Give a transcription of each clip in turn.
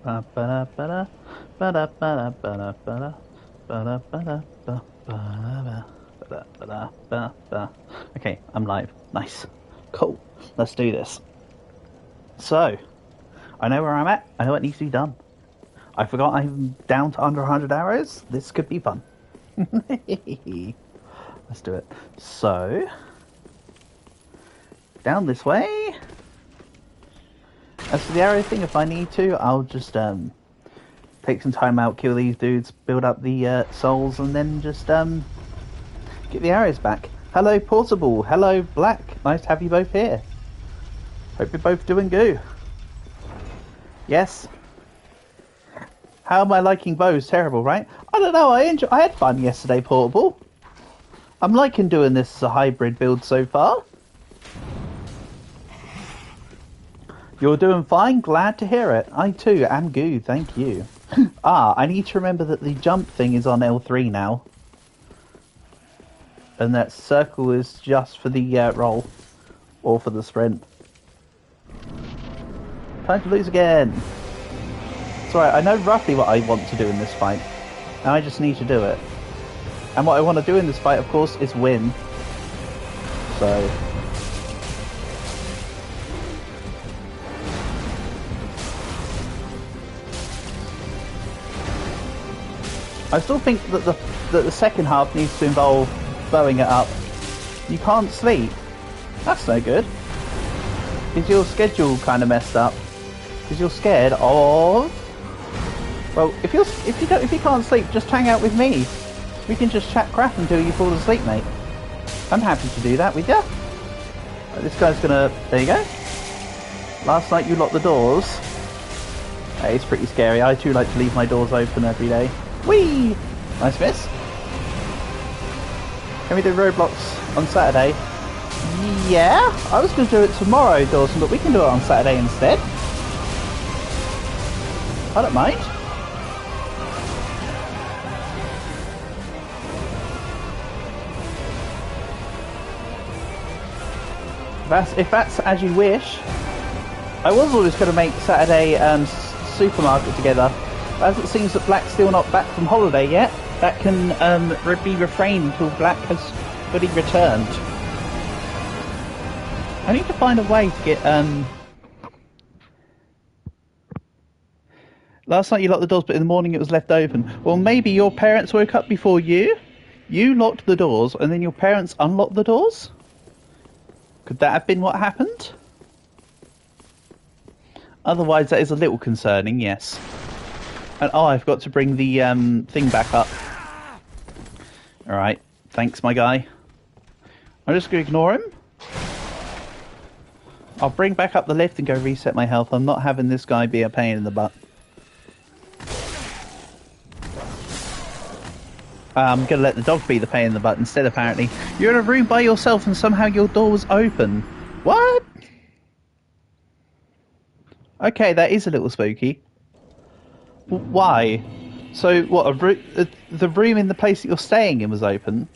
Ba-da-ba-da, ba-da-ba-da, ba-da-ba-da, ba-da-ba-da, ba-da-ba-da, ba-da-ba-da. Okay, I'm live. Nice. Cool. Let's do this. So, I know where I'm at. I know what needs to be done. I forgot I'm down to under 100 arrows. This could be fun. Let's do it. So, down this way. As for the arrow thing, if I need to, I'll just take some time out, kill these dudes, build up the souls, and then just get the arrows back. Hello, Portable. Hello, Black. Nice to have you both here. Hope you're both doing good. Yes. How am I liking bows? Terrible, right? I don't know. I had fun yesterday, Portable. I'm liking doing this as a hybrid build so far. You're doing fine. Glad to hear it. I too am good. Thank you. I need to remember that the jump thing is on L3 now. And that circle is just for the roll. Or for the sprint. Time to lose again. It's alright, I know roughly what I want to do in this fight. Now I just need to do it. And what I want to do in this fight, of course, is win. So... I still think that the second half needs to involve bowing it up. You can't sleep. That's no good. Is your schedule kind of messed up? Because you're scared of... Well, if you can't sleep, just hang out with me. We can just chat crap until you fall asleep, mate. I'm happy to do that with you. Right, this guy's gonna... There you go. Last night you locked the doors. Hey, it's pretty scary. I too like to leave my doors open every day. Whee! Nice miss. Can we do Roblox on Saturday? Yeah, I was going to do it tomorrow, Dawson, but we can do it on Saturday instead. I don't mind. If that's as you wish. I was always going to make Saturday supermarket together. As it seems that Black's still not back from holiday yet, that can be refrained until Black has fully returned. I need to find a way to get... Last night you locked the doors, but in the morning it was left open. Well, maybe your parents woke up before you. You locked the doors, and then your parents unlocked the doors? Could that have been what happened? Otherwise, that is a little concerning, yes. And I've got to bring the thing back up. Alright, thanks my guy. I'm just going to ignore him. I'll bring back up the lift and go reset my health. I'm not having this guy be a pain in the butt. I'm going to let the dog be the pain in the butt instead, apparently. You're in a room by yourself and somehow your door was open. What? Okay, that is a little spooky. Why? So, what, the room in the place that you're staying in was open?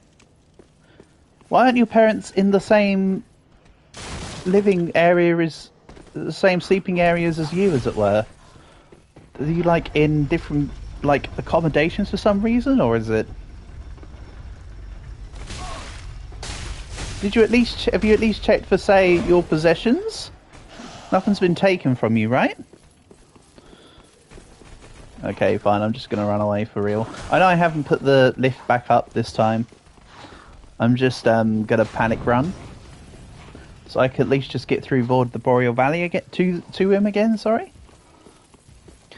Why aren't your parents in the same living area as... the same sleeping areas as you, as it were? Are you, like, in different, like, accommodations for some reason, or is it... have you at least checked for, say, your possessions? Nothing's been taken from you, right? Okay, fine, I'm just going to run away for real. I know I haven't put the lift back up this time. I'm just going to panic run. So I can at least just get through Vordt the Boreal Valley and get to him again, sorry.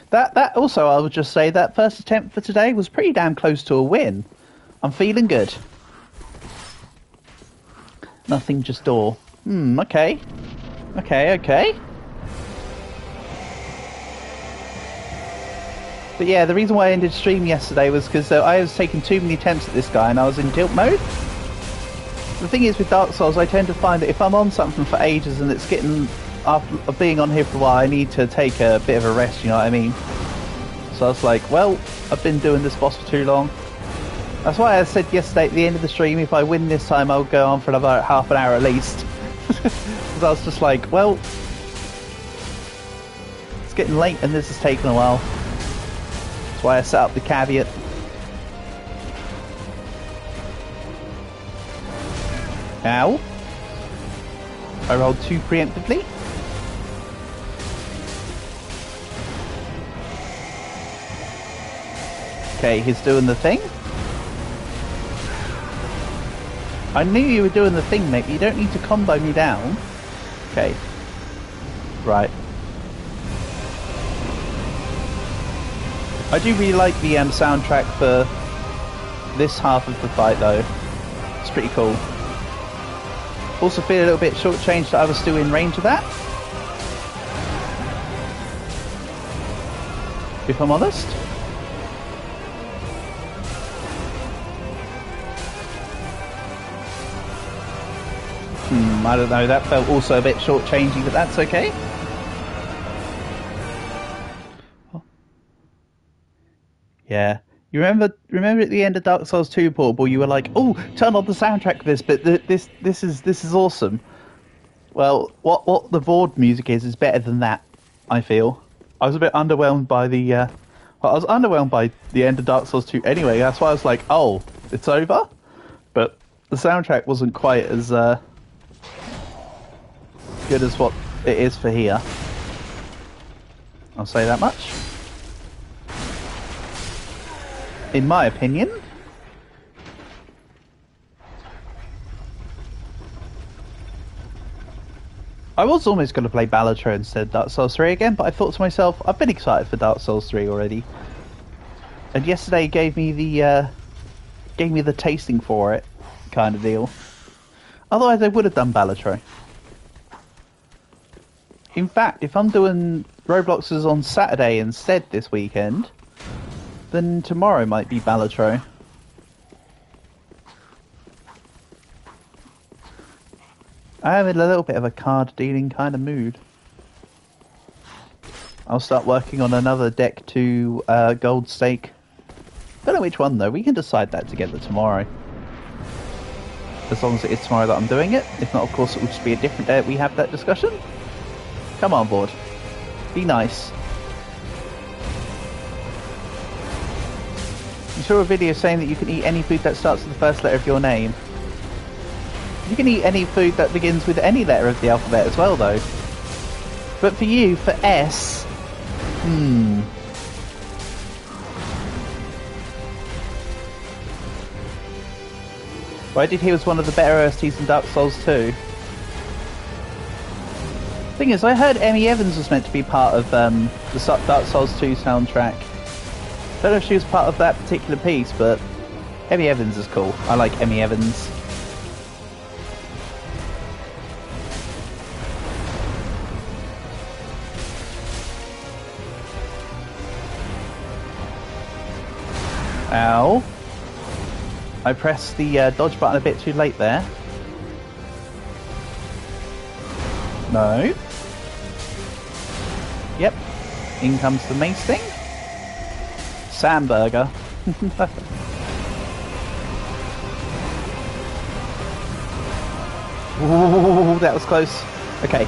That also, I would just say, that first attempt for today was pretty damn close to a win. I'm feeling good. Nothing, just door. Okay. Okay. But yeah, the reason why I ended stream yesterday was because I was taking too many attempts at this guy and I was in tilt mode. The thing is with Dark Souls, I tend to find that if I'm on something for ages and it's getting... after being on here for a while, I need to take a bit of a rest, you know what I mean? So I was like, well, I've been doing this boss for too long. That's why I said yesterday at the end of the stream, if I win this time, I'll go on for another half an hour at least. Because I was just like, well... It's getting late and this is taking a while. That's why I set up the caveat. Ow. I rolled too preemptively. Okay, he's doing the thing. I knew you were doing the thing, mate, but you don't need to combo me down. Okay. Right. I do really like the soundtrack for this half of the fight, though. It's pretty cool. Also feel a little bit shortchanged that I was still in range of that. If I'm honest. I don't know, that felt also a bit shortchanging, but that's okay. Oh. Yeah. You remember at the end of Dark Souls 2 Portable, you were like, "Oh, turn on the soundtrack for this, but this is awesome." Well, what the Vordt music is better than that, I feel. I was a bit underwhelmed by the I was underwhelmed by the end of Dark Souls 2 anyway. That's why I was like, "Oh, it's over." But the soundtrack wasn't quite as good as what it is for here. I'll say that much. In my opinion. I was almost going to play Balatro instead of Dark Souls 3 again, but I thought to myself, I've been excited for Dark Souls 3 already. And yesterday gave me the tasting for it kind of deal. Otherwise I would have done Balatro. In fact, if I'm doing Robloxes on Saturday instead this weekend, then tomorrow might be Balatro. I am in a little bit of a card dealing kind of mood. I'll start working on another deck to gold stake. Don't know which one though, we can decide that together tomorrow. As long as it is tomorrow that I'm doing it. If not, of course, it will just be a different day that we have that discussion. Come on board. Be nice. You saw a video saying that you can eat any food that starts with the first letter of your name. You can eat any food that begins with any letter of the alphabet as well, though. But for you, for S... Well, I did hear it was one of the better OSTs in Dark Souls 2. Thing is, I heard Emmy Evans was meant to be part of the Dark Souls 2 soundtrack. Don't know if she was part of that particular piece, but Emmy Evans is cool. I like Emmy Evans. Ow. I pressed the dodge button a bit too late there. No. Yep. In comes the mace thing. Samburger. Ooh, that was close. Okay.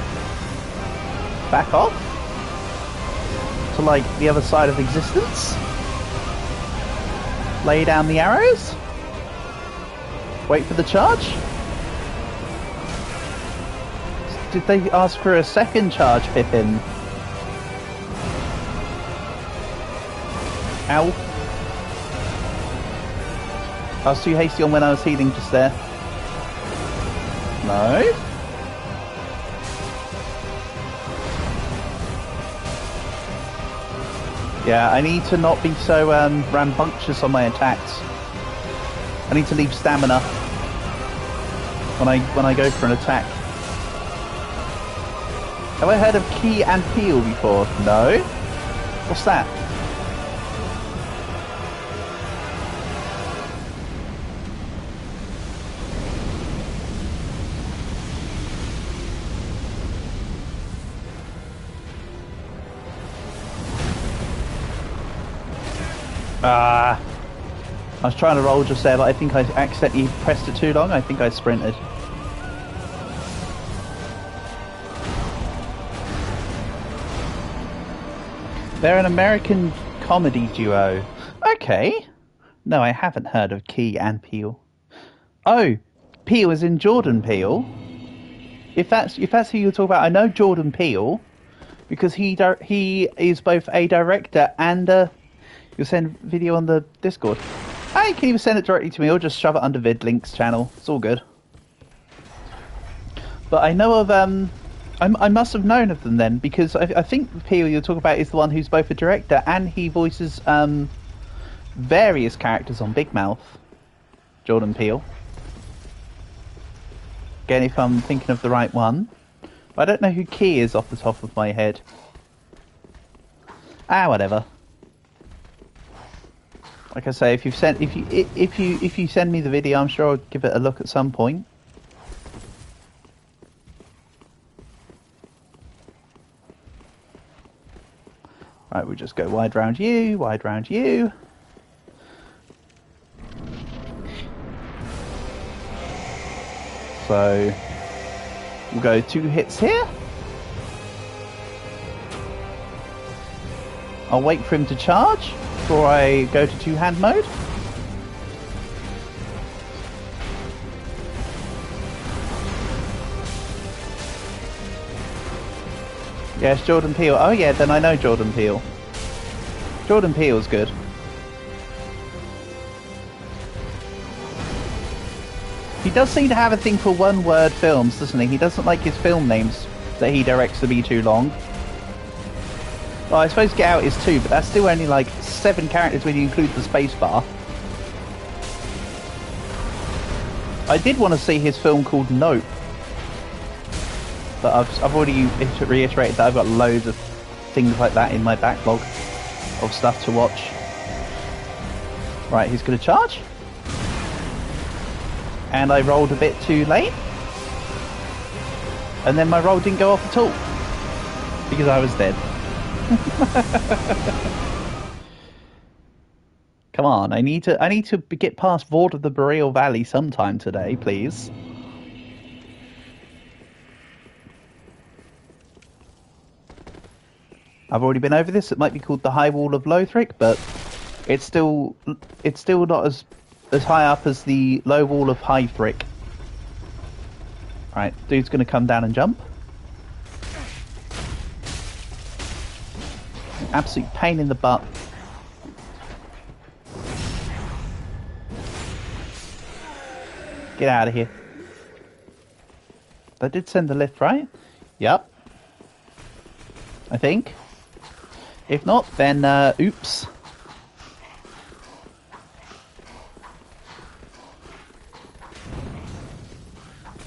Back off. To like the other side of existence. Lay down the arrows. Wait for the charge. Did they ask for a second charge, Pippin? Ow. I was too hasty on when I was healing just there. No. Yeah, I need to not be so rambunctious on my attacks. I need to leave stamina when I go for an attack. Have I heard of Key and Peel before? No. What's that? I was trying to roll just there, but I think I accidentally pressed it too long. I think I sprinted. They're an American comedy duo. Okay. No, I haven't heard of Key and Peele. Oh, Peele is in Jordan Peele. If that's who you're talking about, I know Jordan Peele because he is both a director and you'll send video on the Discord. Ah, you can even send it directly to me or just shove it under VidLinks channel. It's all good. But I know of I must have known of them then because I think the Peele you're talking about is the one who's both a director and he voices various characters on Big Mouth. Jordan Peele. Again, if I'm thinking of the right one. I don't know who Key is off the top of my head. Ah, whatever. Like I say, if you send me the video, I'm sure I'll give it a look at some point. Right, we'll just go wide round you, wide round you. So we'll go 2 hits here. I'll wait for him to charge before I go to 2-hand mode. Yes, Jordan Peele. Oh yeah, then I know Jordan Peele. Jordan Peele's good. He does seem to have a thing for one-word films, doesn't he? He doesn't like his film names that he directs to be too long. Well, I suppose Get Out is 2, but that's still only like 7 characters when you include the space bar. I did want to see his film called Nope. But I've already reiterated that I've got loads of things like that in my backlog of stuff to watch. Right, he's going to charge. And I rolled a bit too late. And then my roll didn't go off at all. Because I was dead. Come on, I need to get past Vordt of the Boreal Valley sometime today, please. I've already been over this. It might be called the High Wall of Lothric, but it's still not as high up as the Low Wall of Hythric. Right, dude's going to come down and jump. An absolute pain in the butt. Get out of here. I did send the lift, right? Yep. I think. If not, then oops.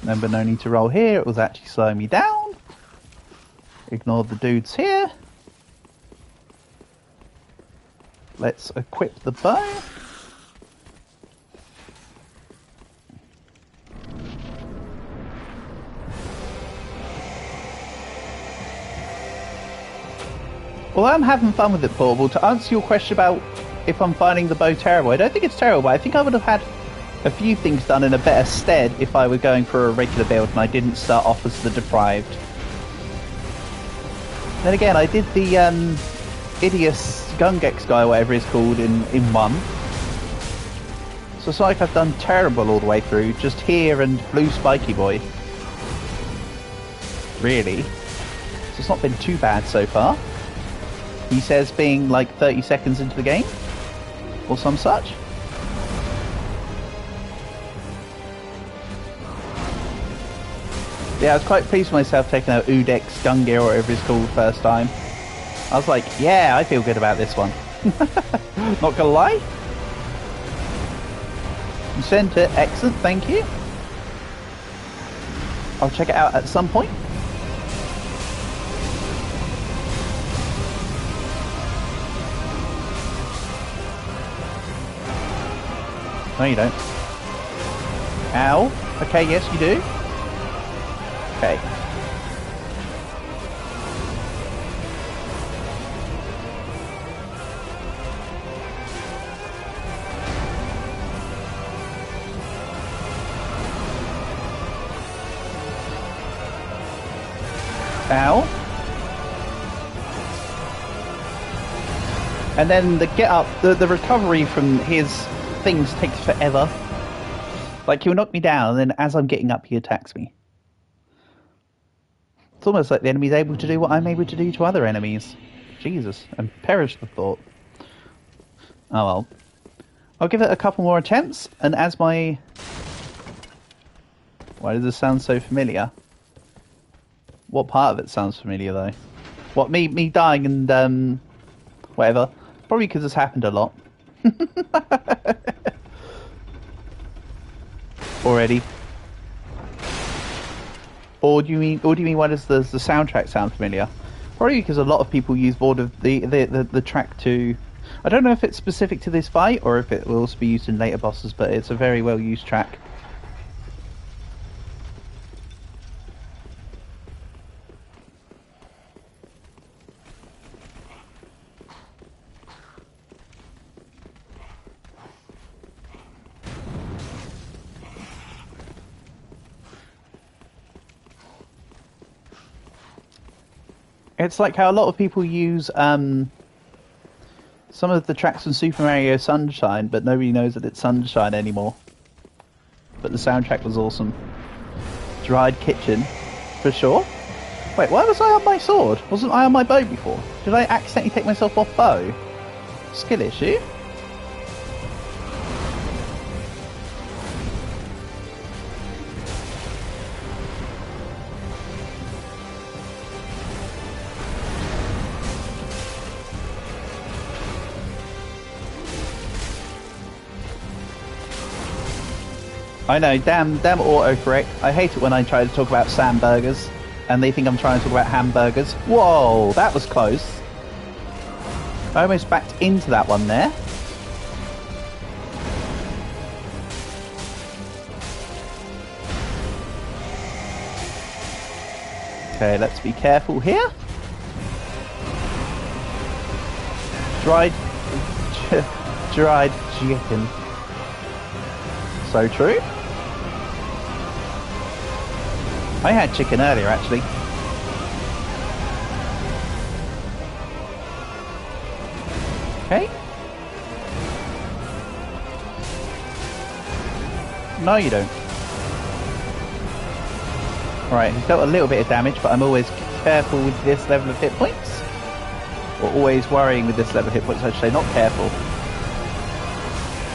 Remember, no need to roll here. It was actually slowing me down. Ignore the dudes here. Let's equip the bow. Well, I'm having fun with it, Portable. To answer your question about if I'm finding the bow terrible, I don't think it's terrible. I think I would have had a few things done in a better stead if I were going for a regular build and I didn't start off as the Deprived. Then again, I did the Idios Gungex guy, whatever it's called, in 1. So it's like I've done terrible all the way through, just here and Blue Spiky Boy. Really. So it's not been too bad so far. He says being like 30 seconds into the game, or some such. Yeah, I was quite pleased with myself taking out Udex Gungear or whatever it's called first time. I was like, yeah, I feel good about this one. Not gonna lie. You sent it, excellent, thank you. I'll check it out at some point. No, you don't. Ow. Okay, yes, you do. Okay. Ow. And then the get up, the recovery from his things takes forever. Like, he'll knock me down, and then as I'm getting up, he attacks me. It's almost like the enemy's able to do what I'm able to do to other enemies. Jesus, and perish the thought. Oh well. I'll give it a couple more attempts, and as my... Why does this sound so familiar? What part of it sounds familiar, though? What, me dying and, whatever? Probably because this happened a lot. Already. Or do you mean why does the soundtrack sound familiar? Probably because a lot of people use Vordt of the track to... I don't know if it's specific to this fight or if it will also be used in later bosses, but it's a very well used track. It's like how a lot of people use some of the tracks from Super Mario Sunshine, but nobody knows that it's Sunshine anymore. But the soundtrack was awesome. Dried Kitchen, for sure. Wait, why was I on my sword? Wasn't I on my bow before? Did I accidentally take myself off bow? Skill issue? I know, damn autocorrect. I hate it when I try to talk about Samburgers and they think I'm trying to talk about hamburgers. Whoa, that was close. I almost backed into that one there. Okay, let's be careful here. Dried chicken. So true. I had chicken earlier, actually. Okay. No, you don't. Alright, he's dealt a little bit of damage, but I'm always careful with this level of hit points. Or always worrying with this level of hit points, I should say, not careful.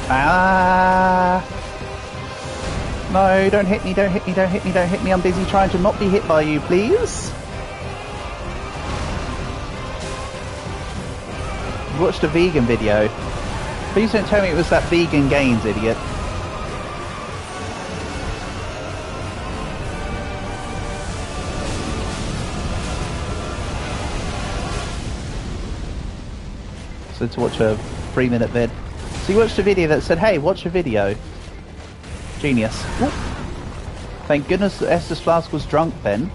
Ah! No, don't hit me, don't hit me, don't hit me, don't hit me. I'm busy trying to not be hit by you, please. Watched a vegan video. Please don't tell me it was that Vegan Gains idiot. So to watch a 3-minute vid. So you watched a video that said, hey, watch a video. Genius. Ooh. Thank goodness that Estus Flask was drunk then.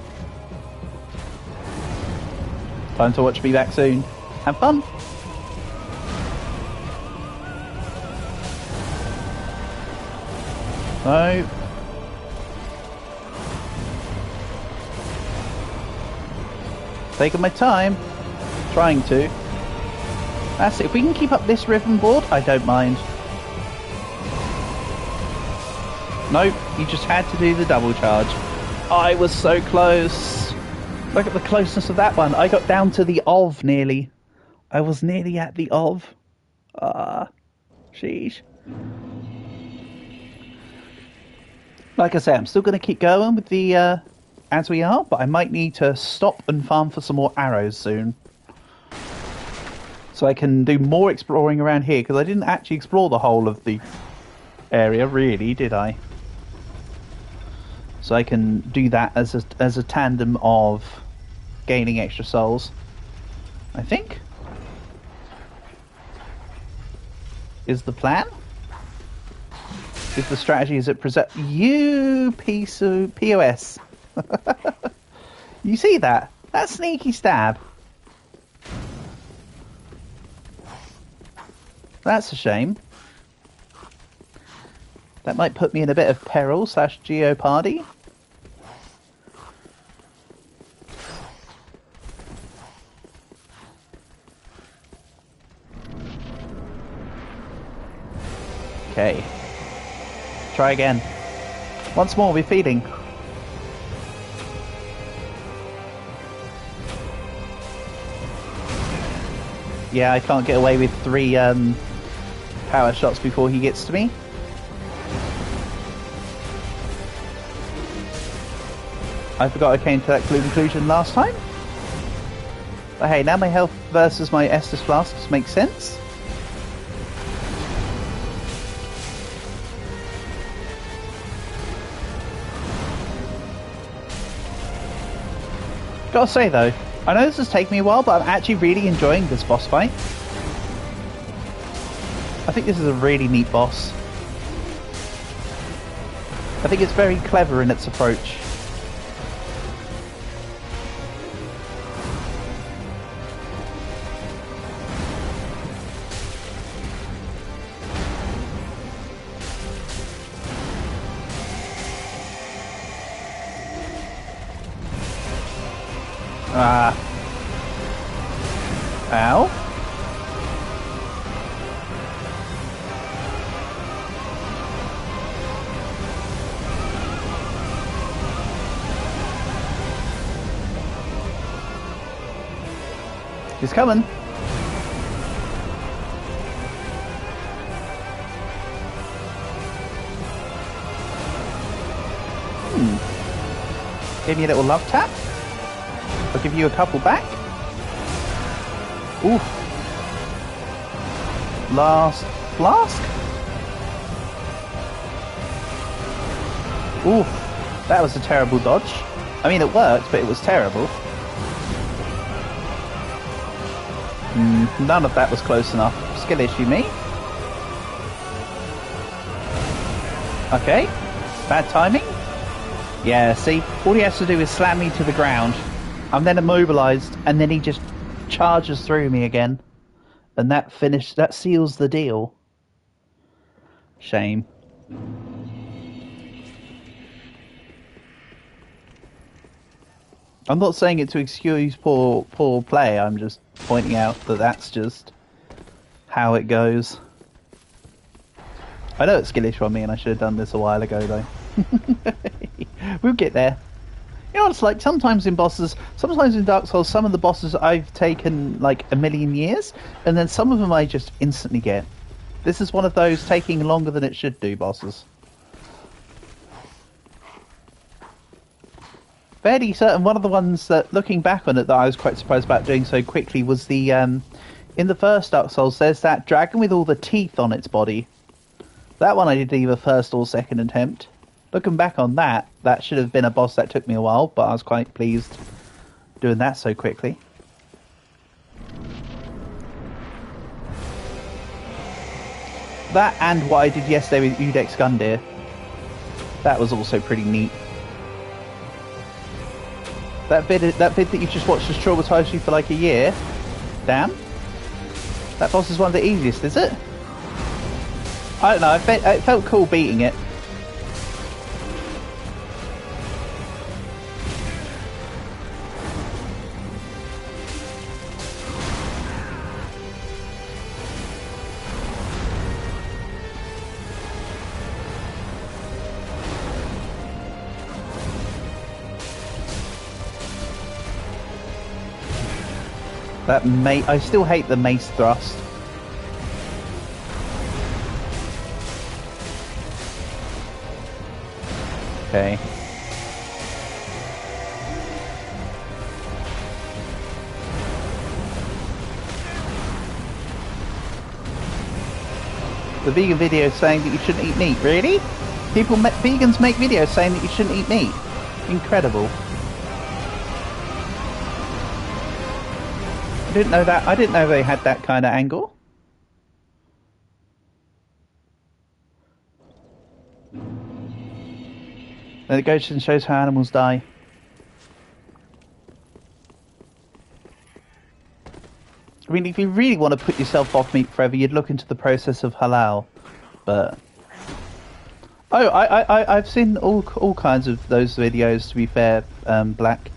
Time to watch me back soon. Have fun. No. Taking my time. Trying to. That's it. If we can keep up this rhythm board, I don't mind. Nope, you just had to do the double charge. I was so close. Look at the closeness of that one. I got down to the of nearly. I was nearly at the of. Sheesh. Like I say, I'm still going to keep going with the as we are, but I might need to stop and farm for some more arrows soon. So I can do more exploring around here, because I didn't actually explore the whole of the area, really, did I? So I can do that as a tandem of gaining extra souls, I think. Is the plan? Is the strategy, is it present... You piece of POS. You see that? That sneaky stab. That's a shame. That might put me in a bit of peril / geopardy. Okay. Try again. Once more, we're feeding. Yeah, I can't get away with 3 power shots before he gets to me. I forgot I came to that conclusion last time. But hey, now my health versus my Estus flasks makes sense. Gotta say though, I know this has taken me a while, but I'm actually really enjoying this boss fight. I think this is a really neat boss. I think it's very clever in its approach. Ow. He's coming. Give me a little love tap. I'll give you a couple back. Oof. Last flask. Oof. That was a terrible dodge. I mean, it worked, but it was terrible. None of that was close enough. Skill issue, me. Okay. Bad timing. Yeah, see? All he has to do is slam me to the ground. I'm then immobilized, and then he just charges through me again. And that seals the deal. Shame. I'm not saying it to excuse poor play, I'm just pointing out that that's just how it goes. I know it's skillish from me and I should have done this a while ago though. We'll get there. You know what it's like, sometimes in Dark Souls, some of the bosses I've taken like a million years, and then some of them I just instantly get. This is one of those taking longer than it should do bosses. Fairly certain one of the ones that, looking back on it, that I was quite surprised about doing so quickly was the, in the first Dark Souls, there's that dragon with all the teeth on its body. That one I did either first or second attempt. Looking back on that, that should have been a boss that took me a while, but I was quite pleased doing that so quickly. That and what I did yesterday with Udex Gundyr. That was also pretty neat. That bit that you just watched has traumatized you for like a year. Damn. That boss is one of the easiest, is it? I don't know, it felt cool beating it. I still hate the mace thrust. Okay. The vegan video saying that you shouldn't eat meat, really? Vegans make videos saying that you shouldn't eat meat. Incredible. I didn't know that. I didn't know they had that kind of angle. Then it goes and shows how animals die. I mean, if you really want to put yourself off meat forever, you'd look into the process of halal. But oh, I've seen all kinds of those videos. To be fair, Black.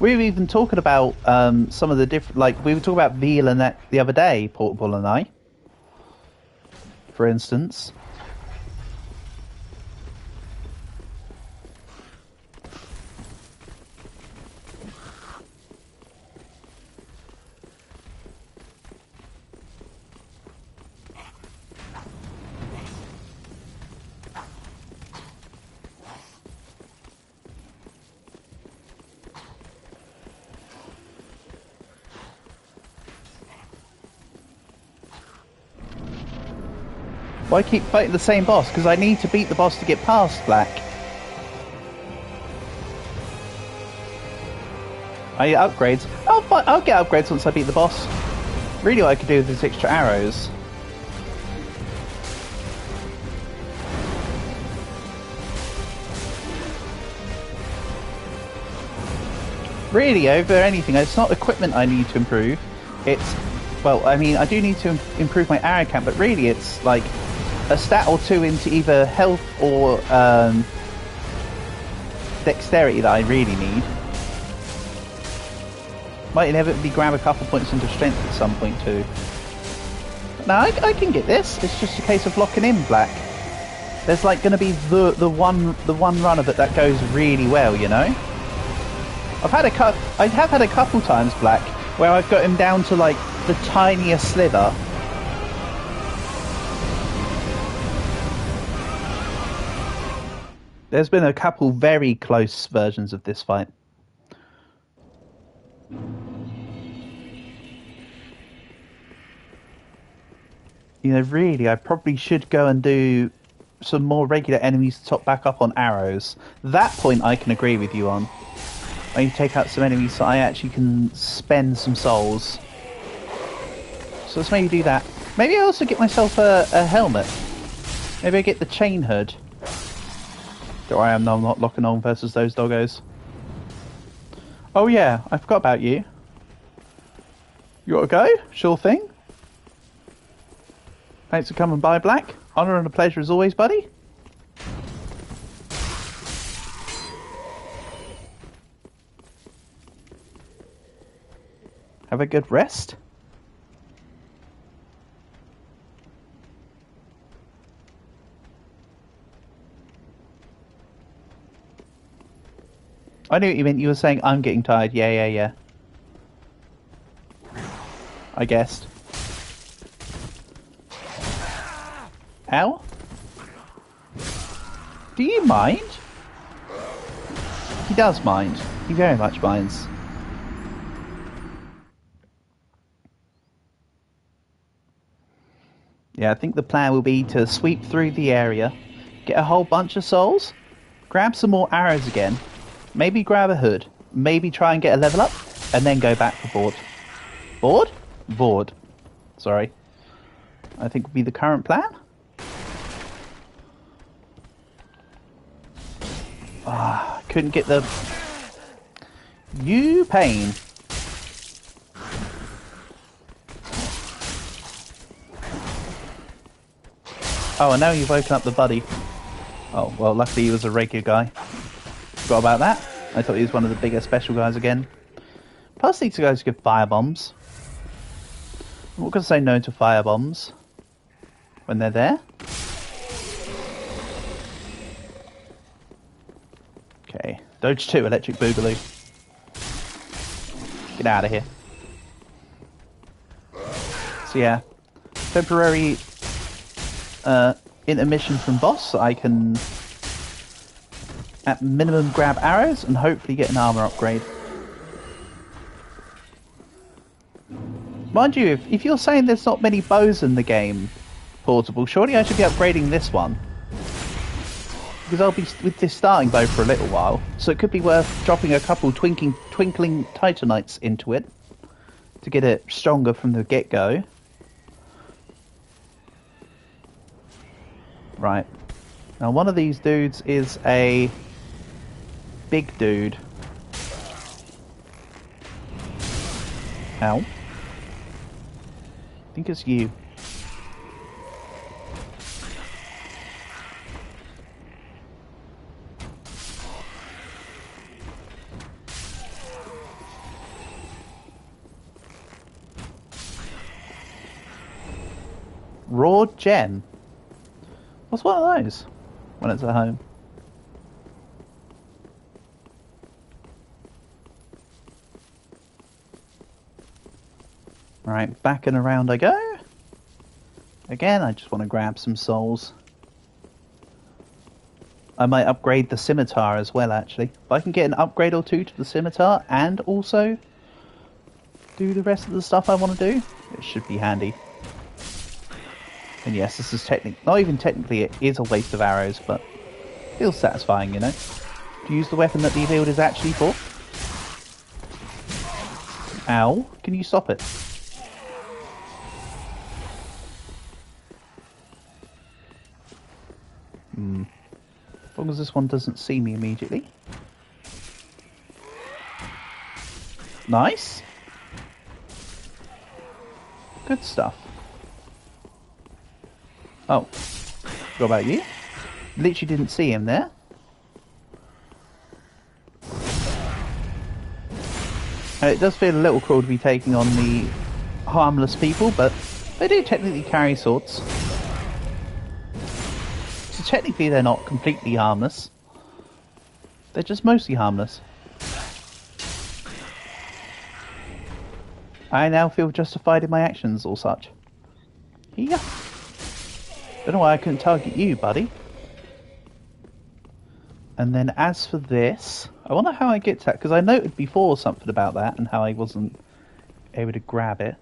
We were even talking about some of the different, like we were talking about veal and that the other day, Portable and I. for instance. Why I keep fighting the same boss? Because I need to beat the boss to get past Black. I get upgrades. I'll get upgrades once I beat the boss. Really what I could do with these extra arrows. Really, over anything. It's not equipment I need to improve. It's... Well, I mean, I do need to improve my arrow count, but really it's like a stat or two into either health or dexterity that I really need. Might inevitably grab a couple points into strength at some point too. Now I can get this. It's just a case of locking in Black. There's like going to be the one run of it that goes really well, you know. I have had a couple times Black where I've got him down to like the tiniest slither. There's been a couple very close versions of this fight. You know, really, I probably should go and do some more regular enemies to top back up on arrows. That point I can agree with you on. I need to take out some enemies so I actually can spend some souls. So let's maybe do that. Maybe I also get myself a helmet. Maybe I get the chain hood. There I am, no, I'm not locking on versus those doggos. Oh yeah, I forgot about you. You want to go? Sure thing. Thanks for coming by, Black. Honour and a pleasure as always, buddy. Have a good rest. I knew what you meant. You were saying I'm getting tired. Yeah. I guessed. Ow? Do you mind? He does mind. He very much minds. Yeah, I think the plan will be to sweep through the area, get a whole bunch of souls, grab some more arrows again, maybe grab a hood, maybe try and get a level up, and then go back for Vordt. Vordt? Vordt. Sorry. I think would be the current plan. Ah, couldn't get the... You pain. Oh, and now you've woken up the buddy. Oh, well, luckily he was a regular guy. Forgot about that. I thought he was one of the bigger special guys again. Plus these guys give fire bombs. I'm not going to say no to fire bombs when they're there. Okay, Doge 2, Electric Boogaloo. Get out of here. So yeah, temporary intermission from boss, so I can at minimum grab arrows and hopefully get an armor upgrade. Mind you, if you're saying there's not many bows in the game portable, surely I should be upgrading this one. Because I'll be with this starting bow for a little while, so it could be worth dropping a couple twinkling titanites into it to get it stronger from the get-go. Right. Now one of these dudes is a big dude. Ow. I think it's you. Raw gem. What's one of those when it's at home? Right, back and around I go. Again, I just want to grab some souls. I might upgrade the scimitar as well, actually. If I can get an upgrade or two to the scimitar and also do the rest of the stuff I want to do, it should be handy. And yes, this is not even technically, it is a waste of arrows, but it feels satisfying, you know? To use the weapon that the build is actually for. Ow, can you stop it? As long as this one doesn't see me immediately. Nice. Good stuff. Oh. What about you? Literally didn't see him there. And it does feel a little cruel to be taking on the harmless people, but they do technically carry swords. So technically they're not completely harmless. They're just mostly harmless. I now feel justified in my actions or such. Yeah. Don't know why I couldn't target you, buddy. And then as for this, I wonder how I get to that, because I noted before something about that and how I wasn't able to grab it.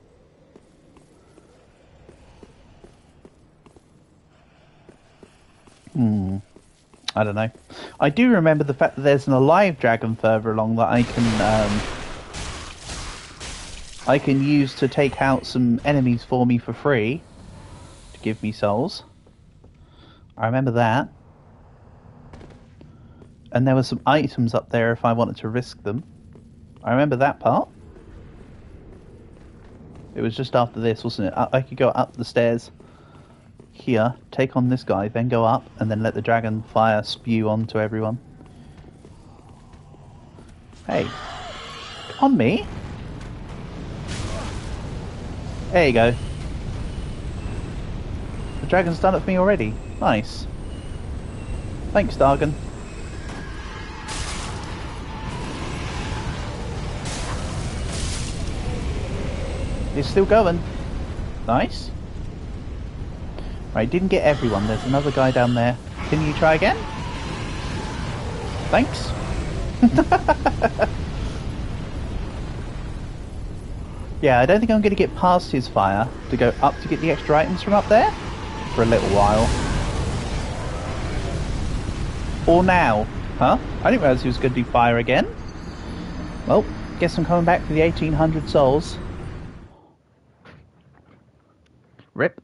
I don't know. I do remember the fact that there's an alive dragon further along that I can use to take out some enemies for me for free to give me souls. I remember that. And there were some items up there if I wanted to risk them. I remember that part. It was just after this, wasn't it? I could go up the stairs here, take on this guy, then go up, and then let the dragon fire spew onto everyone. Hey. On me? There you go. The dragon's done it for me already. Nice. Thanks, Dargon. It's still going. Nice. Right, didn't get everyone. There's another guy down there. Can you try again? Thanks. Yeah, I don't think I'm going to get past his fire to go up to get the extra items from up there for a little while. Or now. Huh? I didn't realise he was going to do fire again. Well, guess I'm coming back for the 1800 souls. Rip.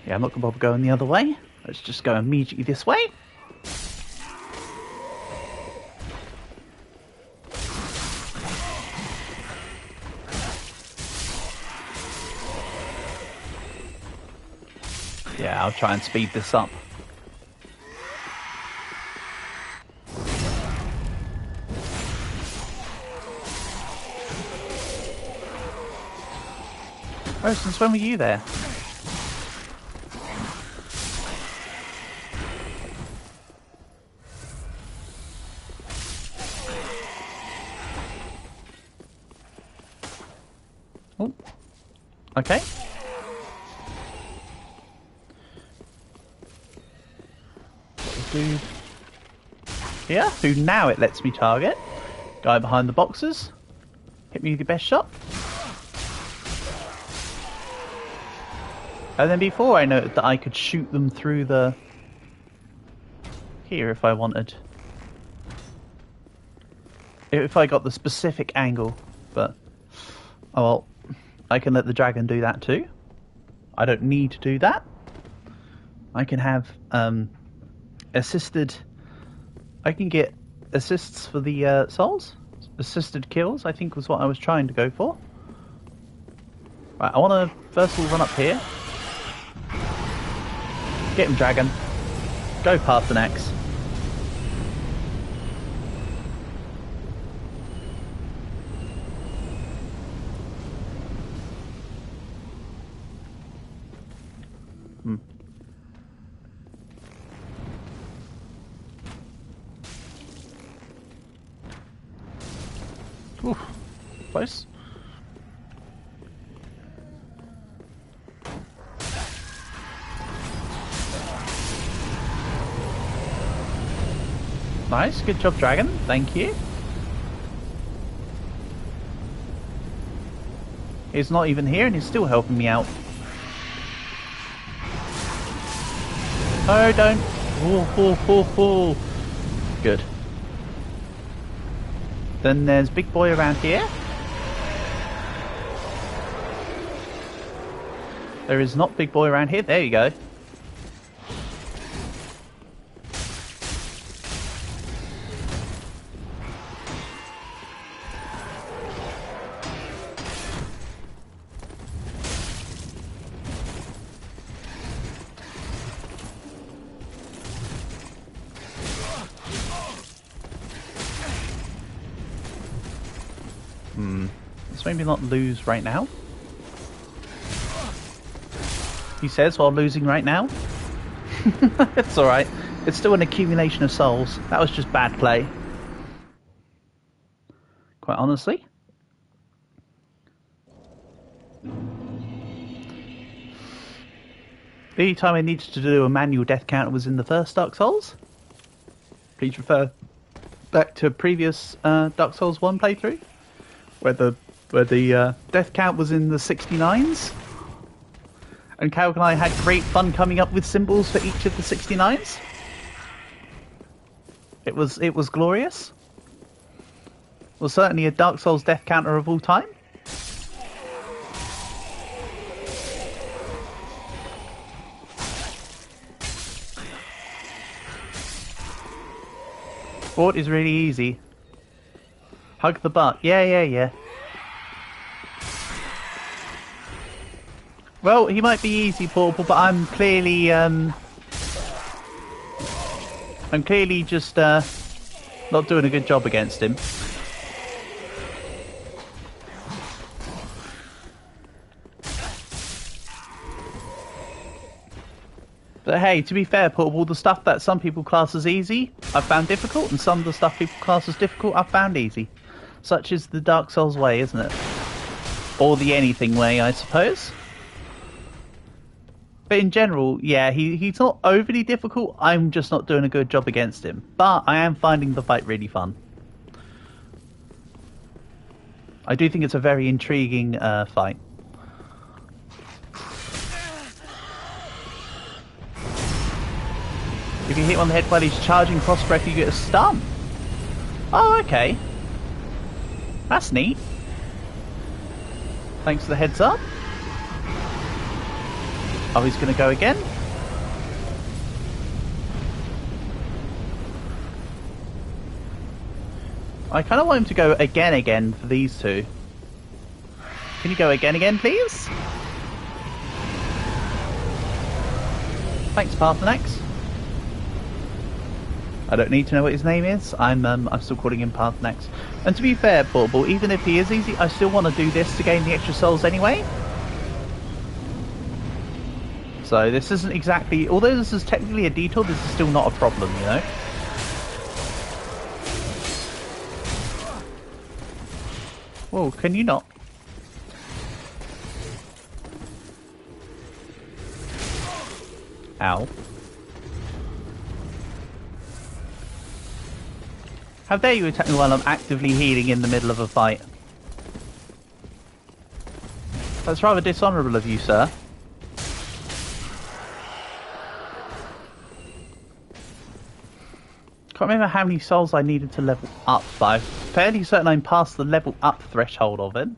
Yeah, I'm not going to bother going the other way. Let's just go immediately this way. Yeah, I'll try and speed this up. Oh, since when were you there? Oh, okay. Do here, who now it lets me target. Guy behind the boxes. Hit me with your best shot. And then before I noted that I could shoot them through the... here if I wanted. If I got the specific angle. But, oh well, I can let the dragon do that too. I don't need to do that. I can have assisted... I can get assists for the souls. Assisted kills, I think was what I was trying to go for. Right, I want to first of all run up here. Get him, dragon. Go past an axe. Ooh, close. Nice, good job, Dragon. Thank you. He's not even here and he's still helping me out. Oh, don't. Oh. Good. Then there's Big Boy around here. There is not Big Boy around here. There you go. Let's maybe not lose right now. He says while losing right now. It's alright. It's still an accumulation of souls. That was just bad play. Quite honestly. The only time I needed to do a manual death counter was in the first Dark Souls. Please refer back to a previous Dark Souls 1 playthrough, where the death count was in the 69s. And Calc and I had great fun coming up with symbols for each of the 69s. It was glorious. Well, certainly a Dark Souls death counter of all time. Vordt is really easy. Hug the butt. Yeah. Well, he might be easy, Portable, but I'm clearly just not doing a good job against him. But hey, to be fair, Portable, the stuff that some people class as easy, I've found difficult, and some of the stuff people class as difficult, I've found easy. Such is the Dark Souls way, isn't it? Or the anything way, I suppose. But in general, yeah, he's not overly difficult, I'm just not doing a good job against him. But I am finding the fight really fun. I do think it's a very intriguing fight. If you hit him on the head while he's charging cross-breath, you get a stun. Oh, okay. That's neat. Thanks for the heads up. Oh, he's going to go again? I kind of want him to go again for these two. Can you go again, please? Thanks, Parthenax. I don't need to know what his name is. I'm still calling him Parthenax. And to be fair, Portable, even if he is easy, I still want to do this to gain the extra souls anyway. So this isn't exactly, although this is technically a detour, this is still not a problem, you know? Whoa, can you not? Ow. How dare you attack me while I'm actively healing in the middle of a fight? That's rather dishonourable of you, sir. I can't remember how many souls I needed to level up, but I'm fairly certain I'm past the level up threshold of it.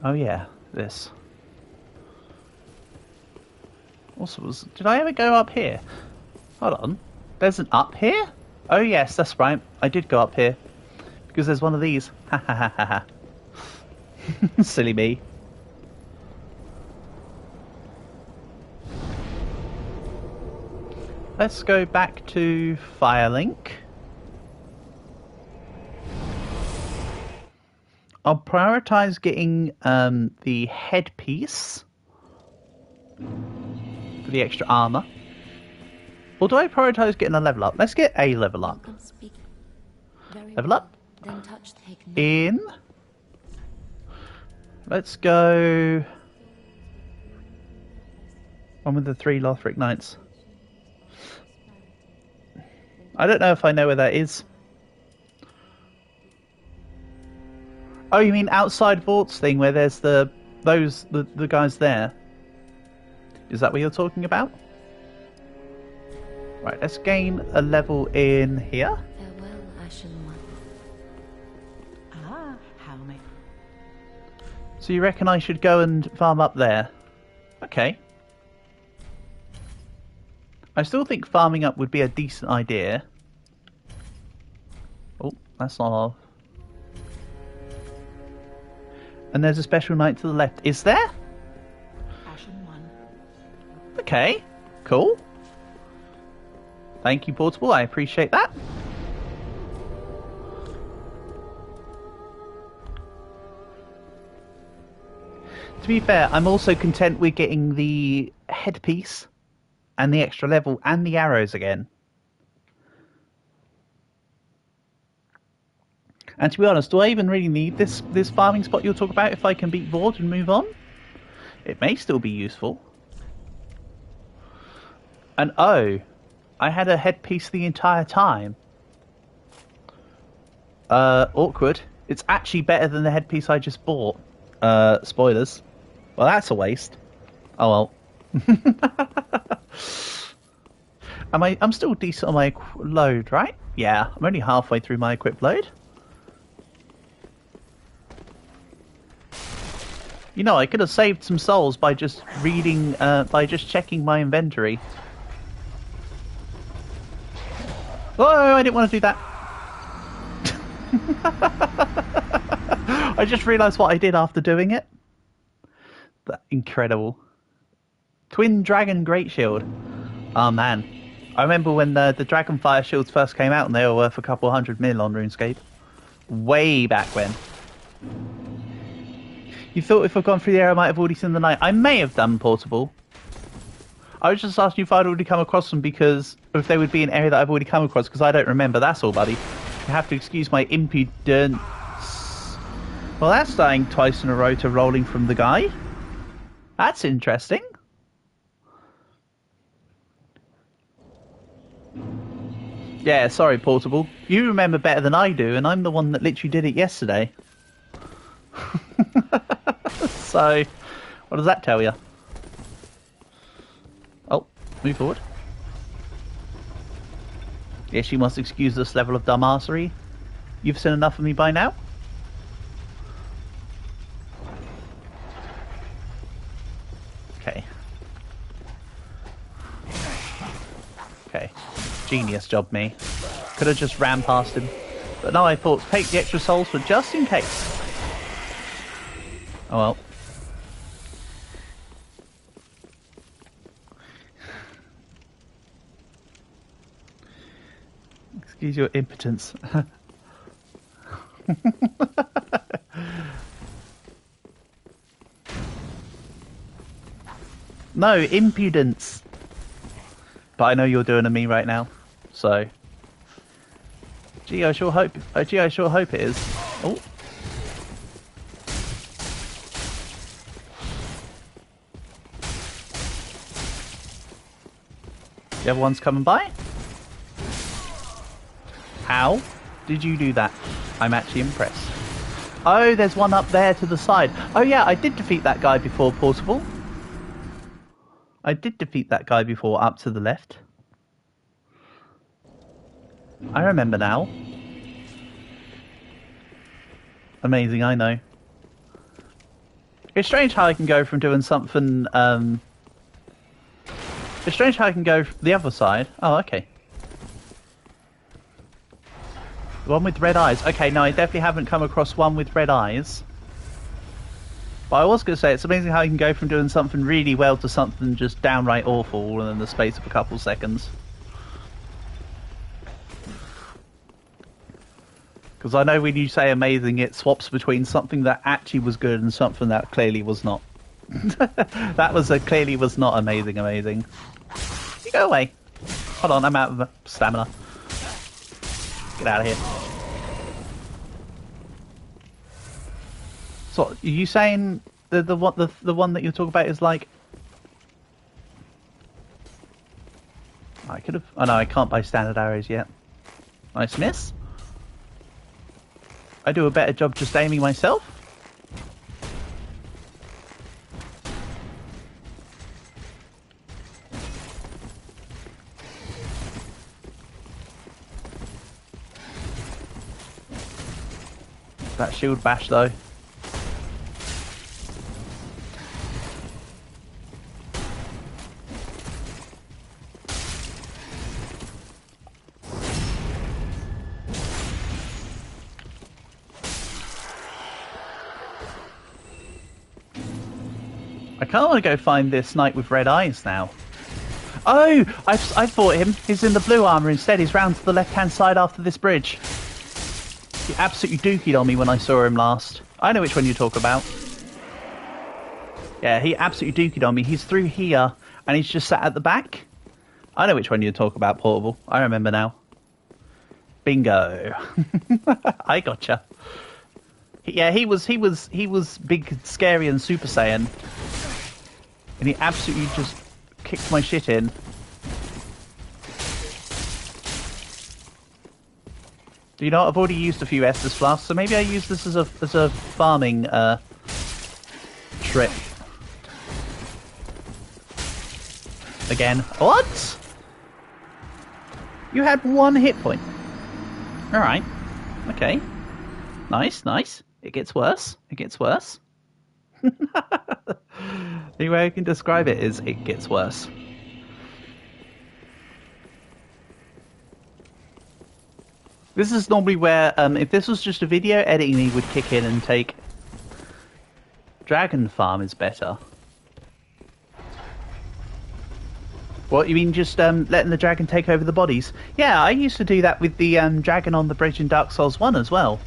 Oh yeah, this. Also, did I ever go up here? Hold on. There's an up here? Oh yes, that's right. I did go up here. Because there's one of these. Ha ha ha ha ha. Silly me. Let's go back to Firelink. I'll prioritise getting the headpiece for the extra armour. Or do I prioritise getting a level up? Let's get a level up. Level up. Then touch take no. In. Let's go... One with the 3 Lothric Knights. I don't know if I know where that is. Oh, you mean outside Vordt's thing where there's the guys there? Is that what you're talking about? Right, let's gain a level in here. Farewell, Ashen One. Ah, how may... So you reckon I should go and farm up there? Okay. I still think farming up would be a decent idea. Oh, that's not all. And there's a special knight to the left. Is there? Ashen One. Okay, cool. Thank you, Portable. I appreciate that. To be fair, I'm also content with getting the headpiece and the extra level and the arrows again. And to be honest, do I even really need this farming spot you'll talk about if I can beat Vordt and move on? It may still be useful. And oh, I had a headpiece the entire time. Awkward. It's actually better than the headpiece I just bought. Spoilers. Well, that's a waste. Oh well. I'm still decent on my load, right? Yeah, I'm only halfway through my equipped load. You know, I could have saved some souls by just reading, by just checking my inventory. Oh, I didn't want to do that. I just realised what I did after doing it. Incredible. Twin Dragon Great Shield. Oh man. I remember when the Dragonfire shields first came out and they were worth a couple 100 mil on RuneScape. Way back when. You thought if I'd gone through the area I might have already seen the knight. I may have done Portable. I was just asking if I'd already come across them because... Or if they would be an area that I've already come across because I don't remember. That's all, buddy. You have to excuse my impudence. Well, that's dying twice in a row to rolling from the guy. That's interesting. Yeah, sorry, Portable. You remember better than I do, and I'm the one that literally did it yesterday. So, what does that tell you? Oh, move forward. Yes, you must excuse this level of dumbassery. You've seen enough of me by now? Okay. Okay. Genius job, me. Could have just ran past him. But no, I thought, take the extra souls for just in case. Oh well. Excuse your impotence. No, impudence. But I know you're doing to me right now, so. Gee, I sure hope. Gee, I sure hope it is. Oh. The other one's coming by. How did you do that? I'm actually impressed. Oh, there's one up there to the side. Oh yeah, I did defeat that guy before, Portable. I did defeat that guy before, up to the left. I remember now. Amazing, I know. It's strange how I can go from doing something, It's strange how I can go the other side. Oh, okay. The one with red eyes. Okay, no, I definitely haven't come across one with red eyes. But I was going to say, it's amazing how you can go from doing something really well to something just downright awful in the space of a couple seconds. Because I know when you say amazing, it swaps between something that actually was good and something that clearly was not. That was clearly was not amazing. You go away. Hold on, I'm out of stamina. Get out of here. So, are you saying the one that you're talking about is like... I could have... Oh no, I can't buy standard arrows yet. Nice miss. I do a better job just aiming myself. That shield bash though. I kind of want to go find this knight with red eyes now. Oh, I fought him. He's in the blue armor instead. He's round to the left-hand side after this bridge. He absolutely dookied on me when I saw him last. I know which one you talk about. Yeah, he absolutely dookied on me. He's through here, and he's just sat at the back. I know which one you talk about, Portable. I remember now. Bingo. I gotcha. Yeah, he was big, scary, and Super Saiyan, and he absolutely just kicked my shit in. You know, I've already used a few Estus flasks, so maybe I use this as a farming trick. Again, what? You had 1 hit point. All right, okay. Nice, nice. It gets worse. It gets worse. The way I can describe it is it gets worse. This is normally where, if this was just a video, editing would kick in and take... Dragon farm is better. What, you mean just letting the dragon take over the bodies? Yeah, I used to do that with the dragon on the bridge in Dark Souls 1 as well.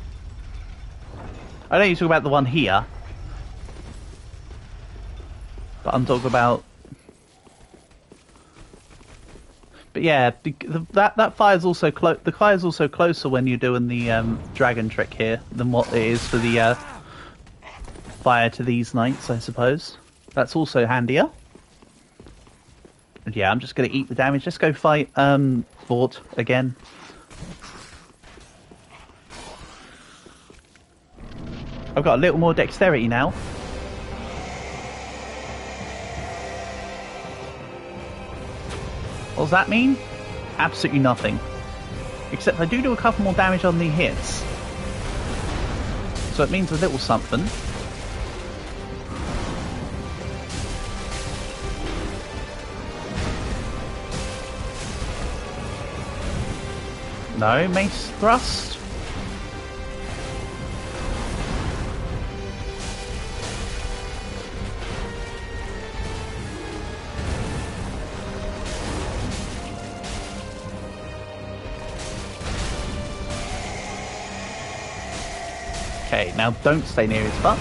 I know you talk about the one here, but I'm talking about... But yeah, that fire's also the fire's also closer when you're doing the dragon trick here than what it is for the fire to these knights, I suppose. That's also handier. And yeah, I'm just going to eat the damage. Let's go fight Vordt again. I've got a little more dexterity now. What does that mean? Absolutely nothing. Except I do a couple more damage on the hits. So it means a little something. No, mace thrust. Okay, now don't stay near his butt.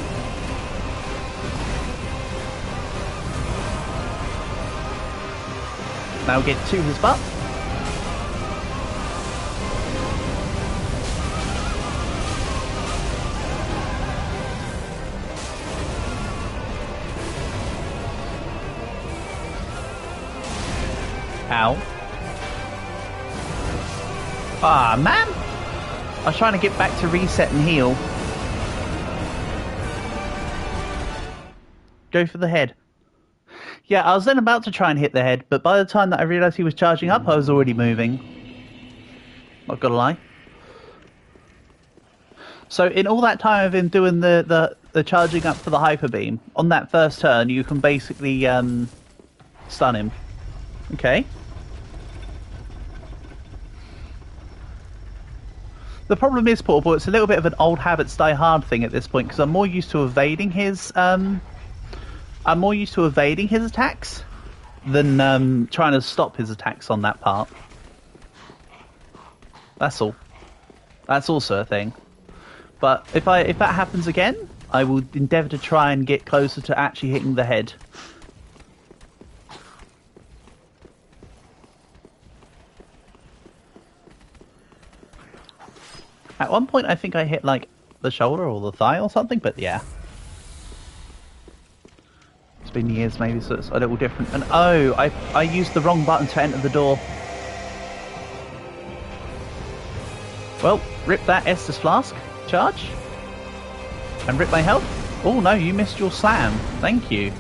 Now get to his butt. Ow. Ah, man! I was trying to get back to reset and heal. Go for the head. Yeah, I was then about to try and hit the head, but by the time that I realised he was charging up, I was already moving. Not gonna lie. So in all that time of him doing the charging up for the hyper beam, on that first turn you can basically stun him. Okay. The problem is, Portable, it's a little bit of an old habits die hard thing at this point, because I'm more used to evading his attacks than trying to stop his attacks on that part. That's all. That's also a thing. But if that happens again, I will endeavour to try and get closer to actually hitting the head. At one point I think I hit like the shoulder or the thigh or something, but yeah. been years maybe, so it's a little different. And oh, I used the wrong button to enter the door. Well, rip that Estus flask. Charge. And rip my health. Oh no, you missed your slam. Thank you.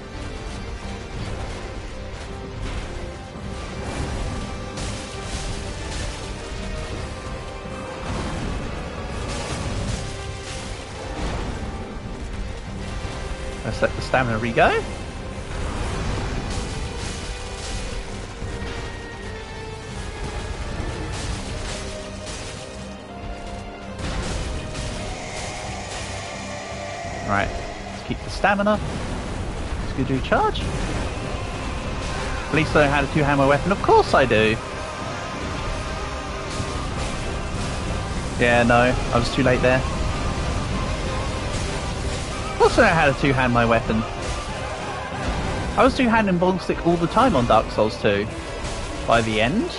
Let's let the stamina re-go. Right, let's keep the stamina. Let's go do charge. At least I know how to two-hammer weapon. Of course I do. Yeah, no, I was too late there. I also know how to two-hand my weapon. I was two-handing ball stick all the time on Dark Souls 2. By the end.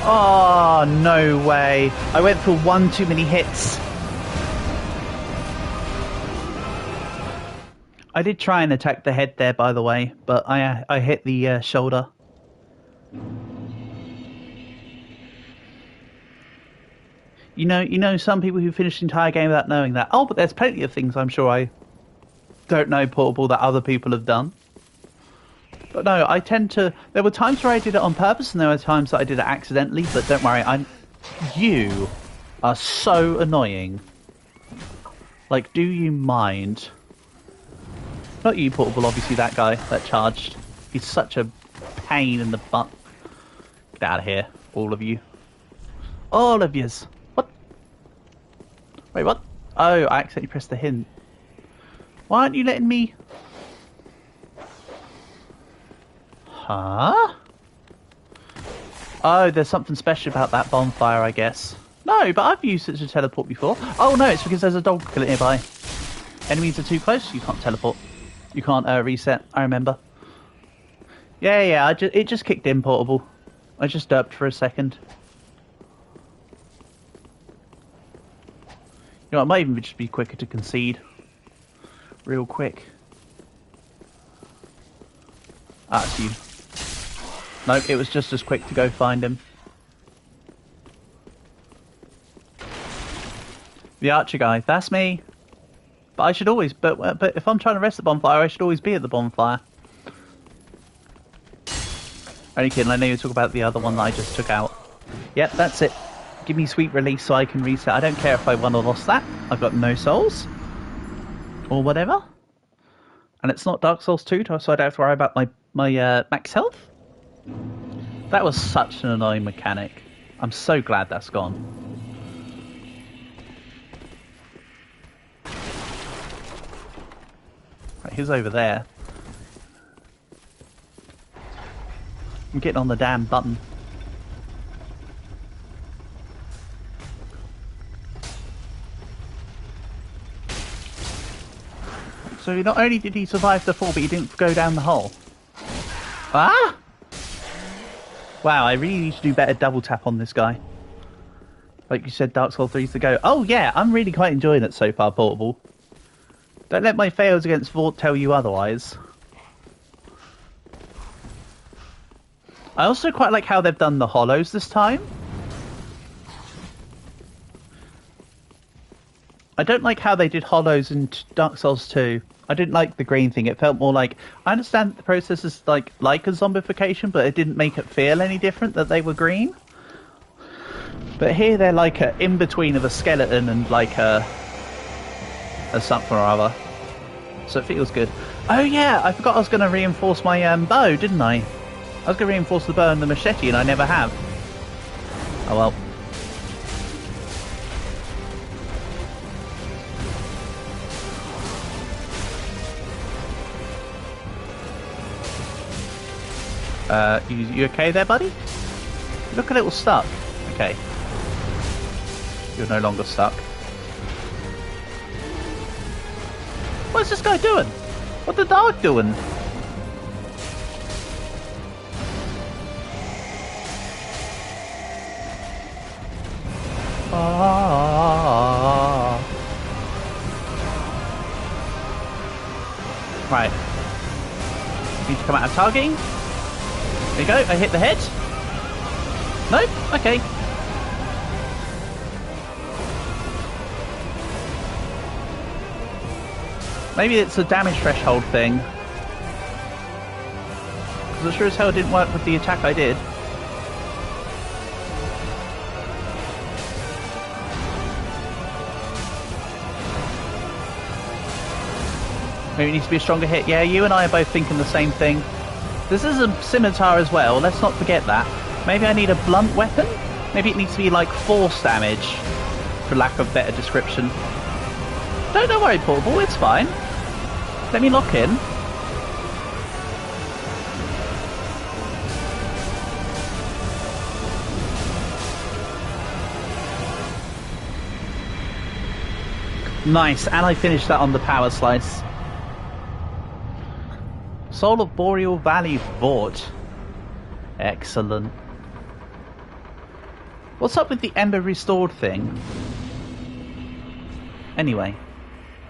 Oh, no way. I went for one too many hits. I did try and attack the head there, by the way, but I hit the shoulder. You know, some people who finish the entire game without knowing that. Oh, but there's plenty of things I'm sure I don't know, Portable, that other people have done. But no, I tend to... There were times where I did it on purpose, and there were times that I did it accidentally, but don't worry, You are so annoying. Like, do you mind? Not you, Portable, obviously that guy that charged. He's such a pain in the butt. Get out of here, all of you. All of yous. What? Wait, what? Oh, I accidentally pressed the hint. Why aren't you letting me... Huh? Oh, there's something special about that bonfire, I guess. No, but I've used it to teleport before. Oh no, it's because there's a dog killer nearby. Enemies are too close, you can't teleport. You can't reset, I remember. Yeah, it just kicked in, Portable. I just derped for a second. You know, it might even just be quicker to concede. Real quick. Ah, it's you. Nope, it was just as quick to go find him. The archer guy, that's me. But I should always, but if I'm trying to rest the bonfire, I should always be at the bonfire. Only kidding, I know you talk about the other one that I just took out. Yep, that's it. Give me sweet release so I can reset. I don't care if I won or lost that. I've got no souls. Or whatever. And it's not Dark Souls 2, so I don't have to worry about my max health. That was such an annoying mechanic. I'm so glad that's gone. Right, he's over there. I'm getting on the damn button. So not only did he survive the fall, but he didn't go down the hole. Ah! Wow, I really need to do better double tap on this guy. Like you said, Dark Souls 3's to go. Oh yeah, I'm really quite enjoying it so far, Portable. Don't let my fails against Vordt tell you otherwise. I also quite like how they've done the hollows this time. I don't like how they did hollows in Dark Souls 2. I didn't like the green thing. It felt more like... I understand that the process is like a zombification, but it didn't make it feel any different that they were green. But here they're like a in-between of a skeleton and like a something or other. So it feels good. Oh yeah, I forgot I was going to reinforce my bow, didn't I? I was going to reinforce the bow and the machete, and I never have. Oh well. You okay there, buddy? You look a little stuck. Okay. You're no longer stuck. What's this guy doing? What's the dog doing? Right. Need to come out of targeting. There you go, I hit the head. Nope, okay. Maybe it's a damage threshold thing. Because it sure as hell didn't work with the attack I did. Maybe it needs to be a stronger hit. Yeah, you and I are both thinking the same thing. This is a scimitar as well, let's not forget that. Maybe I need a blunt weapon? Maybe it needs to be like force damage, for lack of better description. Don't worry, Portable, it's fine. Let me lock in. Nice, and I finished that on the power slice. Soul of Boreal Valley, Vordt. Excellent. What's up with the Ember Restored thing? Anyway,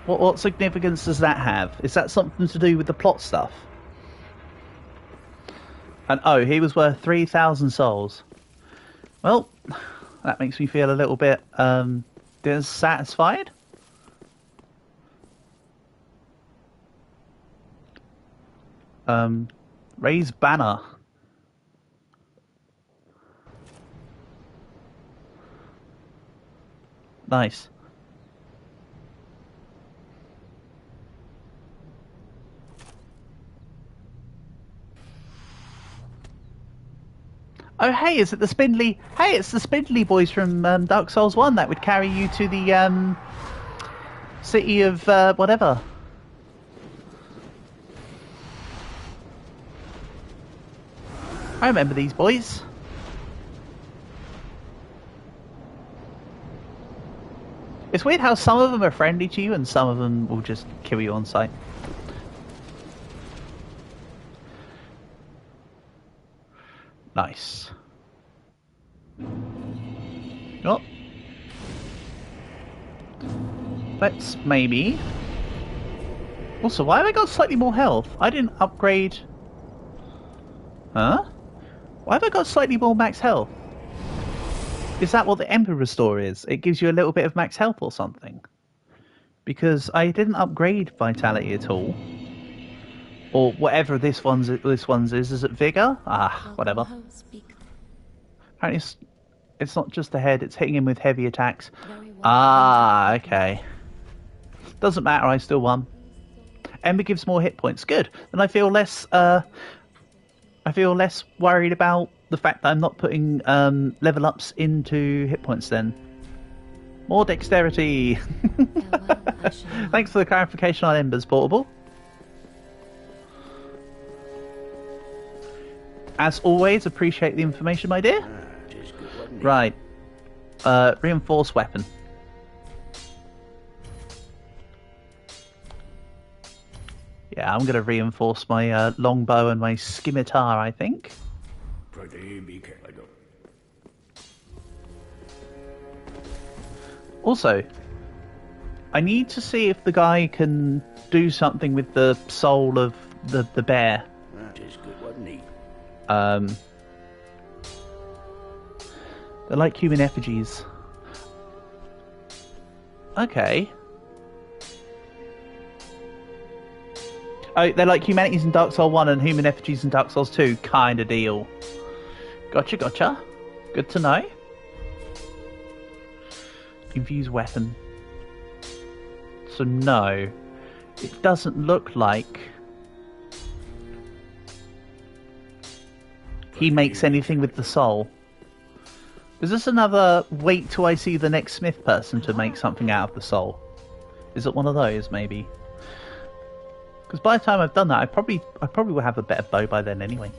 what significance does that have? Is that something to do with the plot stuff? And oh, he was worth 3,000 souls. Well, that makes me feel a little bit dissatisfied. Raise banner. Nice. Oh hey, is it the Spindly? Hey, it's the Spindly boys from Dark Souls 1 that would carry you to the city of whatever. I remember these boys. It's weird how some of them are friendly to you and some of them will just kill you on sight. Nice. Oh. Let's maybe... Also, why have I got slightly more health? I didn't upgrade... Huh? Why have I got slightly more max health? Is that what the Ember Restore is? It gives you a little bit of max health or something? Because I didn't upgrade Vitality at all. Or whatever this one's is. Is it Vigor? Ah, whatever. Apparently it's not just the head, it's hitting him with heavy attacks. Ah, okay. Doesn't matter, I still won. Ember gives more hit points. Good. Then I feel less worried about the fact that I'm not putting level ups into hit points then. More dexterity. Thanks for the clarification on Embers, Portable. As always, appreciate the information, my dear. Right. Reinforced weapon. Yeah, I'm going to reinforce my longbow and my scimitar, I think. Also, I need to see if the guy can do something with the soul of the bear. They're like human effigies. Okay. Oh, they're like humanities in Dark Souls 1 and human effigies in Dark Souls 2 kind of deal. Gotcha, gotcha. Good to know. Infused weapon. So no, it doesn't look like he makes anything with the soul. Is this another wait till I see the next smith person to make something out of the soul? Is it one of those, maybe? Because by the time I've done that, I probably will have a better bow by then anyway.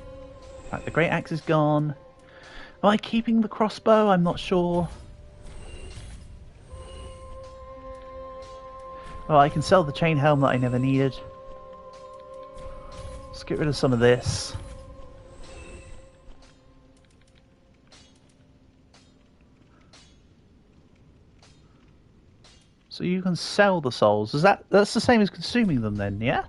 Right, the great axe is gone. Am I keeping the crossbow? I'm not sure. Oh, I can sell the chain helm that I never needed. Let's get rid of some of this. So you can sell the souls. That's the same as consuming them then, yeah?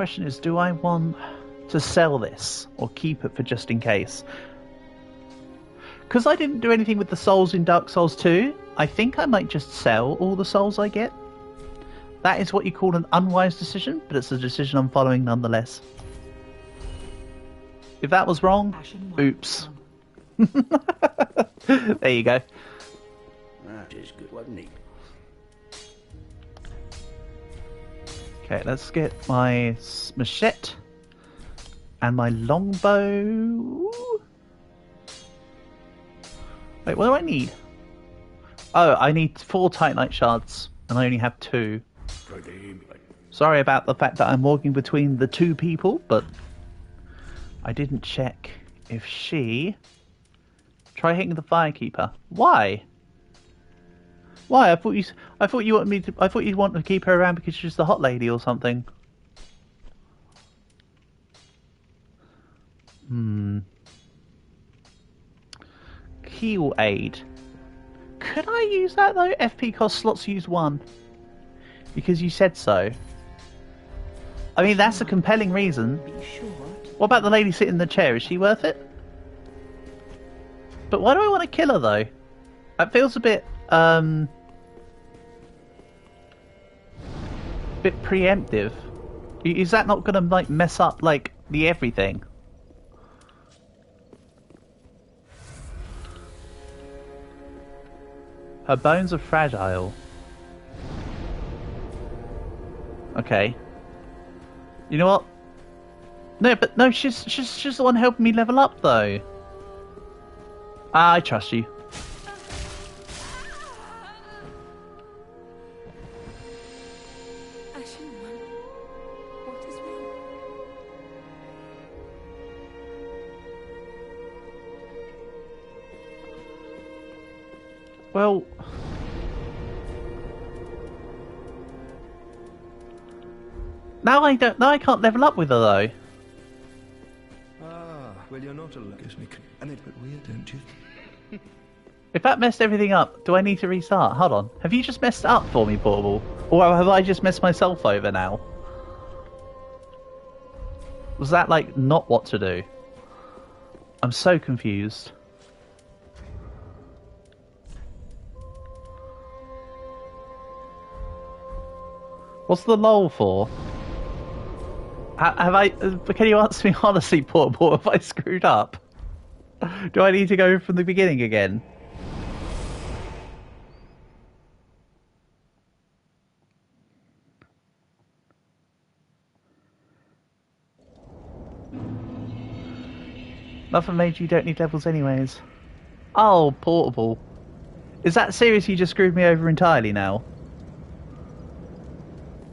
question is, do I want to sell this or keep it for just in case? Because I didn't do anything with the souls in Dark Souls 2, I think I might just sell all the souls I get. That is what you call an unwise decision, but it's a decision I'm following nonetheless. If that was wrong, oops. There you go. That is good, wasn't he? Okay, let's get my machete and my longbow. Wait, what do I need? Oh, I need 4 Titanite shards, and I only have 2. Sorry about the fact that I'm walking between the 2 people, but I didn't check if she... Try hitting the firekeeper. Why? Why? I thought you wanted me to. I thought you'd want to keep her around because she's the hot lady or something. Heal aid. Could I use that though? FP cost slots use 1. Because you said so. I mean, that's a compelling reason. What about the lady sitting in the chair? Is she worth it? But why do I want to kill her though? That feels a bit preemptive. Is that not going to like mess up like the everything? Her bones are fragile. Okay. You know what? No, but no, she's the one helping me level up though. I trust you. Ashen One, what is wrong? Well, now I don't. Now I can't level up with her though. Well, you're not alone. Gives me a bit weird, don't you? If that messed everything up, do I need to restart? Hold on. Have you just messed it up for me, Portable? Or have I just messed myself over now? Was that, like, not what to do? I'm so confused. What's the lull for? Have I... Can you answer me honestly, Portable, have I screwed up? Do I need to go from the beginning again? Nothing major, you don't need levels anyways. Oh, Portable. Is that serious? You just screwed me over entirely now?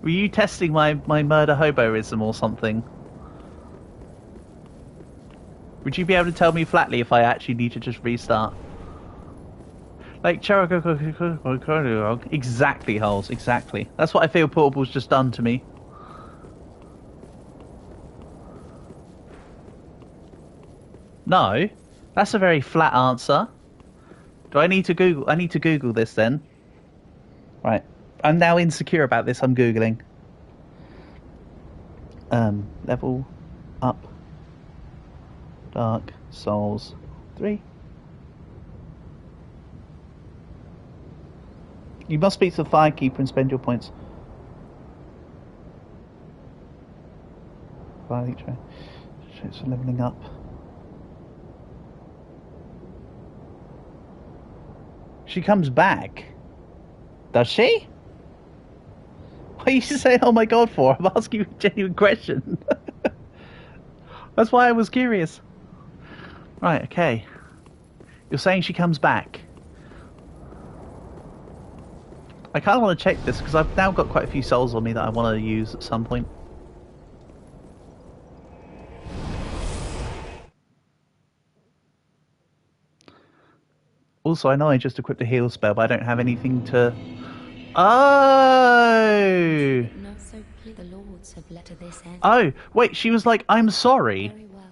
Were you testing my murder hoboism or something? Would you be able to tell me flatly if I actually need to just restart? Like, exactly, Holes, exactly. That's what I feel Portable's just done to me. No, that's a very flat answer. Do I need to Google? I need to Google this then. Right, I'm now insecure about this. I'm Googling. Level up. Dark Souls 3. You must speak to the firekeeper and spend your points. Fire try. It's leveling up. She comes back. Does she? What are you saying, oh my god, for? I'm asking you a genuine question. That's why I was curious. Right, okay. You're saying she comes back. I kind of want to check this because I've now got quite a few souls on me that I want to use at some point. Also, I know I just equipped a heal spell, but I don't have anything to... Oh! Not so clear. The lords have let this end. Oh, wait, she was like, I'm sorry. Very well.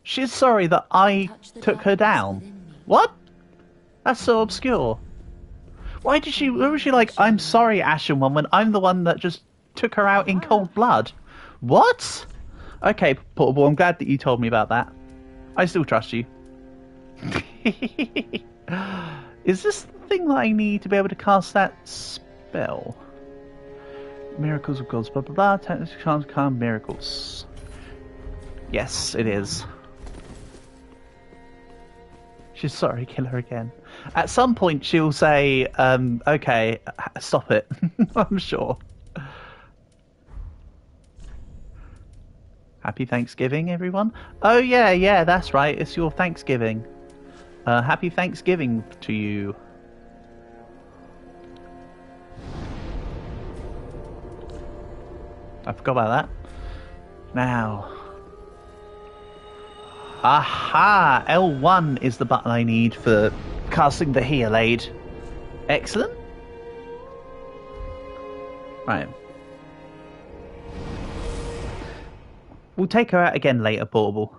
She's sorry that I took her down. What? That's so obscure. Why was she like, I'm sorry, Ashen One, when I'm the one that just took her out in cold blood? What? Okay, Portable, I'm glad that you told me about that. I still trust you. Is this the thing that I need to be able to cast that spell? Miracles of gods, blah blah blah, technical charms, calm miracles. Yes, it is. She's sorry, kill her again. At some point she'll say, okay, stop it. I'm sure. Happy Thanksgiving, everyone. Oh yeah, that's right, it's your Thanksgiving. Happy Thanksgiving to you. I forgot about that. Now. Aha! L1 is the button I need for casting the heal aid. Excellent. Right. We'll take her out again later, Portable.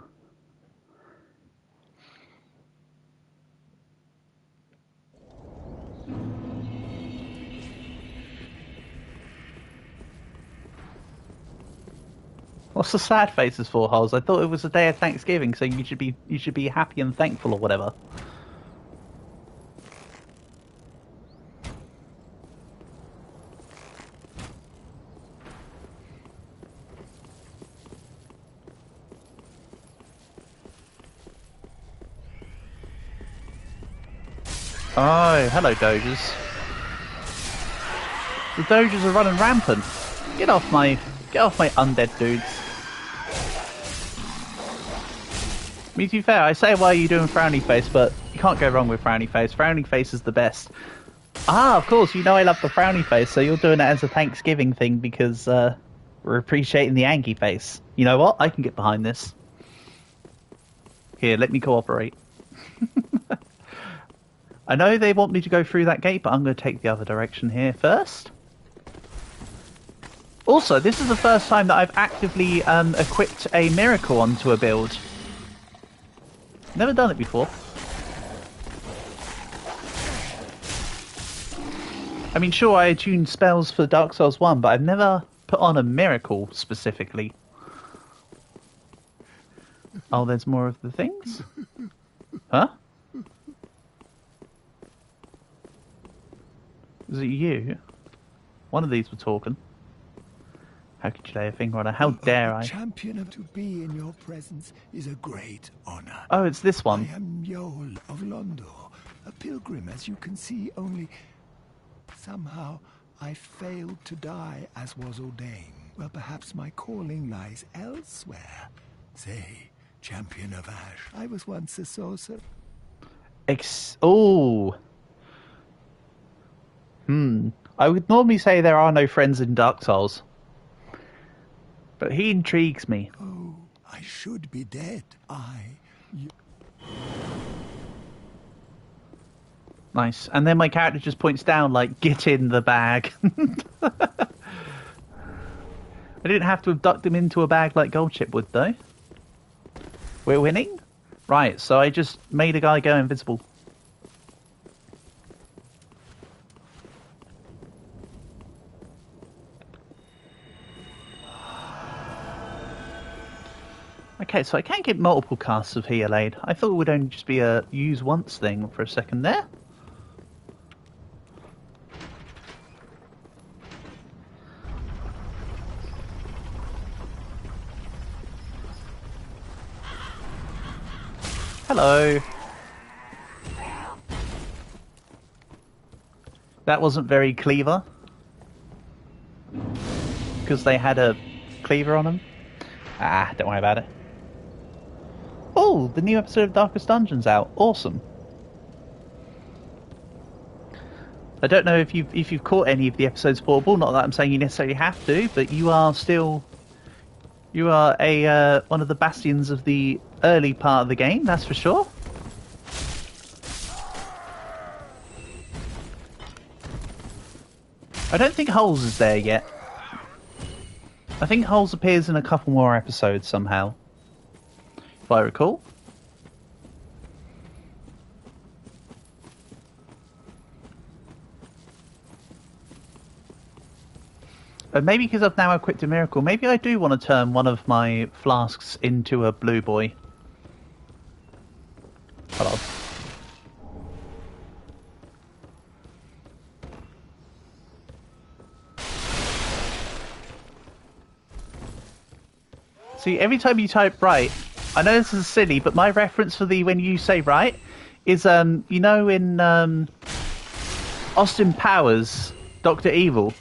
What's the sad faces for, Holes? I thought it was a day of Thanksgiving, so you should be happy and thankful or whatever. Oh, hello, Doges. The Doges are running rampant. Get off my undead dudes. I mean, to be fair, I say why are you doing frowny face, but you can't go wrong with frowny face. Frowny face is the best. Ah, of course, you know I love the frowny face, so you're doing it as a Thanksgiving thing because we're appreciating the Angie face. You know what? I can get behind this. Here, let me cooperate. I know they want me to go through that gate, but I'm going to take the other direction here first. Also, this is the first time that I've actively equipped a miracle onto a build. Never done it before. I mean, sure, I attuned spells for Dark Souls 1, but I've never put on a miracle specifically. Oh, there's more of the things? Huh? Is it you? One of these were talking. How could you lay a finger on her? How dare I? Champion of to be in your presence is a great honor. Oh, it's this one. I am Yol of Londo, a pilgrim, as you can see, only somehow I failed to die as was ordained. Well, perhaps my calling lies elsewhere. Say, champion of Ash, I was once a sorcerer. Oh. I would normally say there are no friends in Dark Souls. But he intrigues me. Oh, I should be dead. Nice. And then my character just points down like, get in the bag. I didn't have to abduct him into a bag like Goldchip would, though. We're winning? Right, so I just made a guy go invisible. Okay, so I can get multiple casts of Heal Aid. I thought it would only just be a use once thing for a second there. Hello. That wasn't very clever. Because they had a cleaver on them. Ah, don't worry about it. Oh, the new episode of Darkest Dungeon's out. Awesome. I don't know if you've caught any of the episodes, Portable. Not that I'm saying you necessarily have to, but you are a one of the bastions of the early part of the game. That's for sure. I don't think Holes is there yet. I think Holes appears in a couple more episodes somehow, if I recall. Maybe because I've now equipped a miracle, maybe I do want to turn one of my flasks into a blue boy. Hold on. See, every time you type right, I know this is silly, but my reference for the when you say right is, you know, in Austin Powers, Dr. Evil,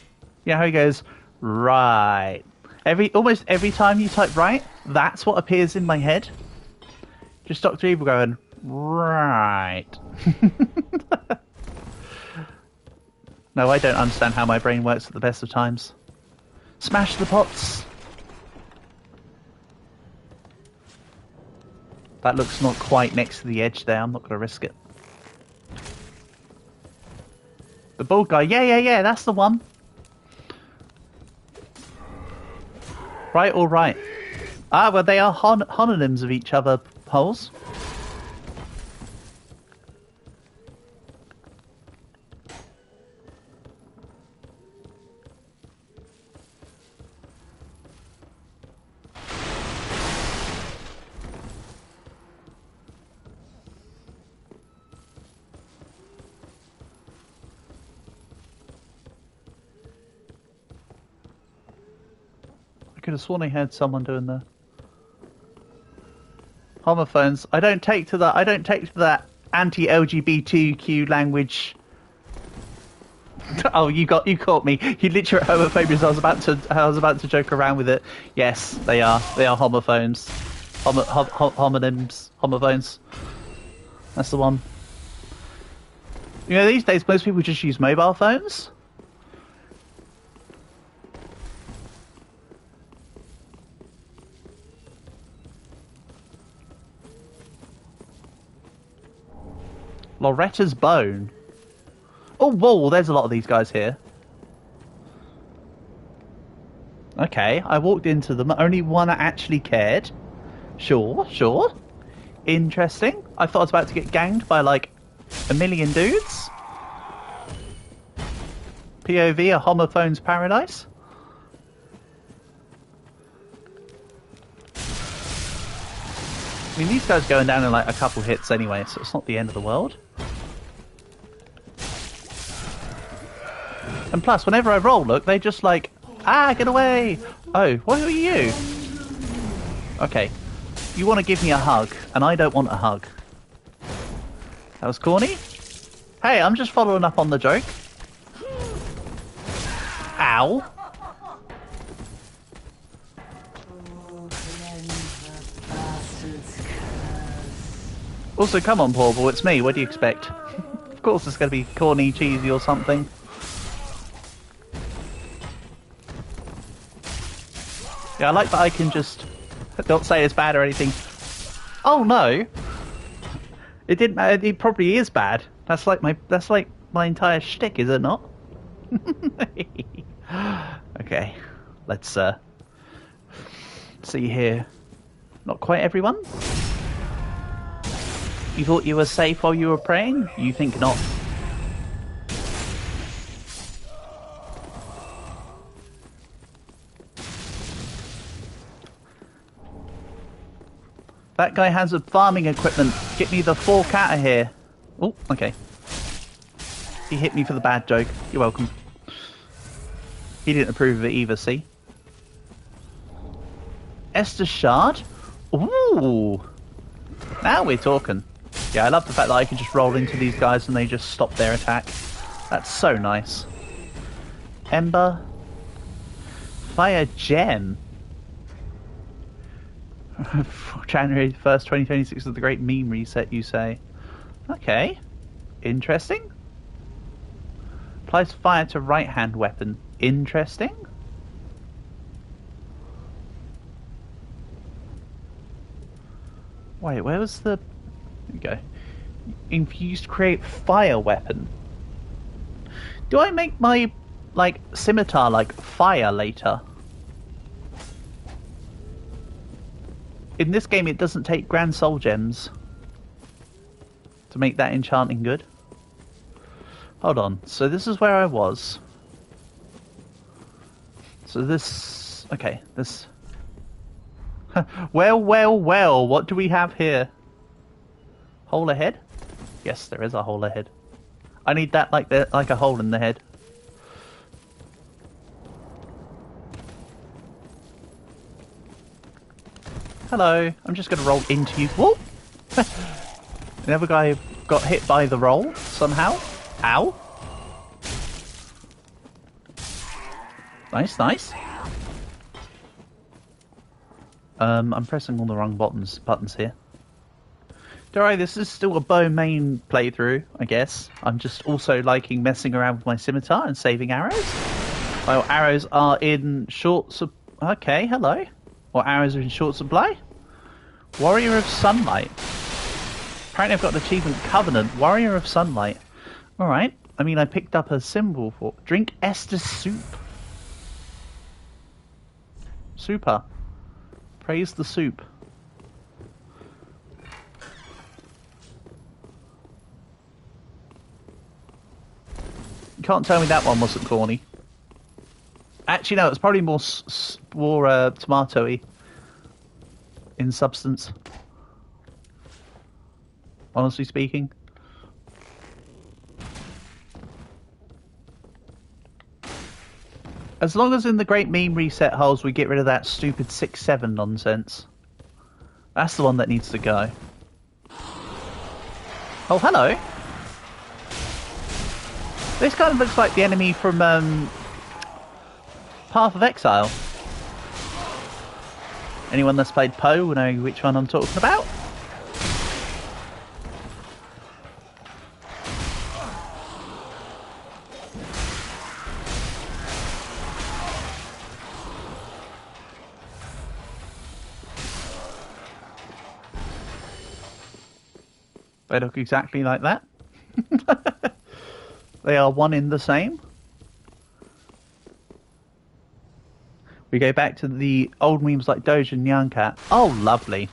you know how he goes, right. Almost every time you type right, that's what appears in my head. Just Dr. Evil going, right. No, I don't understand how my brain works at the best of times. Smash the pots. That looks not quite next to the edge there. I'm not going to risk it. The bald guy. Yeah. That's the one. Right or right? Ah, well, they are homonyms of each other, holes. I could have sworn I heard someone doing the homophones. I don't take to that anti-LGBTQ language. Oh, you caught me. You literally homophobia. I was about to joke around with it. Yes, they are homophones. Homonyms, homophones. That's the one. You know, these days most people just use mobile phones. Loretta's Bone. Oh, whoa, there's a lot of these guys here. Okay, I walked into them. Only one actually cared. Sure. Interesting. I thought I was about to get ganged by, like, a million dudes. POV, a homophone's paradise. I mean, these guys going down in, like, a couple hits anyway, so it's not the end of the world. And plus, whenever I roll, look, they just like, get away! Oh, what are you? Okay. You want to give me a hug, and I don't want a hug. That was corny? Hey, I'm just following up on the joke. Ow. Also, come on, Portable, it's me. What do you expect? Of course it's going to be corny, cheesy, or something. Yeah, I like that I can just not say it's bad or anything. Oh no! It didn't matter. It probably is bad. That's like my entire shtick, is it not? Okay, let's see here. Not quite everyone. You thought you were safe while you were praying? You think not. That guy has a farming equipment. Get me the fork out of here. Oh, okay. He hit me for the bad joke. You're welcome. He didn't approve of it either, see? Esther Shard? Ooh! Now we're talking. Yeah, I love the fact that I can just roll into these guys and they just stop their attack. That's so nice. Ember. Fire Gem. January 1st, 2026 is the great meme reset, you say. Okay. Interesting. Applies fire to right-hand weapon. Interesting. Wait, where was the... There we go. Infused create fire weapon. Do I make my, like, scimitar, like, fire later? In this game, it doesn't take Grand Soul Gems to make that enchanting good. Hold on. So this is where I was. So this... Okay, this... well, well, well, what do we have here? Hole ahead? Yes, there is a hole ahead. I need that like a hole in the head. Hello, I'm just going to roll into you. Whoa! The other guy got hit by the roll somehow. Ow. Nice, nice. I'm pressing all the wrong buttons here. Don't worry, this is still a bow main playthrough, I guess. I'm just also liking messing around with my scimitar and saving arrows. While arrows are in short okay, hello. While arrows are in short supply. Warrior of Sunlight. Apparently I've got an achievement, Covenant, Warrior of Sunlight. Alright, I mean I picked up a symbol for... Drink Esther's soup. Super. Praise the soup. You can't tell me that one wasn't corny. Actually, no, it's probably more tomato-y in substance. Honestly speaking. As long as in the Great Meme Reset holes we get rid of that stupid 6-7 nonsense. That's the one that needs to go. Oh, hello. This kind of looks like the enemy from Path of Exile. Anyone that's played Poe will know which one I'm talking about. They look exactly like that. They are one in the same. We go back to the old memes like Doge and Nyancat. Oh, lovely.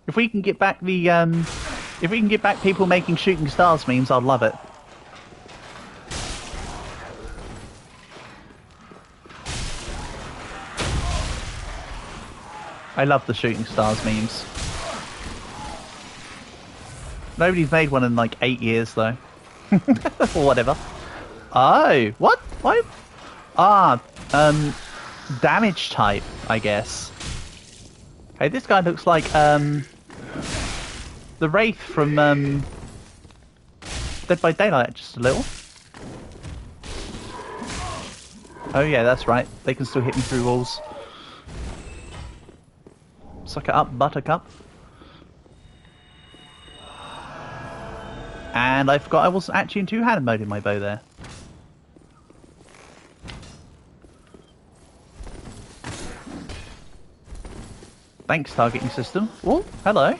If we can get back the if we can get back people making shooting stars memes, I'd love it. I love the shooting stars memes. Nobody's made one in like 8 years though. Or whatever. Oh, what? Why? Ah, damage type, I guess. Hey, this guy looks like the Wraith from Dead by Daylight, just a little. Oh yeah, that's right. They can still hit me through walls. Suck it up, Buttercup. And I forgot I wasn't actually in two-handed mode in my bow there. Thanks, targeting system. Oh, hello.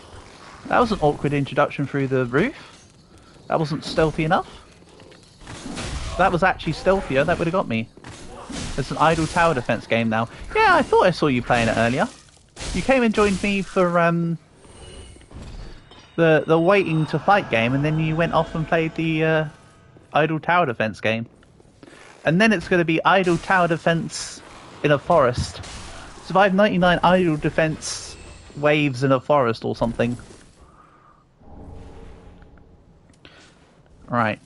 That was an awkward introduction through the roof. That wasn't stealthy enough. If that was actually stealthier, that would have got me. It's an idle tower defense game now. Yeah, I thought I saw you playing it earlier. You came and joined me for the waiting to fight game, and then you went off and played the idle tower defense game. And then it's going to be idle tower defense in a forest. Survive 99 idle defense waves in a forest or something. Right.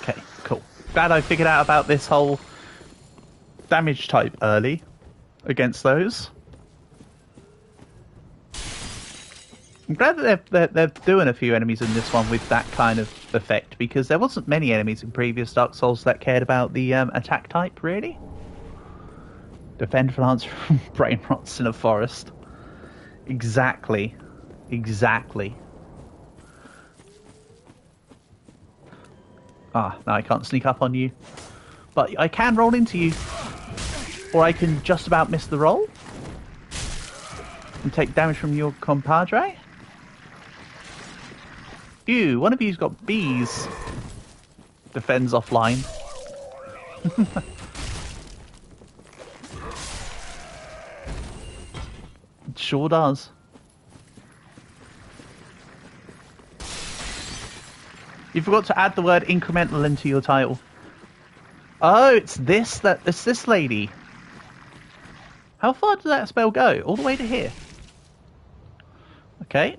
Okay, cool. Glad I figured out about this whole damage type early against those. I'm glad that they're doing a few enemies in this one with that kind of effect, because there wasn't many enemies in previous Dark Souls that cared about the attack type, really. Defend plants from brain rots in a forest. Exactly. Exactly. Ah, now I can't sneak up on you. But I can roll into you. Or I can just about miss the roll. And take damage from your compadre. Ew, one of you's got bees. Defends offline. It sure does. You forgot to add the word incremental into your title. Oh, it's this lady. How far does that spell go? All the way to here. Okay.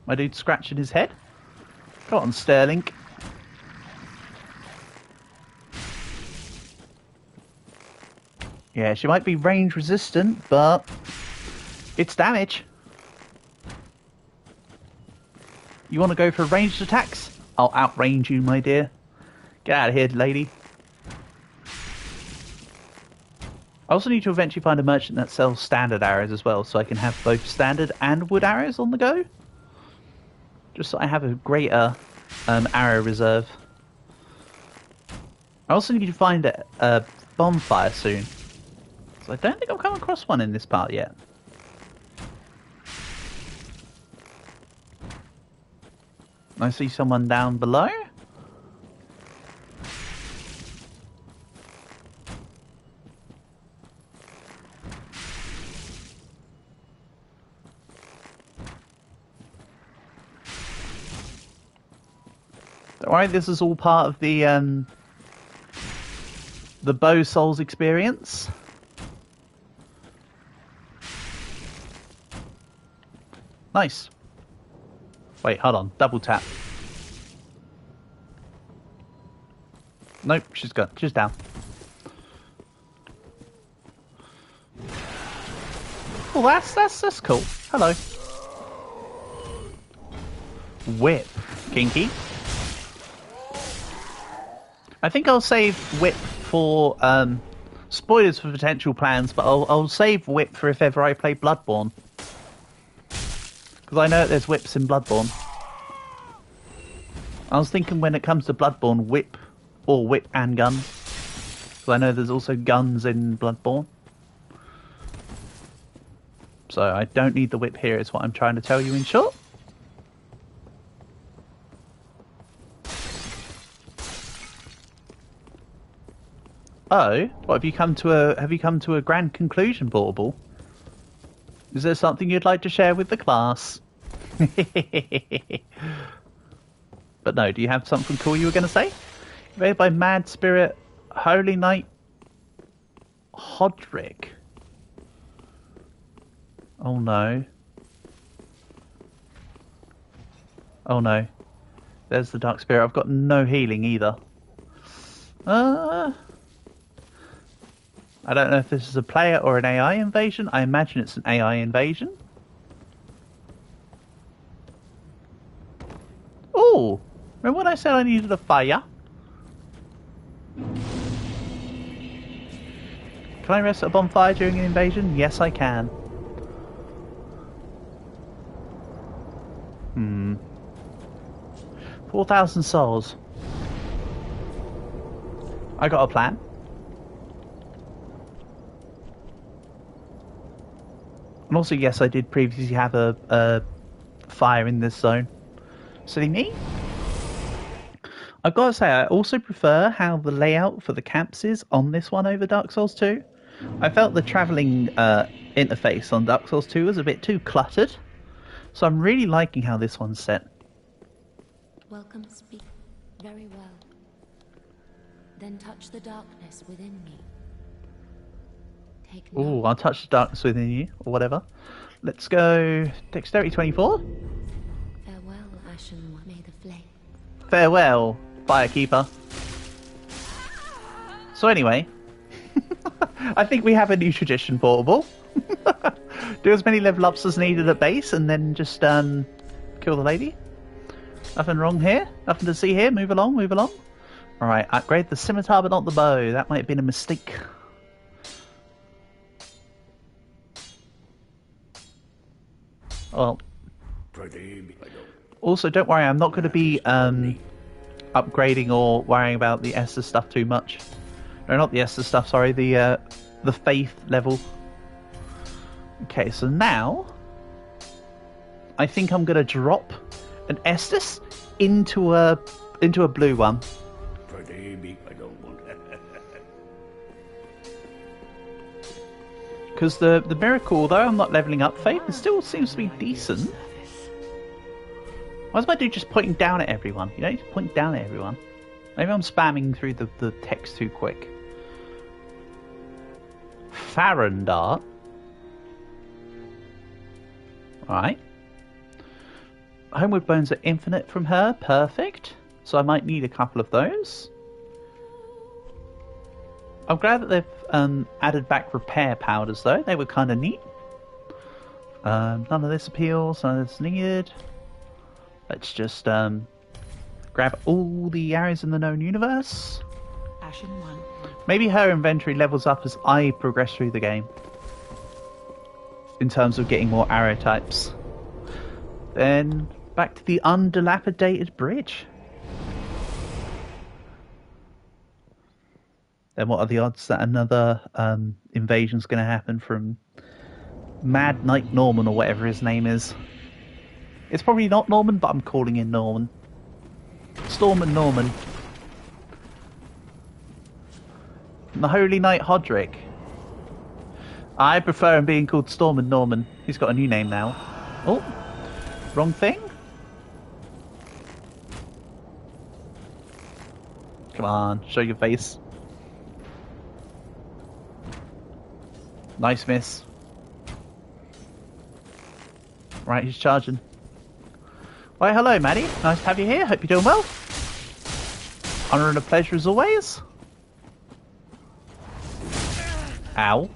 My dude's scratching his head. Go on, Sterling. Yeah, she might be range resistant, but it's damage. You want to go for ranged attacks? I'll outrange you, my dear. Get out of here, lady. I also need to eventually find a merchant that sells standard arrows as well, so I can have both standard and wood arrows on the go. Just so I have a greater arrow reserve. I also need to find a bonfire soon. So I don't think I've come across one in this part yet. I see someone down below. Don't worry, this is all part of the Bow Souls experience. Nice. Wait, hold on. Double tap. Nope, she's gone. She's down. Oh, that's cool. Hello. Whip. Kinky. I think I'll save Whip for spoilers for potential plans, but I'll save Whip for if ever I play Bloodborne. Because I know that there's whips in Bloodborne. I was thinking when it comes to Bloodborne, whip or whip and gun. Because I know there's also guns in Bloodborne. So I don't need the whip here, is what I'm trying to tell you in short. Oh, what, have you come to a grand conclusion, Portable? Is there something you'd like to share with the class? But no, do you have something cool you were going to say? Read by Mad Spirit, Holy Knight, Hodrick. Oh no. Oh no. There's the Dark Spirit. I've got no healing either. I don't know if this is a player or an AI invasion. I imagine it's an AI invasion. Oh! Remember when I said I needed a fire? Can I rest at a bonfire during an invasion? Yes, I can. 4,000 souls. I got a plan. And also, yes, I did previously have a fire in this zone. Silly me. I've got to say, I also prefer how the layout for the camps is on this one over Dark Souls 2. I felt the travelling interface on Dark Souls 2 was a bit too cluttered. So I'm really liking how this one's set. Welcome, speak. Very well. Then touch the darkness within me. Take note. Ooh, I'll touch the darkness within you, or whatever. Let's go Dexterity 24. Farewell, Ashen One. May the flame. Farewell, Firekeeper. So anyway, I think we have a new tradition, Portable. Do as many level ups as needed at base, and then just kill the lady. Nothing wrong here. Nothing to see here. Move along, move along. Alright, upgrade the scimitar but not the bow. That might have been a mistake. Well, also don't worry, I'm not going to be upgrading or worrying about the Esther stuff too much. No, not the Esther stuff, sorry, the faith level. Okay, so now I think I'm going to drop an Estus into a blue one. Because the miracle, although I'm not leveling up faith, it still seems to be decent. Why is my dude just pointing down at everyone? You don't need to point down at everyone. Maybe I'm spamming through the text too quick. Farandar. Alright. Homeward Bones are infinite from her. Perfect. So I might need a couple of those. I'm glad that they've added back repair powders though. They were kind of neat. None of this appeals. None of this needed. Let's just grab all the arrows in the known universe. Ashen 1. Maybe her inventory levels up as I progress through the game. In terms of getting more arrow types. Then back to the undilapidated bridge. Then what are the odds that another invasion's going to happen from Mad Knight Norman or whatever his name is? It's probably not Norman, but I'm calling him Norman. Storm and Norman. The Holy Knight Hodrick. I prefer him being called Storm and Norman. He's got a new name now. Oh, wrong thing? Come on, show your face. Nice miss. Right, he's charging. Why, hello, Maddie. Nice to have you here. Hope you're doing well. Honour and a pleasure as always. Ow.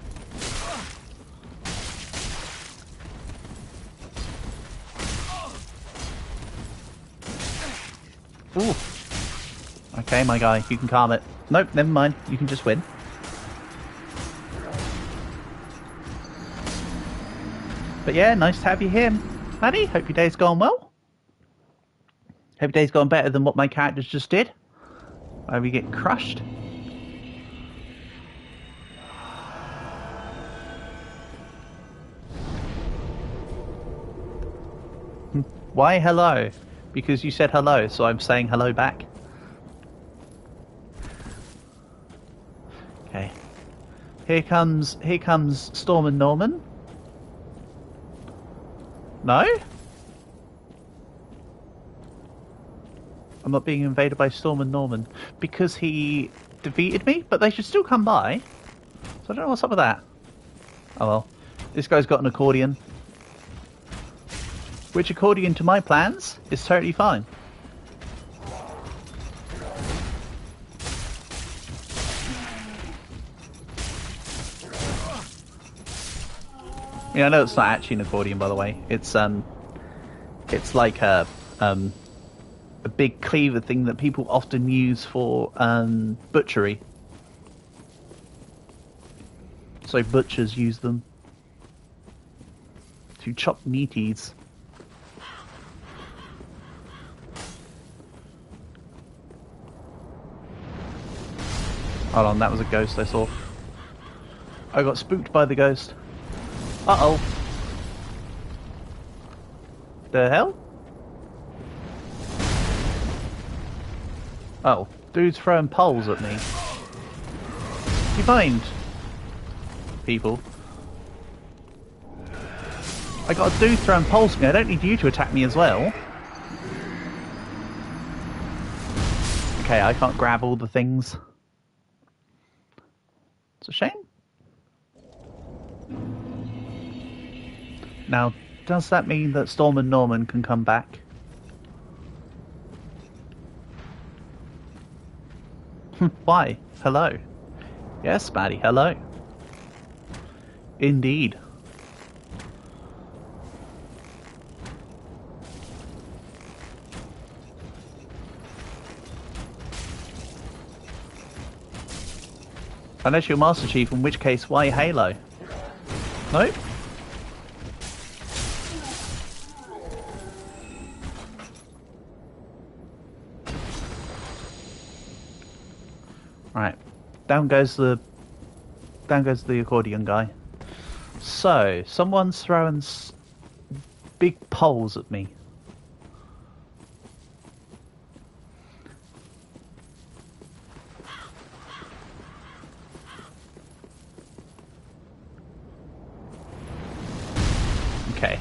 Ooh. Okay, my guy, you can calm it. Nope, never mind. You can just win. But yeah, nice to have you here, Maddie. Hope your day's gone well. Hope your day's gone better than what my characters just did. Where we get crushed. Why hello? Because you said hello, so I'm saying hello back. Okay. Here comes Storm and Norman. No? I'm not being invaded by Storm and Norman because he defeated me, but they should still come by. So I don't know what's up with that. Oh well. This guy's got an accordion. Which, according to my plans, is totally fine. Yeah, I know it's not actually an accordion, by the way. It's like a big cleaver thing that people often use for butchery. So butchers use them to chop meaties. Hold on, that was a ghost I saw. I got spooked by the ghost. Uh-oh. The hell? Oh, dude's throwing poles at me. You mind, people? I got a dude throwing poles at me. I don't need you to attack me as well. Okay, I can't grab all the things. It's a shame. Now, does that mean that Storm and Norman can come back? Why? Hello. Yes, Maddie, hello. Indeed. Unless you're Master Chief, in which case, why Halo? Nope. Right, down goes the accordion guy. So someone's throwing big poles at me. Okay.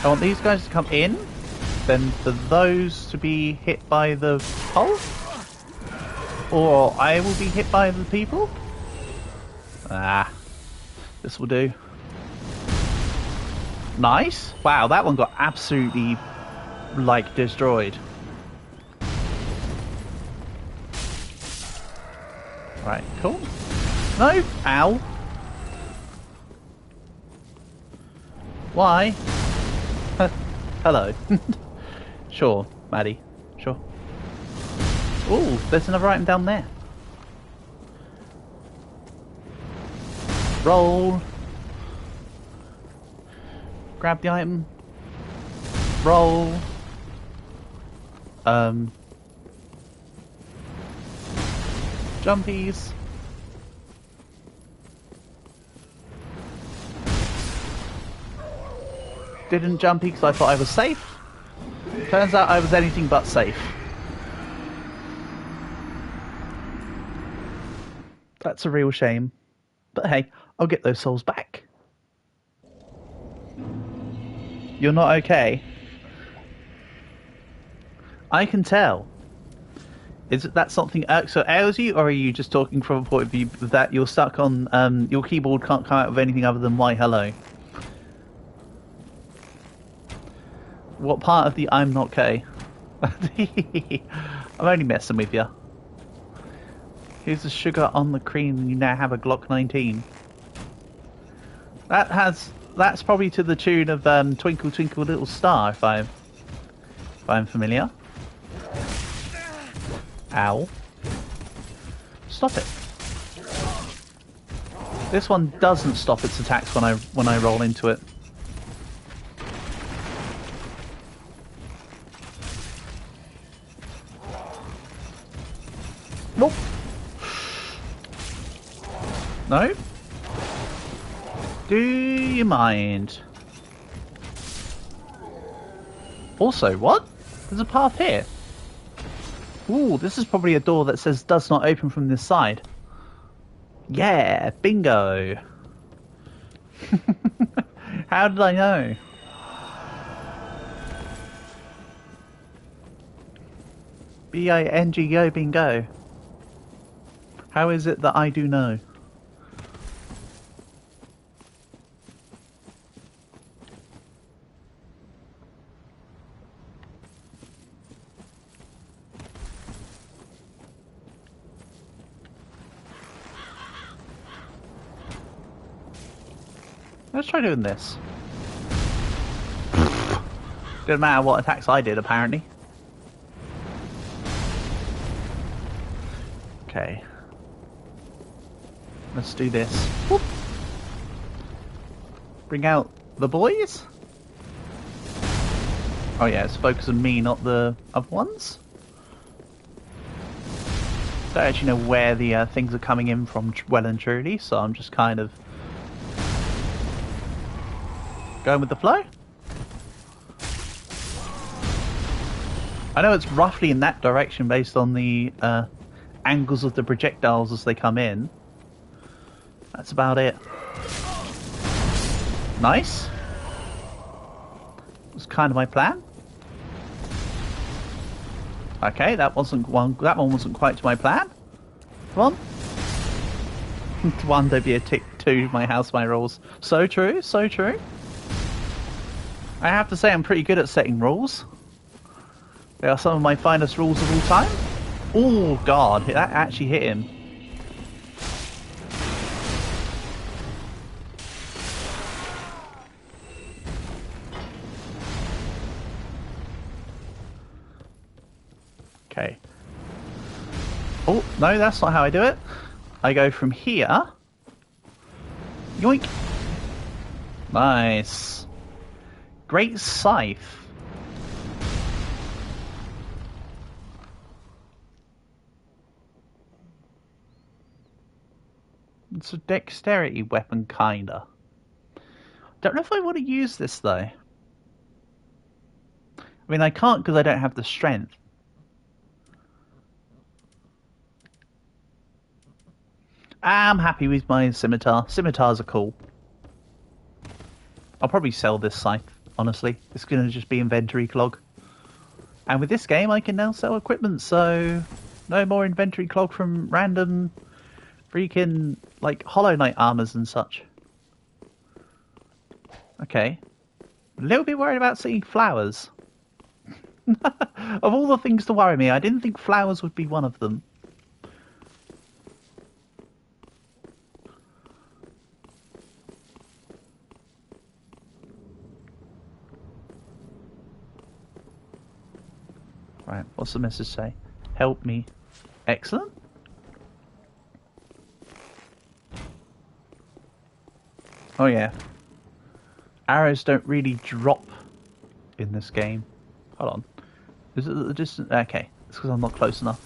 I want these guys to come in, then for those to be hit by the pole, or I will be hit by the people. Ah, this will do. Nice. Wow, that one got absolutely, like, destroyed. Right, cool. No! Ow! Why? Hello. Sure, Maddie. Sure. Ooh, there's another item down there. Roll. Grab the item. Roll. Jumpies. Didn't jumpy because I thought I was safe. Turns out I was anything but safe. That's a real shame. But hey, I'll get those souls back. You're not okay? I can tell. Is that something so ails you, or are you just talking from a point of view that you're stuck on, your keyboard can't come out with anything other than why hello? What part of the I'm not okay? I'm only messing with you. Here's the sugar on the cream and you now have a Glock 19. That's probably to the tune of Twinkle Twinkle Little Star if I'm familiar. Ow. Stop it. This one doesn't stop its attacks when I roll into it. Nope. No? Do you mind? Also, what? There's a path here. Ooh, this is probably a door that says does not open from this side. Yeah, bingo. How did I know? B-I-N-G-O, bingo. How is it that I do know? Let's try doing this. Didn't matter what attacks I did, apparently. Okay. Let's do this. Whoop. Bring out the boys. Oh yeah, it's focus on me, not the other ones. Don't actually know where the things are coming in from well and truly, so I'm just kind of going with the flow. I know it's roughly in that direction based on the angles of the projectiles as they come in. That's about it. Nice. Was kind of my plan. Okay, that wasn't one. That one wasn't quite to my plan. Come on. 1, there'd be a tick. 2, my house, my rules. So true, so true. I have to say I'm pretty good at setting rules. They are some of my finest rules of all time. Oh god, that actually hit him. Okay. Oh, no, that's not how I do it. I go from here. Yoink. Nice. Great scythe. It's a dexterity weapon, kinda. Don't know if I want to use this, though. I mean, I can't because I don't have the strength. I'm happy with my scimitar. Scimitars are cool. I'll probably sell this scythe honestly. It's going to just be inventory clog. And with this game, I can now sell equipment, so no more inventory clog from random freaking, like, Hollow Knight armors and such. Okay. A little bit worried about seeing flowers. Of all the things to worry me, I didn't think flowers would be one of them. Right, what's the message say? Help me. Excellent. Oh yeah. Arrows don't really drop in this game. Hold on. Is it the distance? Okay, it's because I'm not close enough.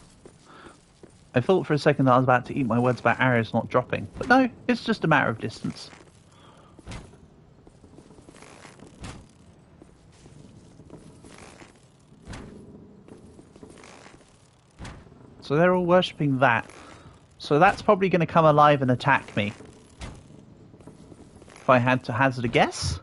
I thought for a second that I was about to eat my words about arrows not dropping. But no, it's just a matter of distance. So they're all worshipping that. So that's probably going to come alive and attack me. If I had to hazard a guess.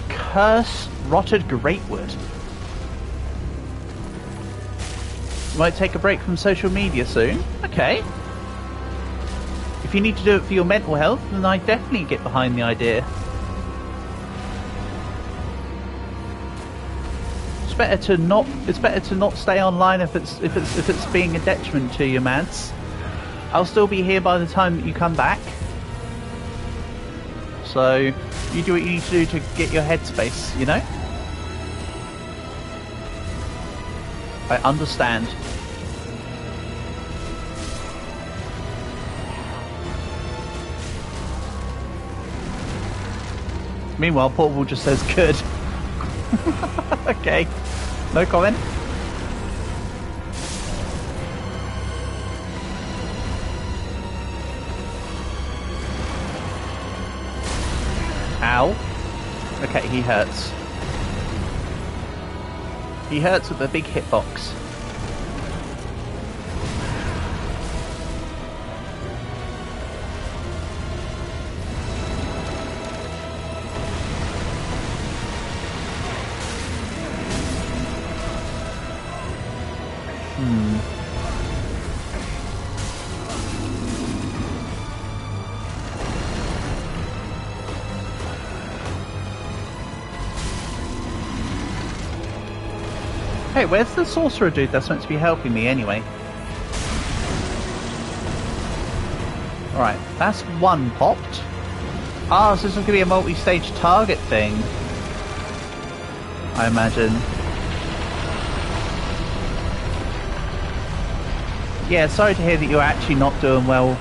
Curse rotted greatwood. Might take a break from social media soon. Okay. If you need to do it for your mental health, then I definitely get behind the idea. It's better to not stay online if it's being a detriment to you, Mads. I'll still be here by the time that you come back. So you do what you need to do to get your headspace, you know? I understand. Meanwhile, Portable just says good. Okay. No comment. Ow. Okay, he hurts. He hurts with a big hitbox. Hey, where's the sorcerer dude that's meant to be helping me anyway? Alright, that's one popped. Ah, so this is going to be a multi-stage target thing. I imagine. Yeah, sorry to hear that you're actually not doing well,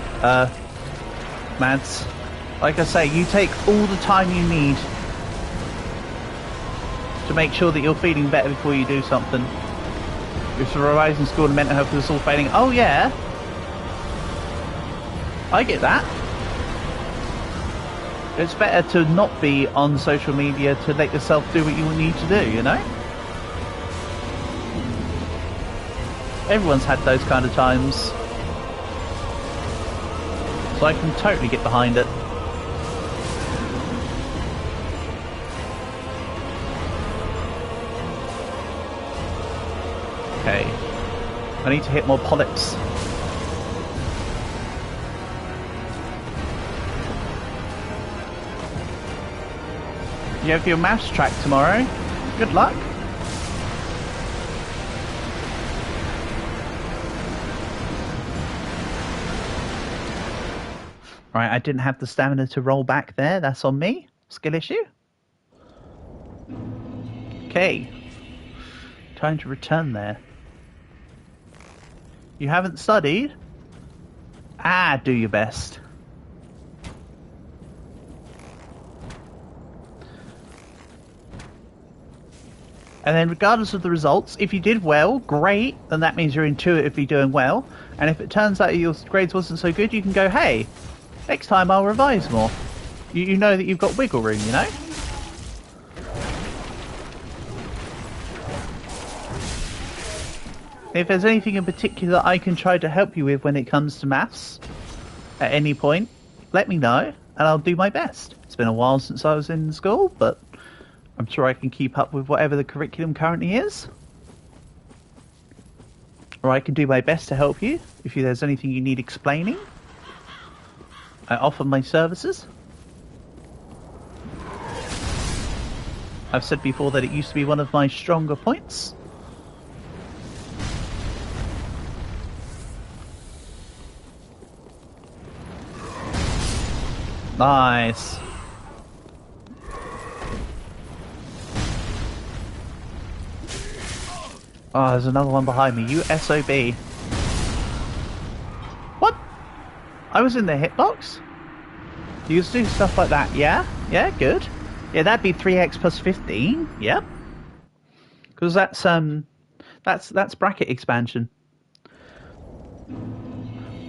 Mads. Like I say, you take all the time you need to make sure that you're feeling better before you do something. If the revising school and mental health is all failing, oh yeah, I get that. It's better to not be on social media to let yourself do what you need to do, you know? Everyone's had those kind of times. So I can totally get behind it. Okay. I need to hit more polyps. You have your maths track tomorrow. Good luck. Right, I didn't have the stamina to roll back there. That's on me. Skill issue. Okay. Time to return there. You haven't studied? Ah, do your best. And then regardless of the results, if you did well, great, then that means you're intuitively doing well. And if it turns out your grades wasn't so good, you can go, hey, next time I'll revise more. You know that you've got wiggle room, you know? if there's anything in particular I can try to help you with when it comes to maths, at any point, let me know, and I'll do my best. It's been a while since I was in school, but I'm sure I can keep up with whatever the curriculum currently is. Or I can do my best to help you, if there's anything you need explaining. I offer my services. I've said before that it used to be one of my stronger points. Nice. Oh, there's another one behind me. You SOB. What? I was in the hitbox? You used to do stuff like that, yeah? Yeah, good. Yeah, that'd be 3x plus 15. Yep. Because that's bracket expansion.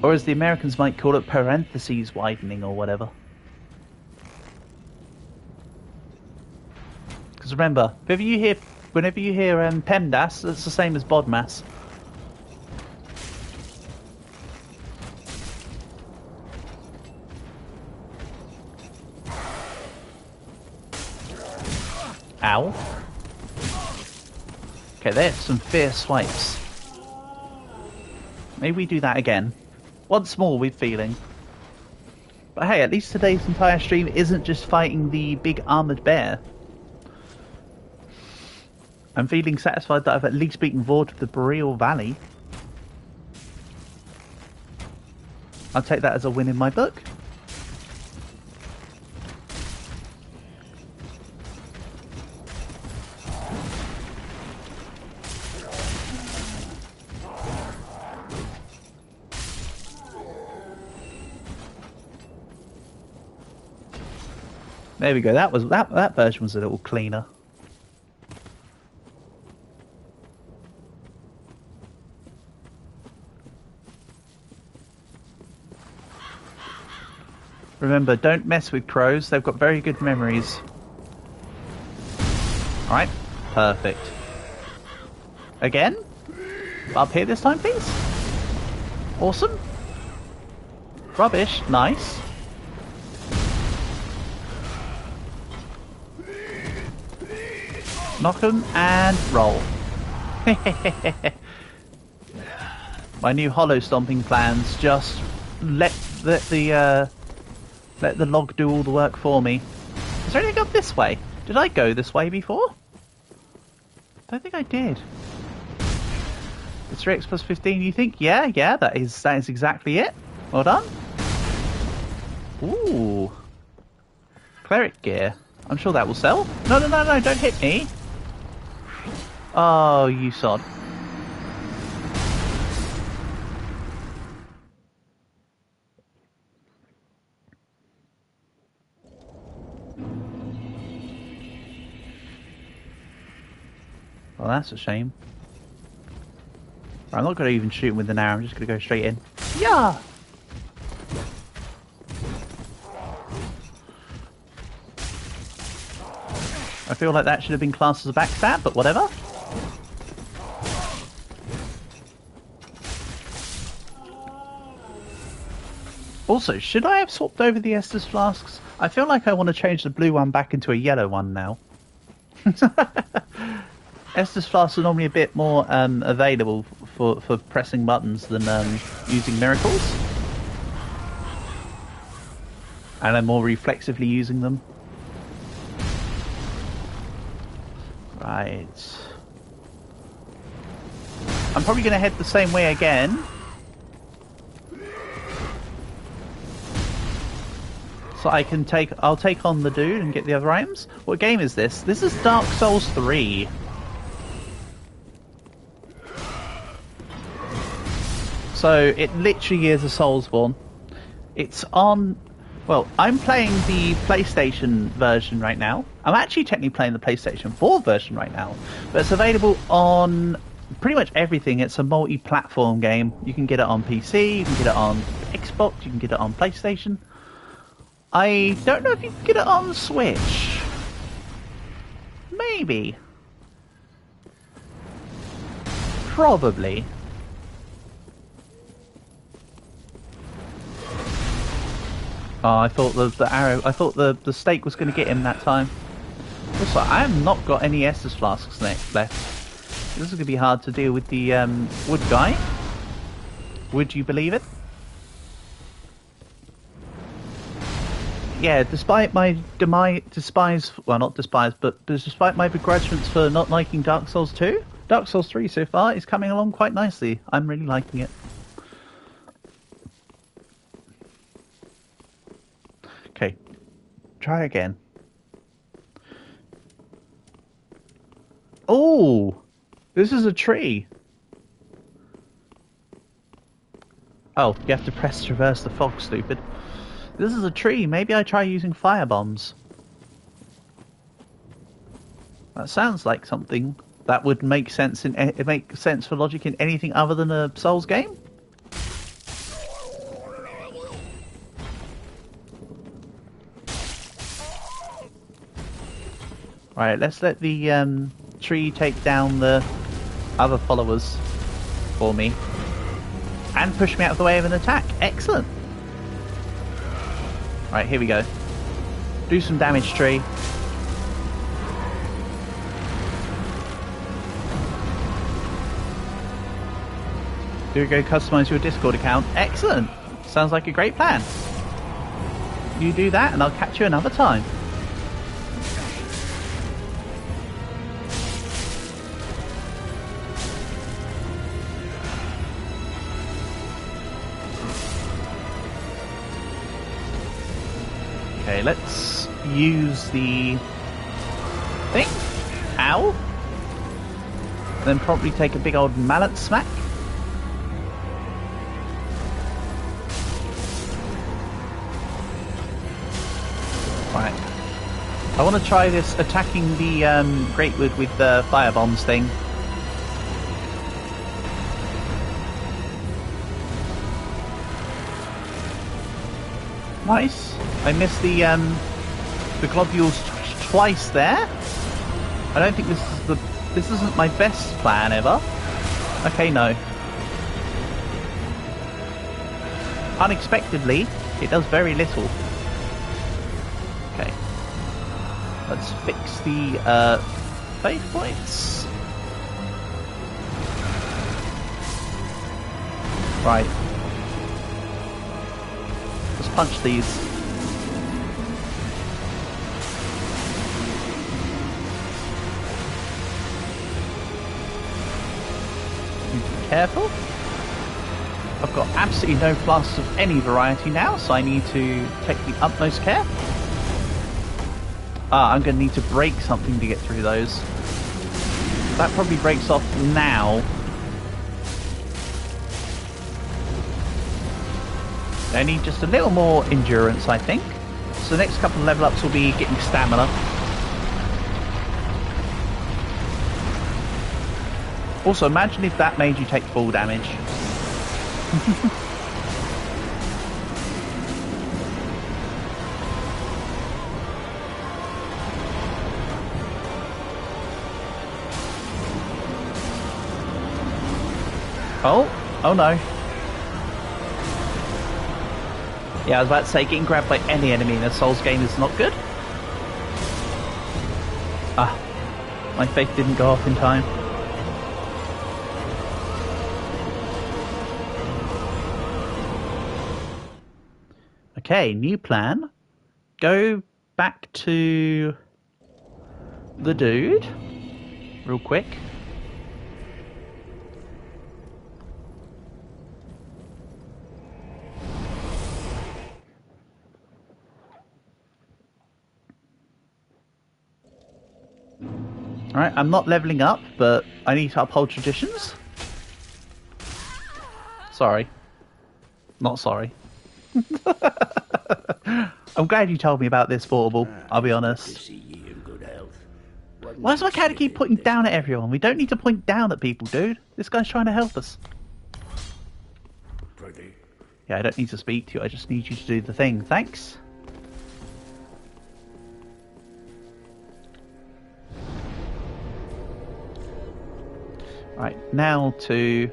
Or as the Americans might call it, parentheses widening or whatever. Because remember, whenever you hear PEMDAS, it's the same as BODMAS. Ow. Okay, there's some fierce swipes. Maybe we do that again. Once more with feeling. But hey, at least today's entire stream isn't just fighting the big armoured bear. I'm feeling satisfied that I've at least beaten Vordt of the Boreal Valley. I'll take that as a win in my book. There we go. That version was a little cleaner. Remember, don't mess with crows. They've got very good memories. Alright, perfect. Again? Up here this time, please? Awesome. Rubbish, nice. Knock 'em and roll. My new hollow stomping plans just let the log do all the work for me. Is there anything up this way? Did I go this way before? I don't think I did. It's 3x plus 15, you think? Yeah, that is exactly it. Well done. Ooh. Cleric gear. I'm sure that will sell. No, don't hit me. Oh, you sod. Well, that's a shame. I'm not going to even shoot him with an arrow, I'm just going to go straight in. Yeah! I feel like that should have been classed as a backstab, but whatever. Also, should I have swapped over the Estus flasks? I feel like I want to change the blue one back into a yellow one now. Estus flasks are normally a bit more available for pressing buttons than using miracles. And I'm more reflexively using them. Right. I'm probably going to head the same way again. So I'll take on the dude and get the other items. What game is this? This is Dark Souls 3. So it literally is a Soulsborne. It's on... Well, I'm playing the PlayStation version right now. I'm actually technically playing the PlayStation 4 version right now. But it's available on pretty much everything. It's a multi-platform game. You can get it on PC, you can get it on Xbox, you can get it on PlayStation. I don't know if you can get it on Switch. Maybe. Probably. Oh, I thought the arrow, I thought the stake was going to get him that time. Also, I have not got any Estus flasks left. This is going to be hard to deal with the wood guy. Would you believe it? Yeah, despite my despite my begrudgments for not liking Dark Souls 2, Dark Souls 3 so far is coming along quite nicely. I'm really liking it. Okay, try again. Oh, this is a tree. Oh, you have to press traverse the fog, stupid. This is a tree. Maybe I try using fire bombs. That sounds like something that would make sense for logic in anything other than a Souls game. Right, let's let the tree take down the other followers for me. And push me out of the way of an attack. Excellent. Right, here we go. Do some damage, tree. Here we go, customize your Discord account. Excellent. Sounds like a great plan. You do that and I'll catch you another time. Okay, let's use the thing. Ow. Then probably take a big old mallet smack. Right. I want to try this attacking the Greatwood with the fire bombs thing. Nice. I missed the globules twice there. I don't think this isn't my best plan ever. Okay, no. Unexpectedly, it does very little. Okay. Let's fix the faith points. Right. Let's punch these. Careful. I've got absolutely no flasks of any variety now, so I need to take the utmost care. I'm going to need to break something to get through those. That probably breaks off now. I need just a little more endurance, I think. So the next couple of level ups will be getting stamina. Also, imagine if that made you take full damage. Oh no. Yeah, I was about to say, getting grabbed by any enemy in a Souls game is not good. Ah, my faith didn't go off in time. Okay, new plan. Go back to the dude real quick. Alright, I'm not leveling up, but I need to uphold traditions. Sorry. Not sorry. I'm glad you told me about this, Portable, I'll be honest. Why does my character keep pointing down at everyone? We don't need to point down at people, dude. This guy's trying to help us. Yeah, I don't need to speak to you, I just need you to do the thing. Thanks. Right, now to...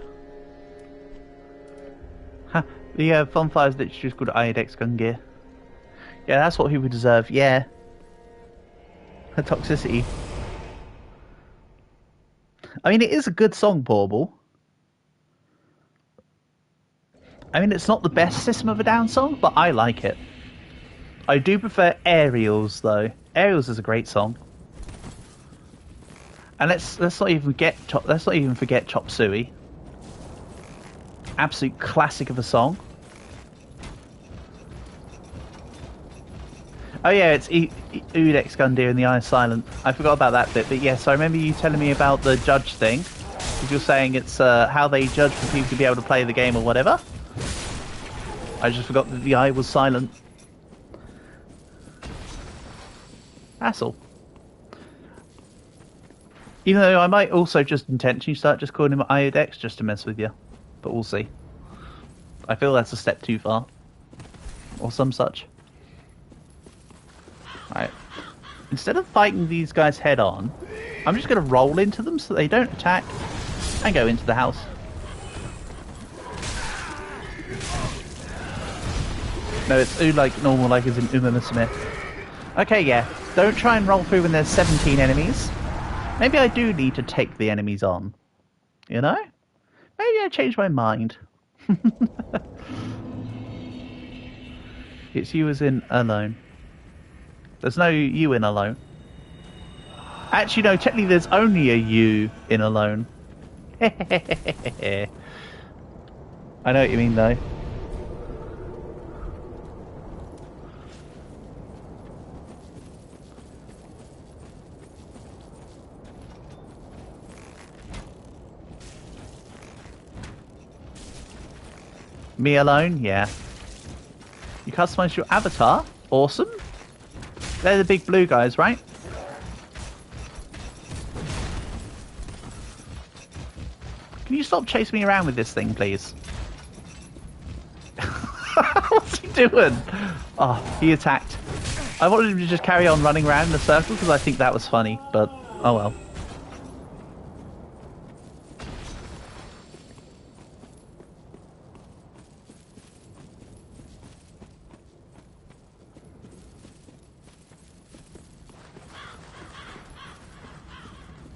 The bonfire's literally just called Iodex gun gear. Yeah, that's what people deserve. Yeah. Her toxicity. I mean, it is a good song, Portable. I mean, it's not the best System of a Down song, but I like it. I do prefer Aerials, though. Aerials is a great song. And let's not even forget Chop Suey. Absolute classic of a song. Oh yeah, it's Udex Gundyr in the Eye of Silent. I forgot about that bit, but yes, I remember you telling me about the judge thing. Because you're saying it's how they judge for people to be able to play the game or whatever. I just forgot that the eye was silent. Hassle. Even though I might also just intentionally start just calling him Iodex just to mess with you. But we'll see. I feel that's a step too far. Or some such. Right. Instead of fighting these guys head on, I'm just going to roll into them so they don't attack and go into the house. No, it's like normal, like as in Uma Smith. Okay, yeah. Don't try and roll through when there's 17 enemies. Maybe I do need to take the enemies on. You know? Maybe I changed my mind. It's you as in alone. There's no you in alone. Actually, no, technically there's only a you in alone. I know what you mean, though. Me alone? Yeah. You customize your avatar? Awesome. They're the big blue guys, right? Can you stop chasing me around with this thing, please? What's he doing? Oh, he attacked. I wanted him to just carry on running around in a circle because I think that was funny, but oh well.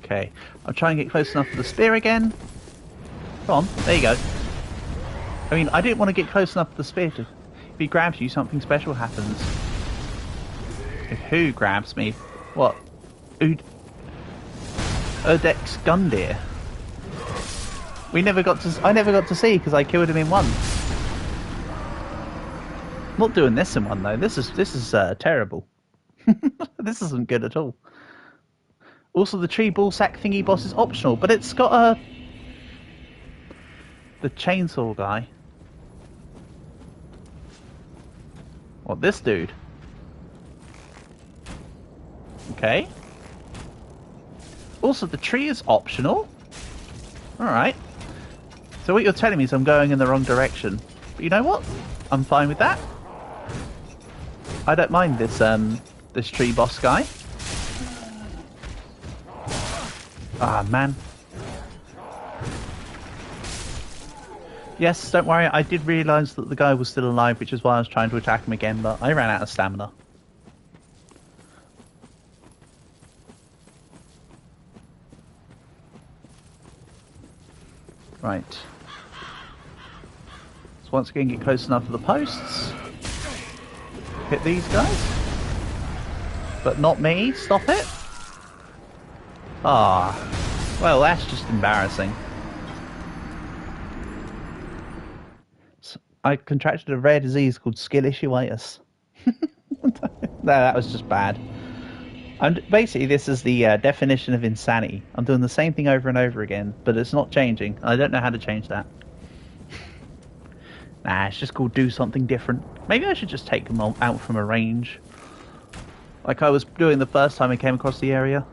Okay, I'll try and get close enough to the spear again. Come on, there you go. I mean, I didn't want to get close enough to the spear to... If he grabs you, something special happens. If who grabs me? What? Udex Gundyr. I never got to see because I killed him in one. Not doing this in one though. This is terrible. This isn't good at all. Also, the tree ball sack thingy boss is optional, but it's got the chainsaw guy. What, this dude? Okay. Also, the tree is optional. Alright. So what you're telling me is I'm going in the wrong direction. But you know what? I'm fine with that. I don't mind this this tree boss guy. Ah, man. Yes, don't worry, I did realise that the guy was still alive, which is why I was trying to attack him again, but I ran out of stamina. Right. So once again, get close enough to the posts. Hit these guys. But not me, stop it. Ah, well, that's just embarrassing. I contracted a rare disease called skill issueitis. No, that was just bad. And basically, this is the definition of insanity. I'm doing the same thing over and over again, but it's not changing. I don't know how to change that. Nah, it's just called do something different. Maybe I should just take them out from a range. Like I was doing the first time I came across the area.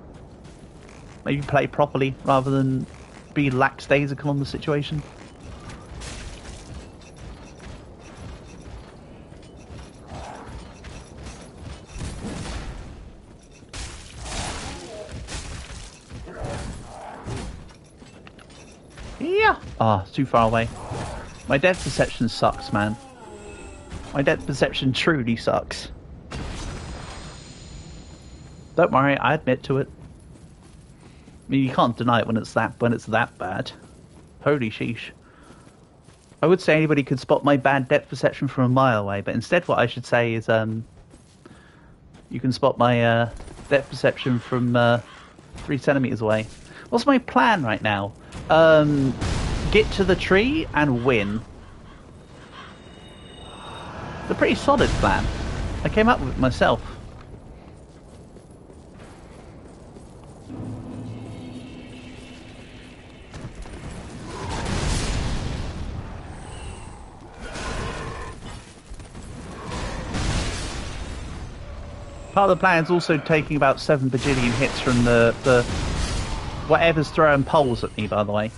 Maybe play properly rather than be lackadaisical on the situation. Yeah. Ah, too far away. My depth perception sucks, man. My depth perception truly sucks. Don't worry, I admit to it. I mean, you can't deny it when it's that bad. Holy sheesh. I would say anybody could spot my bad depth perception from a mile away, but instead what I should say is you can spot my depth perception from 3 centimeters away. What's my plan right now? Get to the tree and win. It's a pretty solid plan. I came up with it myself. Part of the plan is also taking about 7 bajillion hits from the whatever's throwing poles at me, by the way.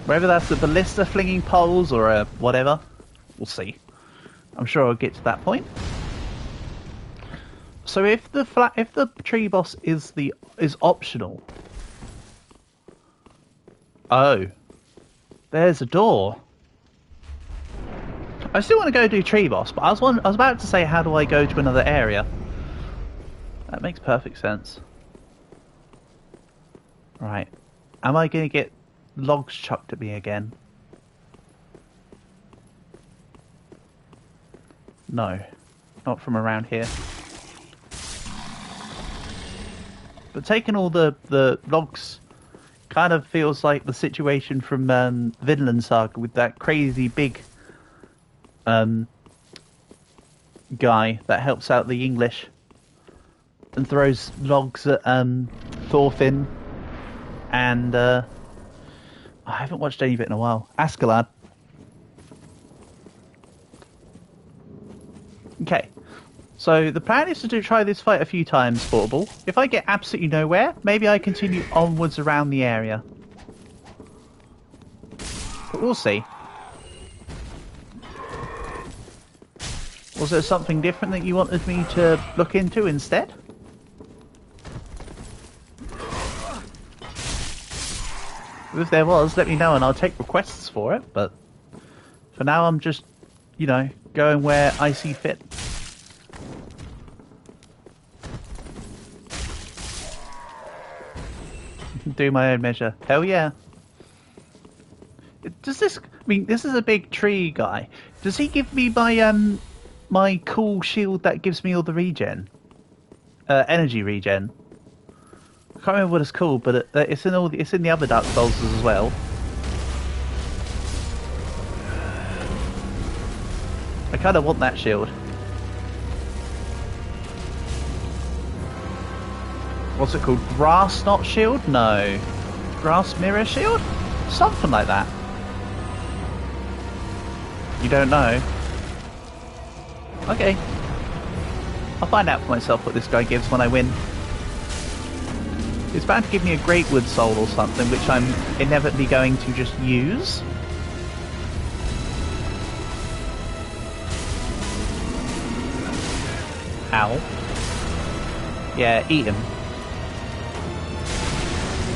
Whether that's the ballista flinging poles or whatever, we'll see. I'm sure I'll get to that point. So if the tree boss is optional, oh, there's a door. I still want to go do tree boss, but I was about to say, how do I go to another area? That makes perfect sense. Right, am I going to get logs chucked at me again? No, not from around here. But taking all the logs kind of feels like the situation from Vinland Saga with that crazy big guy that helps out the English and throws logs at Thorfinn and I haven't watched any of it in a while. Askeladd. Okay, so the plan is to try this fight a few times, Portable. If I get absolutely nowhere, maybe I continue onwards around the area. But we'll see. Was there something different that you wanted me to look into instead? If there was, let me know and I'll take requests for it, but for now I'm just, you know, going where I see fit. Do my own measure. Hell yeah. Does this, I mean, this is a big tree guy. Does he give me my, my cool shield that gives me all the regen? Energy regen. I can't remember what it's called, but it's in it's in the other Dark Souls as well. I kind of want that shield. What's it called? Grass Knot Shield? No. Grass Mirror Shield? Something like that. You don't know? Okay. I'll find out for myself what this guy gives when I win. It's bound to give me a Great Wood Soul or something, which I'm inevitably going to just use. Ow. Yeah, eat him.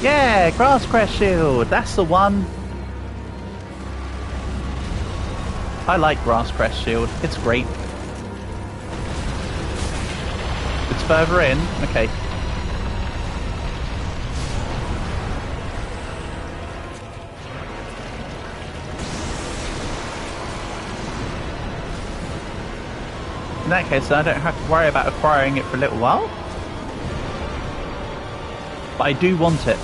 Yeah, Grass Crest Shield! That's the one! I like Grass Crest Shield. It's great. It's further in? Okay. In that case, I don't have to worry about acquiring it for a little while. But I do want it.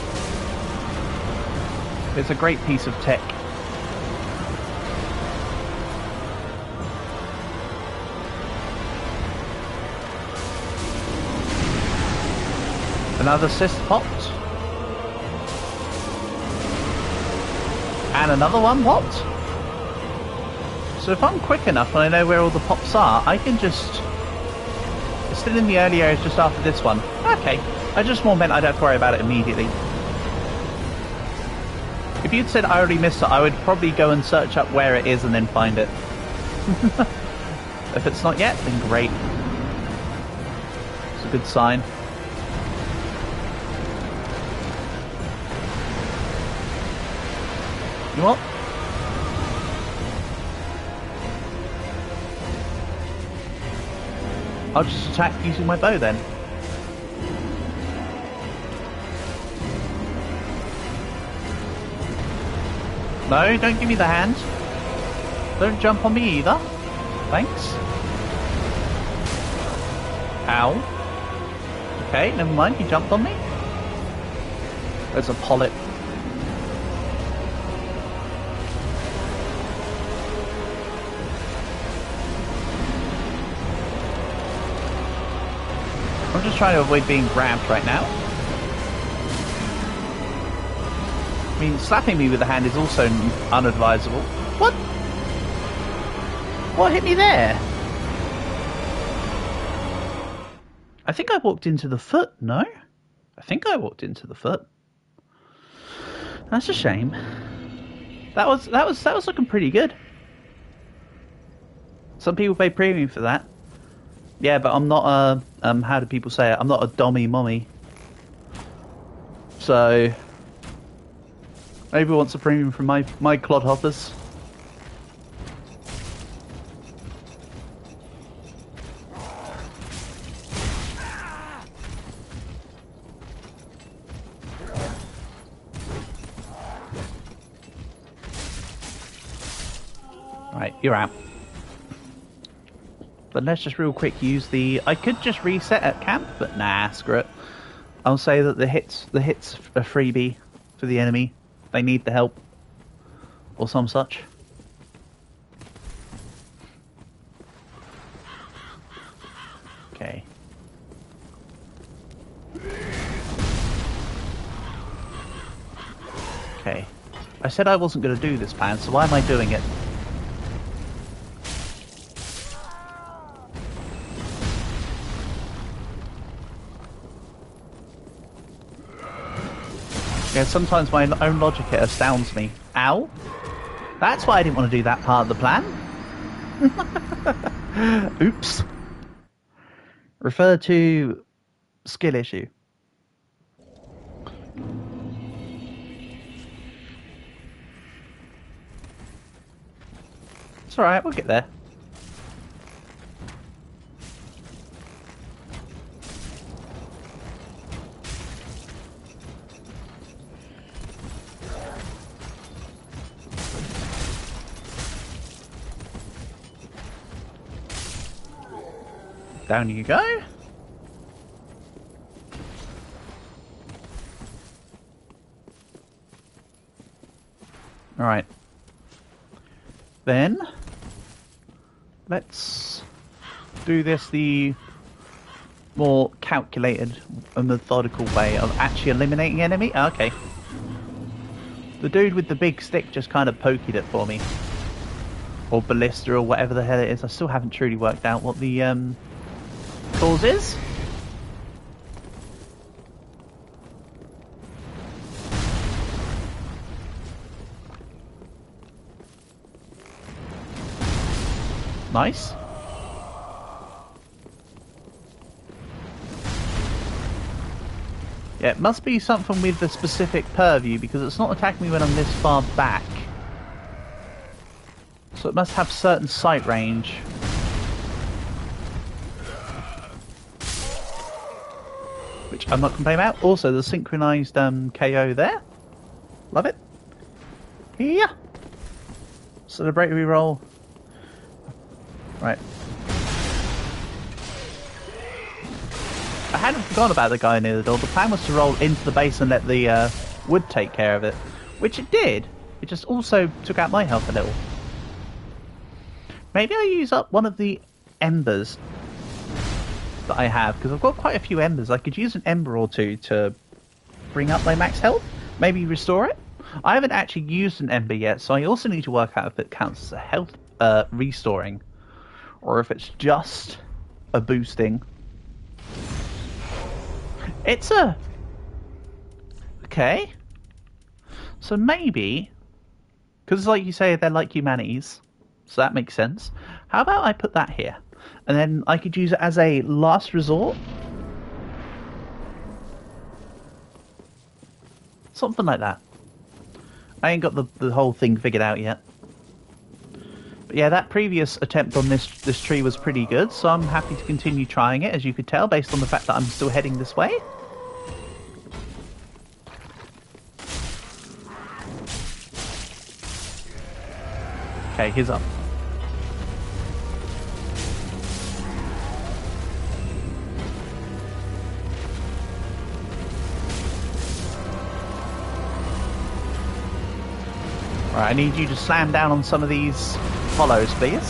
It's a great piece of tech. Another cyst popped. And another one popped. So if I'm quick enough and I know where all the pops are, I can just... It's still in the early areas just after this one. Okay. I just more meant I'd have to worry about it immediately. If you'd said I already missed it, I would probably go and search up where it is and then find it. If it's not yet, then great. It's a good sign. You know what? I'll just attack using my bow then. No, don't give me the hand. Don't jump on me either. Thanks. Ow. Okay, never mind, you jumped on me. There's a polyp. I'm just trying to avoid being grabbed right now. I mean, slapping me with the hand is also unadvisable. What? What hit me there? I think I walked into the foot, no? I think I walked into the foot. That's a shame. That was looking pretty good. Some people pay premium for that. Yeah, but I'm not a how do people say it? I'm not a dommy mommy. So maybe wants a premium from my clodhoppers. Right, you're out. But let's just real quick use the... I could just reset at camp, but nah, screw it. I'll say that the hits a freebie for the enemy. They need the help. Or some such. Okay. Okay. I said I wasn't going to do this plan, so why am I doing it? Yeah, sometimes my own logic it astounds me. Ow! That's why I didn't want to do that part of the plan. Oops. Refer to skill issue. It's alright, we'll get there. Down you go. Alright. Then, let's do this the more calculated and methodical way of actually eliminating enemy. Okay. The dude with the big stick just kind of poked it for me. Or ballista or whatever the hell it is. I still haven't truly worked out what the cause is. Nice. Yeah, it must be something with the specific purview because it's not attacking me when I'm this far back. So it must have certain sight range. Which I'm not complaining about. Also, the synchronized KO there. Love it. Yeah. Celebratory roll. Right. I hadn't forgotten about the guy near the door. The plan was to roll into the base and let the wood take care of it. Which it did. It just also took out my health a little. Maybe I use up one of the embers that I have, because I've got quite a few embers. I could use an ember or two to bring up my max health. Maybe restore it. I haven't actually used an ember yet, so I also need to work out if it counts as a health restoring. Or if it's just a boosting. It's a... Okay. So maybe... Because like you say, they're like humanities. So that makes sense. How about I put that here? And then I could use it as a last resort. Something like that. I ain't got the whole thing figured out yet. Yeah, that previous attempt on this tree was pretty good, so I'm happy to continue trying it, as you could tell, based on the fact that I'm still heading this way. Okay, here's up. Right, I need you to slam down on some of these hollows, please.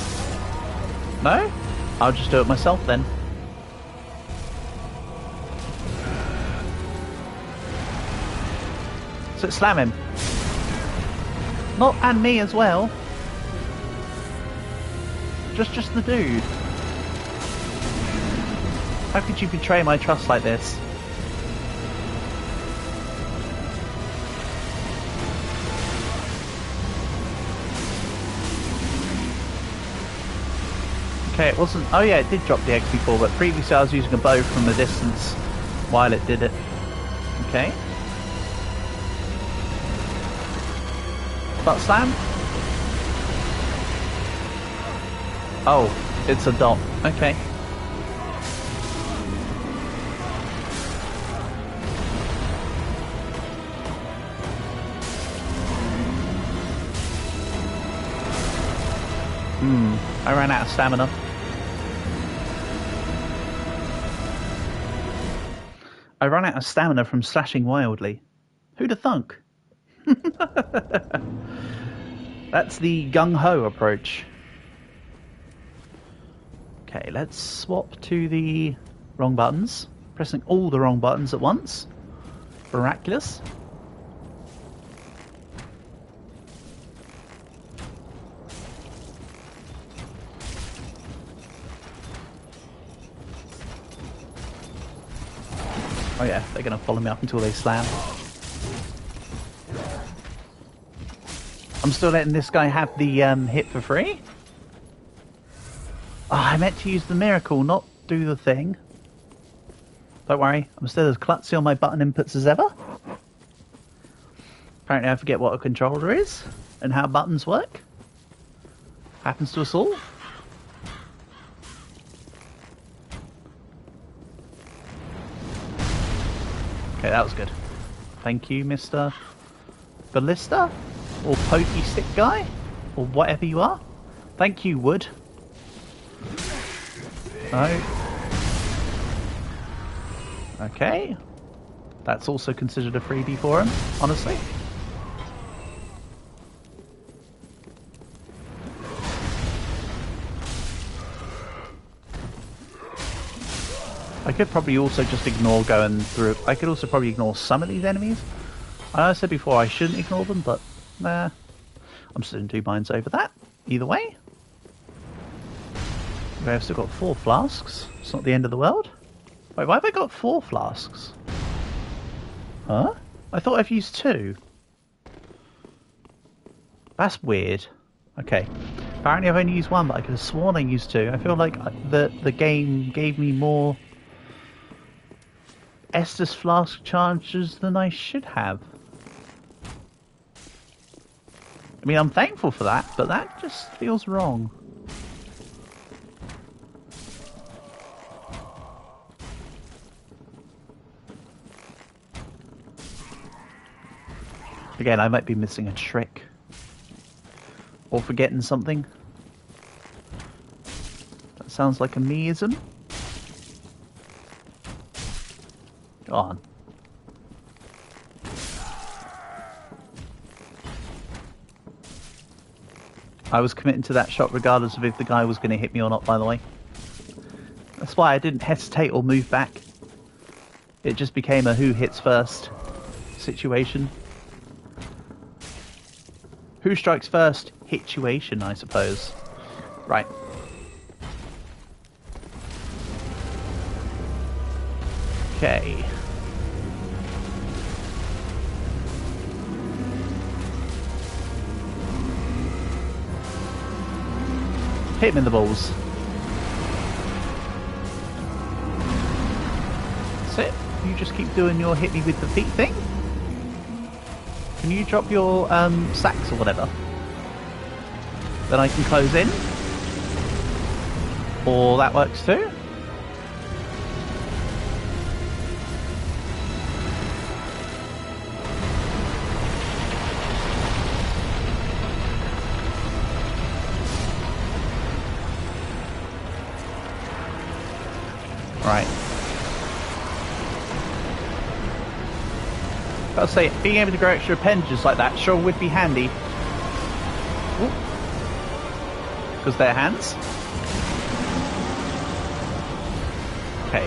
No? I'll just do it myself then. So slam him. Not and me as well. Just the dude. How could you betray my trust like this? Okay, it wasn't... Oh yeah, it did drop the eggs before, but previously I was using a bow from a distance while it did it. Okay. Butt slam? Oh, it's a dot. Okay. I ran out of stamina. I ran out of stamina from slashing wildly. Who'd have thunk? That's the gung-ho approach. Okay, let's swap to the wrong buttons. Pressing all the wrong buttons at once. Miraculous. Oh yeah, they're gonna follow me up until they slam. I'm still letting this guy have the hit for free. Oh, I meant to use the miracle, not do the thing. Don't worry, I'm still as klutzy on my button inputs as ever. Apparently I forget what a controller is and how buttons work. Happens to us all. Okay, that was good. Thank you, Mr. Ballista? Or Pokey Stick Guy? Or whatever you are. Thank you, Wood. Oh. Okay. That's also considered a freebie for him, honestly. I could probably also just ignore going through... I could also probably ignore some of these enemies. I know I said before I shouldn't ignore them, but... Nah. I'm still in two minds over that. Either way. Okay, I've still got 4 flasks. It's not the end of the world. Wait, why have I got 4 flasks? Huh? I thought I've used 2. That's weird. Okay. Apparently I've only used 1, but I could have sworn I used 2. I feel like the game gave me more Estus flask charges than I should have. I mean, I'm thankful for that, but that just feels wrong. Again, I might be missing a trick. Or forgetting something. That sounds like a meism. Go on. I was committing to that shot regardless of if the guy was going to hit me or not, by the way. That's why I didn't hesitate or move back. It just became a who hits first situation. Who strikes first? Situation, I suppose. Right. Okay. Hit him in the balls. That's it. You just keep doing your hit me with the feet thing. Can you drop your sacks or whatever? then I can close in. Or that works too. Right. I'll say, being able to grow extra appendages like that sure would be handy. Because they're hands. Okay.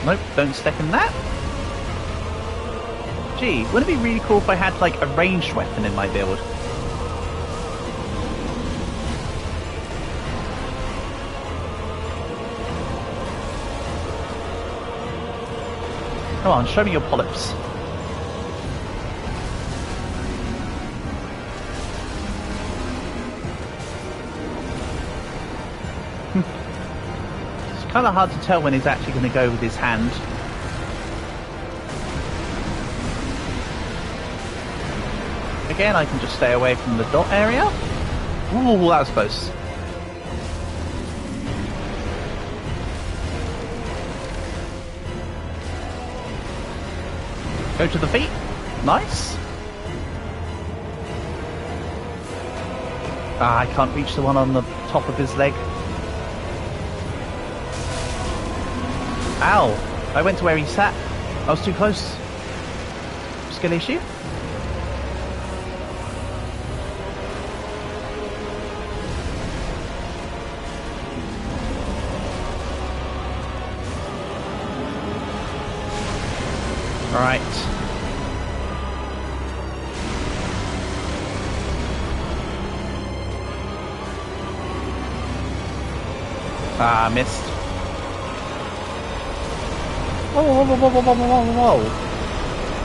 Nope, don't step in that. Gee, wouldn't it be really cool if I had like a ranged weapon in my build? Come on, show me your polyps. It's kind of hard to tell when he's actually going to go with his hand. Again, I can just stay away from the dot area. Ooh, that was close. Go to the feet. Nice. Ah, I can't reach the one on the top of his leg. Ow. I went to where he sat. I was too close. Skill issue. Right. Ah, missed. Whoa, whoa, whoa, whoa, whoa, whoa, whoa, whoa, whoa.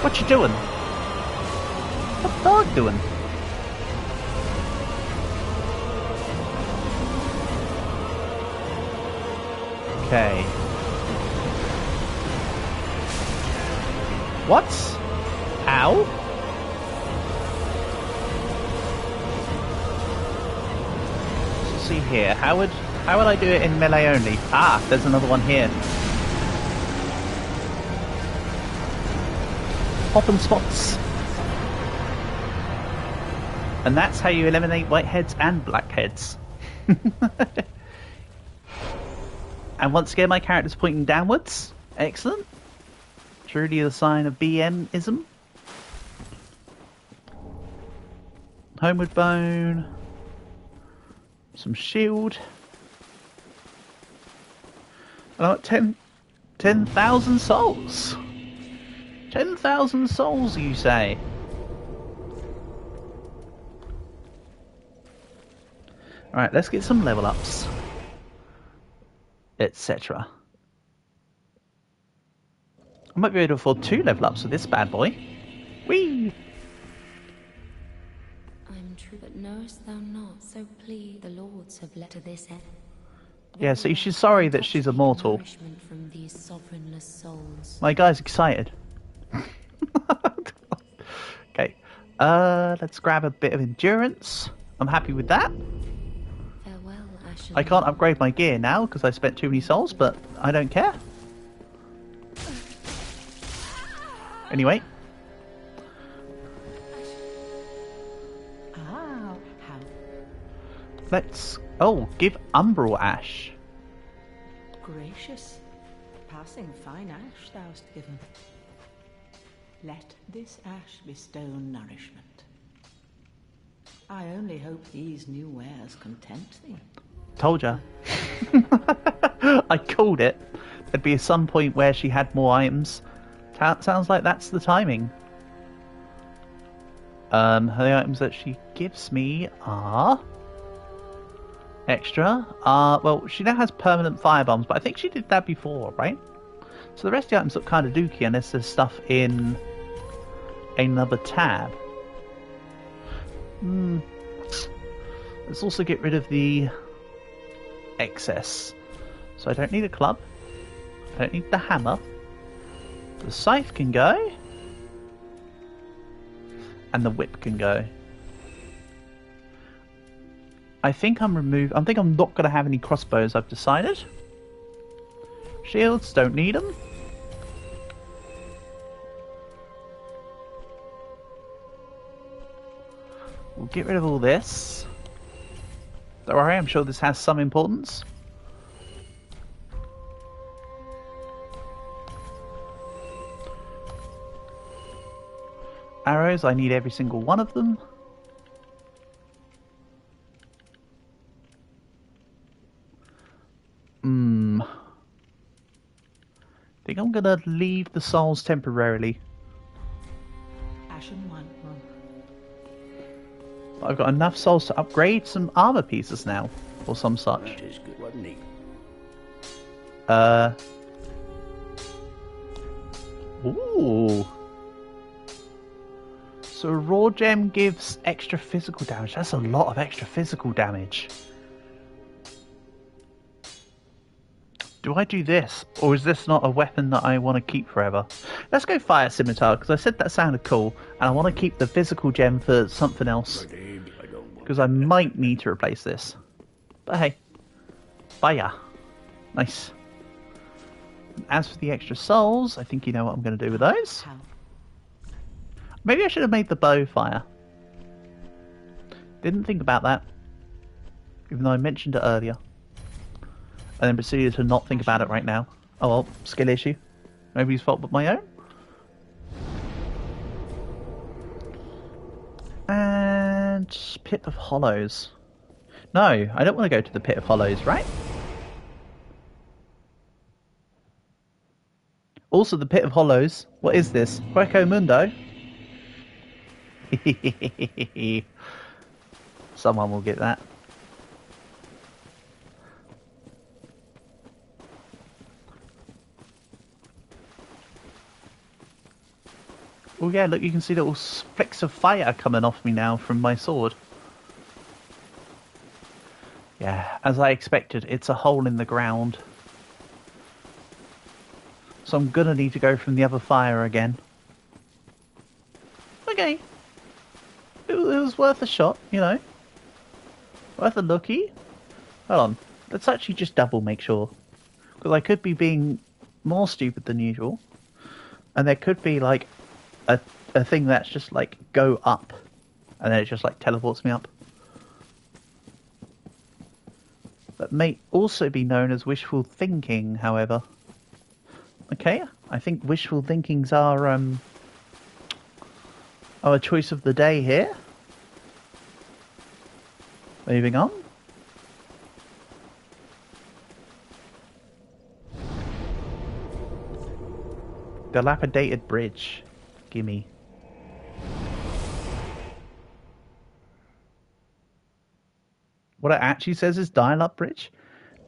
What you doing? What's the dog doing? Okay. What? Ow? Let's see here. How would I do it in melee only? Ah, there's another one here. Pop and spots. And that's how you eliminate whiteheads and blackheads. And once again, my character's pointing downwards. Excellent. Truly the sign of BM-ism. Homeward bone. Some shield. And I got 10,000 souls. 10,000 souls, you say? Alright, let's get some level ups. Etc. I might be able to afford 2 level ups with this bad boy. Whee! I'm true, but knowest thou not, so plead the lords have led to this end. Yeah, so she's sorry that she's immortal. From these sovereignless souls. My guy's excited. Okay, let's grab a bit of endurance. I'm happy with that. Farewell, Ashen. I can't upgrade my gear now because I spent too many souls, but I don't care. Anyway. Ah, how Let's... Oh, give Umbral Ash. gracious. Passing fine ash thou'st given. Let this ash bestow nourishment. I only hope these new wares content thee. Told ya. I called it. There'd be some point where she had more items. Sounds like that's the timing. The items that she gives me are... Extra. Well, she now has permanent firebombs, but I think she did that before, right? So the rest of the items look kind of dookie unless there's stuff in another tab. Let's also get rid of the excess. So I don't need a club. I don't need the hammer. The scythe can go. And the whip can go. I think I'm not going to have any crossbows, I've decided. Shields, don't need them. We'll get rid of all this. Don't worry, I'm sure this has some importance. Arrows, I need every single one of them. I think I'm gonna leave the souls temporarily. Ashen one. I've got enough souls to upgrade some armor pieces now, or some such. That is good, wasn't he? Ooh. So a raw gem gives extra physical damage. That's a lot of extra physical damage. Do I do this? Or is this not a weapon that I want to keep forever? Let's go fire scimitar, because I said that sounded cool, and I want to keep the physical gem for something else. Because I might need to replace this. But hey. Fire. Nice. As for the extra souls, I think you know what I'm going to do with those. Maybe I should have made the bow fire. Didn't think about that. Even though I mentioned it earlier. And then proceeded to not think about it right now. Oh well, skill issue. Nobody's fault but my own. And Pit of Hollows. No, I don't want to go to the Pit of Hollows, right? Also, the Pit of Hollows. What is this? Hueco Mundo? Someone will get that. Oh yeah, look, you can see little flicks of fire coming off me now from my sword. Yeah, as I expected, it's a hole in the ground. So I'm gonna need to go from the other fire again. Okay. It was worth a shot, you know. Worth a looky. Hold on. Let's actually just double make sure. Because I could be being more stupid than usual. And there could be like a thing that's just like go up. And then it just like teleports me up. That may also be known as wishful thinking, however. Okay, I think wishful thinkings are a choice of the day here. Moving on. Dilapidated bridge. Gimme. What it actually says is dial-up bridge.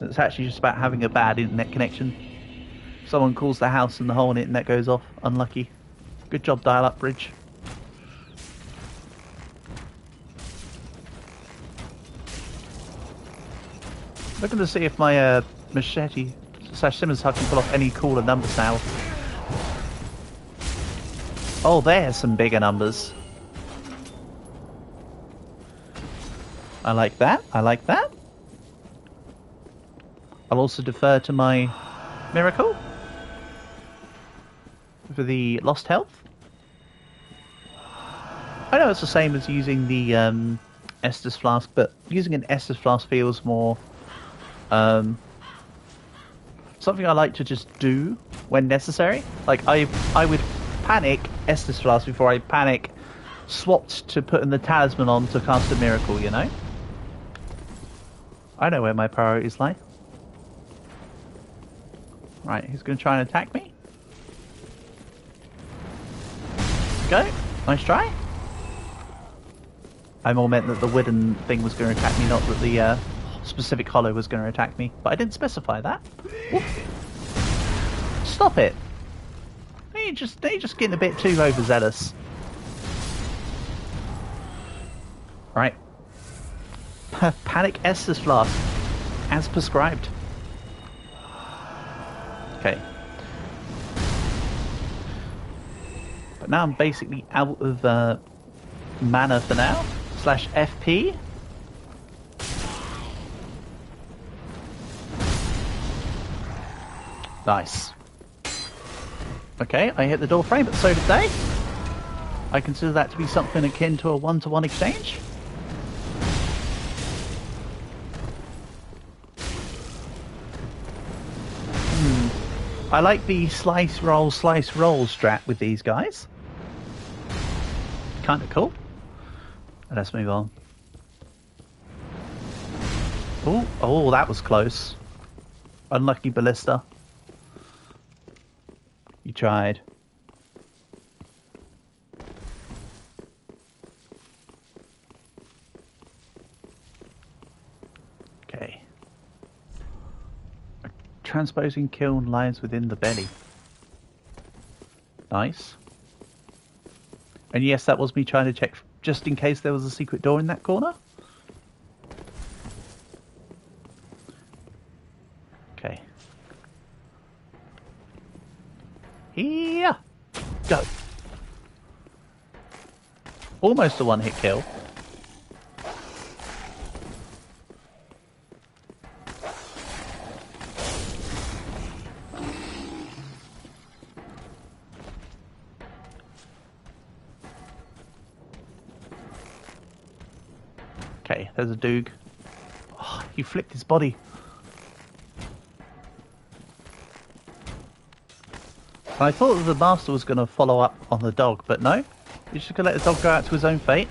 It's actually just about having a bad internet connection. Someone calls the house and the whole internet goes off. Unlucky. Good job, dial-up bridge. Looking to see if my machete / scimitar can pull off any cooler numbers now. Oh, there's some bigger numbers. I like that. I like that. I'll also defer to my miracle for the lost health. I know it's the same as using the Estus flask, but using an Estus flask feels more something I like to just do when necessary. Like I would panic Estus flask before I panic swapped to putting the talisman on to cast a miracle, you know? I know where my priorities lie. Right, who's going to try and attack me? Go. Nice try. I more meant that the wooden thing was going to attack me, not that the specific hollow was going to attack me. But I didn't specify that. Whoop. Stop it. You're just getting a bit too overzealous. Right. Panic Estus flask. As prescribed. Okay. now I'm basically out of mana for now. Slash FP. Nice. Okay, I hit the door frame, but so did they. I consider that to be something akin to a one-to-one exchange. I like the slice roll strat with these guys. Kind of cool. Let's move on. Oh, that was close. Unlucky ballista. You tried. Okay. A transposing kiln lies within the belly. Nice. And yes, that was me trying to check just in case there was a secret door in that corner. Okay. Here! Go! Almost a one-hit kill. Okay, there's a Doog. Oh, he flipped his body. I thought that the master was going to follow up on the dog, but no. He's just going to let the dog go out to his own fate.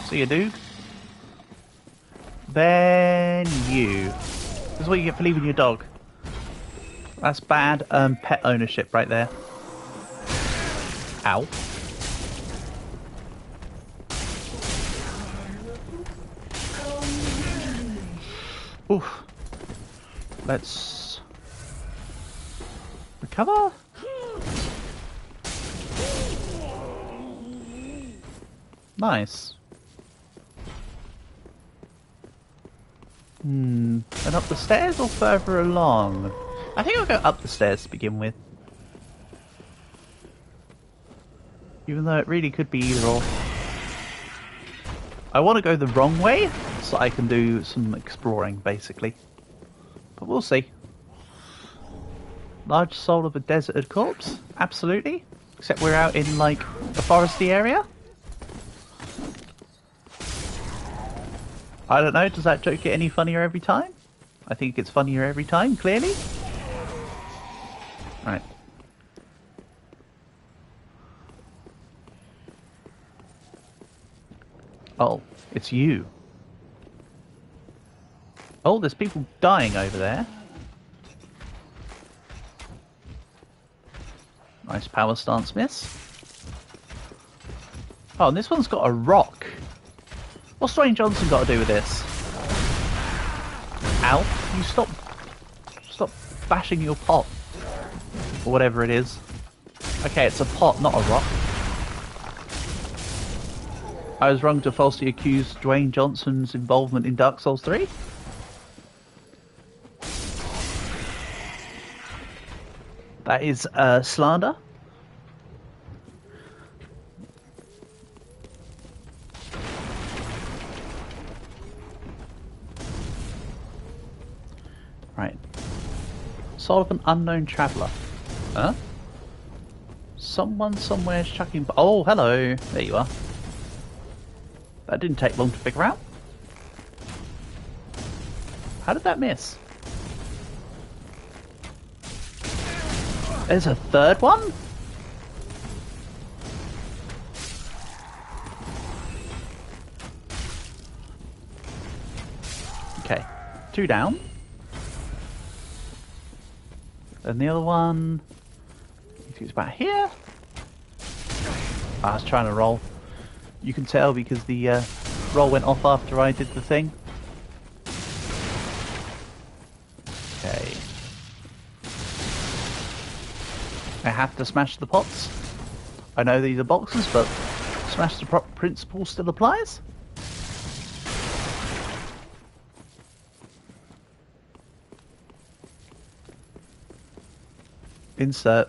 See you, Doog. Then you. This is what you get for leaving your dog. That's bad pet ownership right there. Ow. Oof. Let's recover. Nice. And up the stairs or further along? I think I'll go up the stairs to begin with. Even though it really could be either or. I want to go the wrong way so I can do some exploring, basically. But we'll see. Large soul of a deserted corpse? Absolutely. Except we're out in, like, a foresty area. I don't know, does that joke get any funnier every time? I think it gets funnier every time, clearly. Right. Oh, it's you. Oh, there's people dying over there. Nice power stance miss. Oh, and this one's got a rock. What's Dwayne Johnson got to do with this? Ow. You stop bashing your pot. Or whatever it is. Okay, it's a pot, not a rock. I was wrong to falsely accuse Dwayne Johnson's involvement in Dark Souls 3. That is slander. Right. Soul of an unknown traveller. Huh? Someone somewhere's chucking... Oh, hello. There you are. That didn't take long to figure out. How did that miss? There's a third one? Okay. 2 down. And the other one... It's about here. I was trying to roll. You can tell because the roll went off after I did the thing. Okay. I have to smash the pots. I know these are boxes, but smash the prop principle still applies. Insert.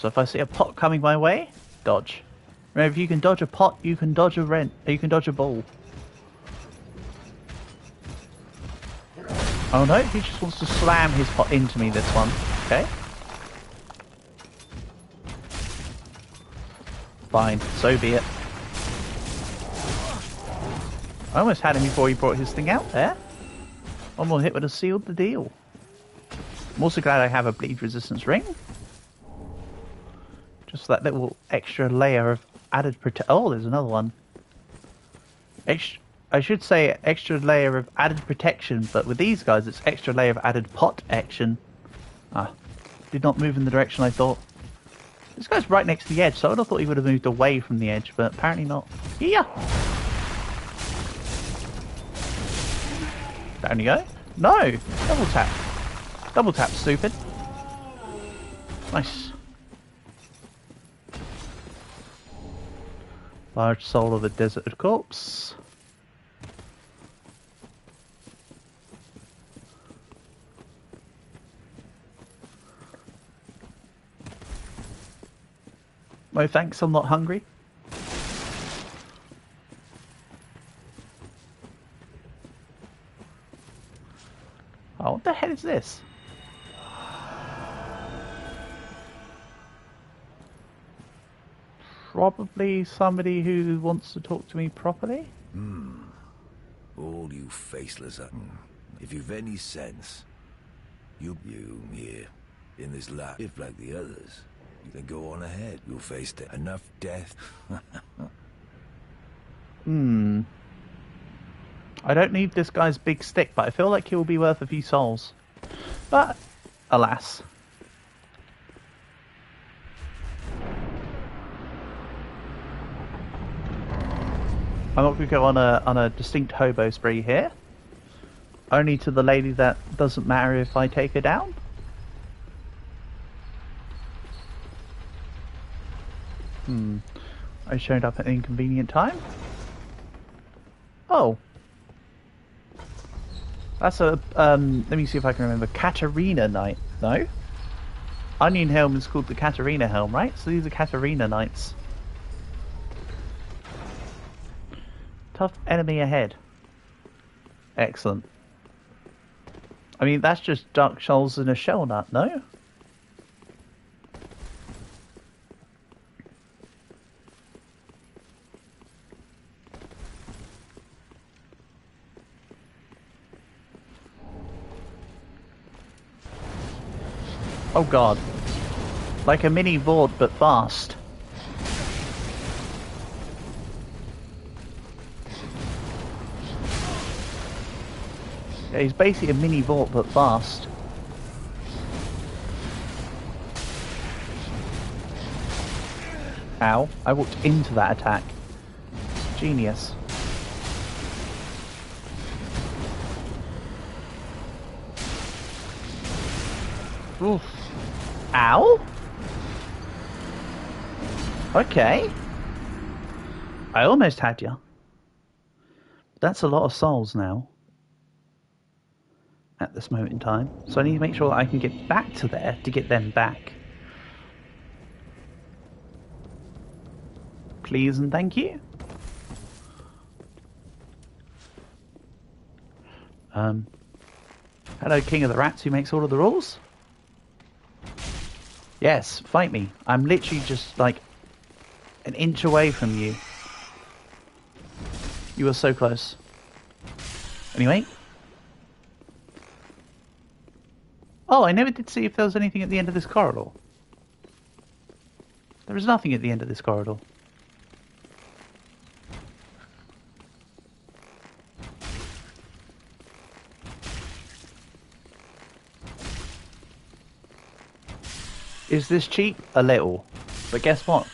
So if I see a pot coming my way, dodge. Remember, if you can dodge a pot, you can dodge you can dodge a ball. Oh no, he just wants to slam his pot into me this one. Okay. Fine, so be it. I almost had him before he brought his thing out there. One more hit would have sealed the deal. I'm also glad I have a bleed resistance ring. Just that little extra layer of added protection. Oh, there's another one. I should say extra layer of added protection, but with these guys it's extra layer of added pot action. Ah, did not move in the direction I thought. This guy's right next to the edge, so I would have thought he would have moved away from the edge, but apparently not. Yeah. Down you go. No! Double tap. Double tap, stupid. Nice. Large soul of a deserted corpse. No thanks, I'm not hungry. Oh, what the hell is this? Probably somebody who wants to talk to me properly? All you faceless if you've any sense, you here, in this life, if like the others, then go on ahead. You'll face enough death. I don't need this guy's big stick, but I feel like he'll be worth a few souls. But, alas. I'm not going to go on a distinct hobo spree here. Only to the lady that doesn't matter if I take her down. I showed up at an inconvenient time. Oh. That's a, let me see if I can remember. Katarina Knight. No? Onion Helm is called the Katarina Helm, right? So these are Katarina Knights. Tough enemy ahead. Excellent. I mean, that's just Dark Shoals in a shell nut, no? Oh god. Like a mini Vordt, but fast. Yeah, he's basically a mini Vordt, but fast. Ow. I walked into that attack. Genius. Oof. Ow? Okay. I almost had you. That's a lot of souls now. At this moment in time. So I need to make sure that I can get back to there to get them back. Please and thank you. Hello, King of the Rats, who makes all of the rules. Yes, fight me. I'm literally just like an inch away from you. You were so close. Anyway. Oh, I never did see if there was anything at the end of this corridor. There is nothing at the end of this corridor. Is this cheap? A little. But guess what?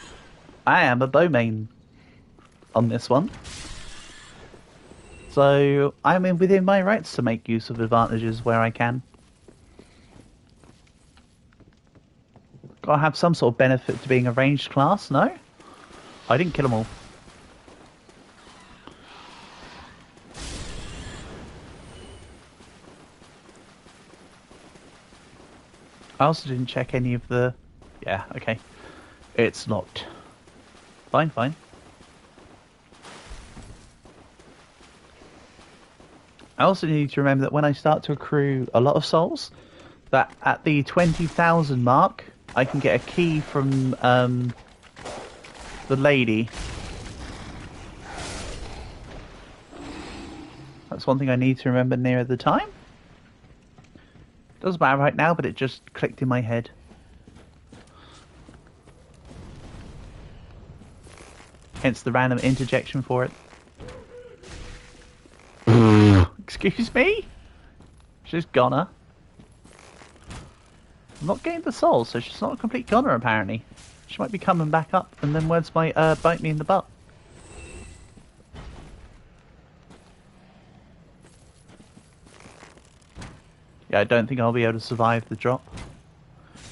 I am a bowman on this one. So I'm within my rights to make use of advantages where I can. Gotta have some sort of benefit to being a ranged class, no? I didn't kill them all. I also didn't check any of the... Yeah, okay. It's not. Fine, fine. I also need to remember that when I start to accrue a lot of souls, that at the 20,000 mark, I can get a key from the lady. That's one thing I need to remember near the time. Doesn't matter right now, but it just clicked in my head. Hence the random interjection for it. Excuse me? She's goner. I'm not getting the soul, so she's not a complete goner apparently. She might be coming back up, and then words might bite me in the butt. Yeah, I don't think I'll be able to survive the drop.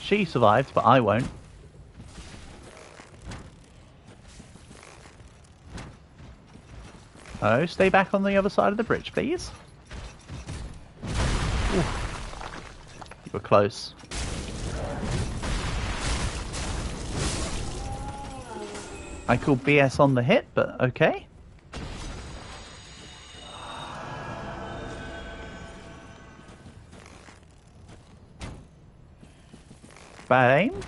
She survived, but I won't. Oh, stay back on the other side of the bridge, please. Ooh. You were close. I call BS on the hit, but okay. Bad aim.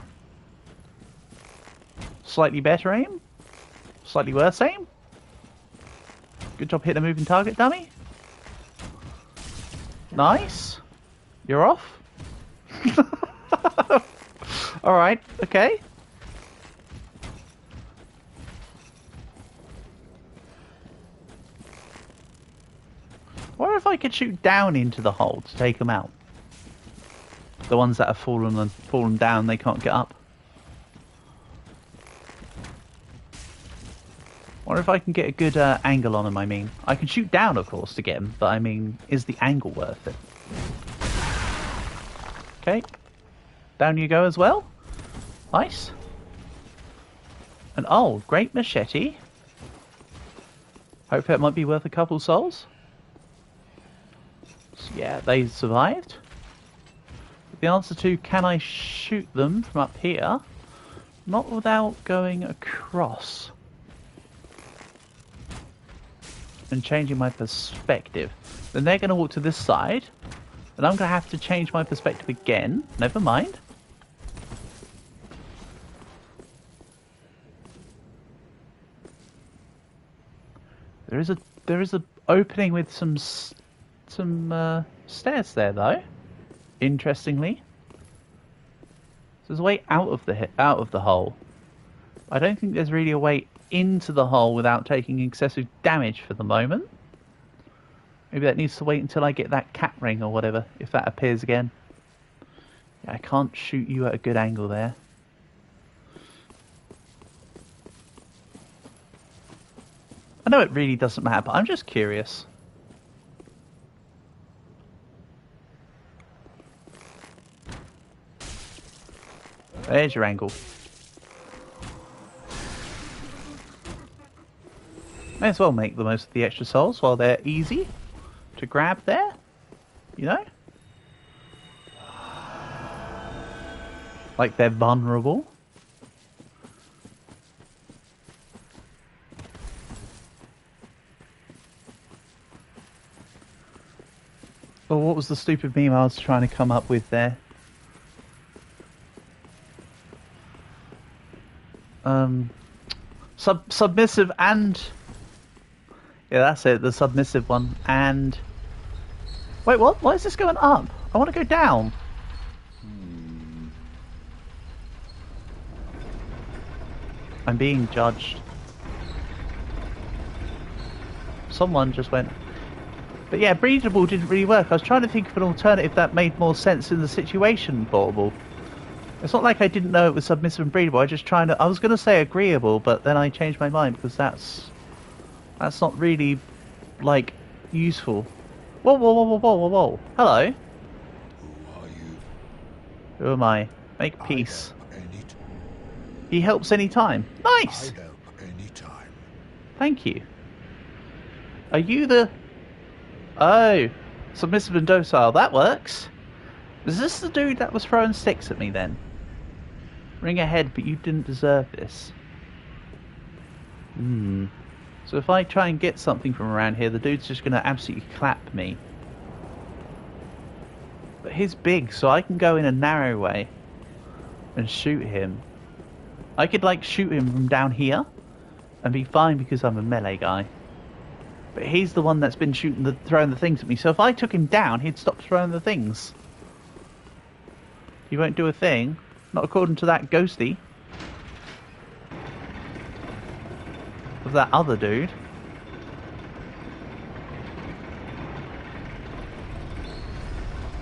Slightly better aim. Slightly worse aim. Good job hitting a moving target, dummy. Nice. You're off. Alright, okay. I wonder if I could shoot down into the hole to take them out. The ones that have fallen down, they can't get up. Wonder if I can get a good angle on them, I mean. I can shoot down, of course, to get them, but I mean, is the angle worth it? Okay. Down you go as well. Nice. And oh, great machete. Hope that might be worth a couple souls. So, yeah, they survived. The answer to can I shoot them from up here? Not without going across. And changing my perspective. Then they're going to walk to this side. And I'm going to have to change my perspective again. Never mind. There is a opening with some stairs there though. Interestingly. There's a way out of the hole. I don't think there's really a way into the hole without taking excessive damage for the moment. Maybe that needs to wait until I get that cat ring or whatever, if that appears again. Yeah, I can't shoot you at a good angle there. I know it really doesn't matter, but I'm just curious. There's your angle. May as well make the most of the extra souls while they're easy to grab there, you know? Like they're vulnerable. Well, what was the stupid meme I was trying to come up with there? Submissive and... Yeah, that's it, the submissive one. And... Wait, what? Why is this going up? I want to go down. I'm being judged. Someone just went... But yeah, breedable didn't really work. I was trying to think of an alternative that made more sense in the situation, Portable. It's not like I didn't know it was submissive and breedable. I was going to say agreeable, but then I changed my mind because that's not really, like, useful. Whoa, whoa, whoa, whoa, whoa, whoa, whoa. Hello. Who are you? Who am I? Make peace. I help He helps any time. Nice. I help any time. Thank you. Are you the... Oh, submissive and docile. That works. Is this the dude that was throwing sticks at me then? Ring ahead, but you didn't deserve this. So if I try and get something from around here, the dude's just going to absolutely clap me. But he's big, so I can go in a narrow way and shoot him. I could, like, shoot him from down here and be fine because I'm a melee guy. But he's the one that's been throwing the things at me. So if I took him down, he'd stop throwing the things. He won't do a thing. Not according to that ghosty. Of that other dude.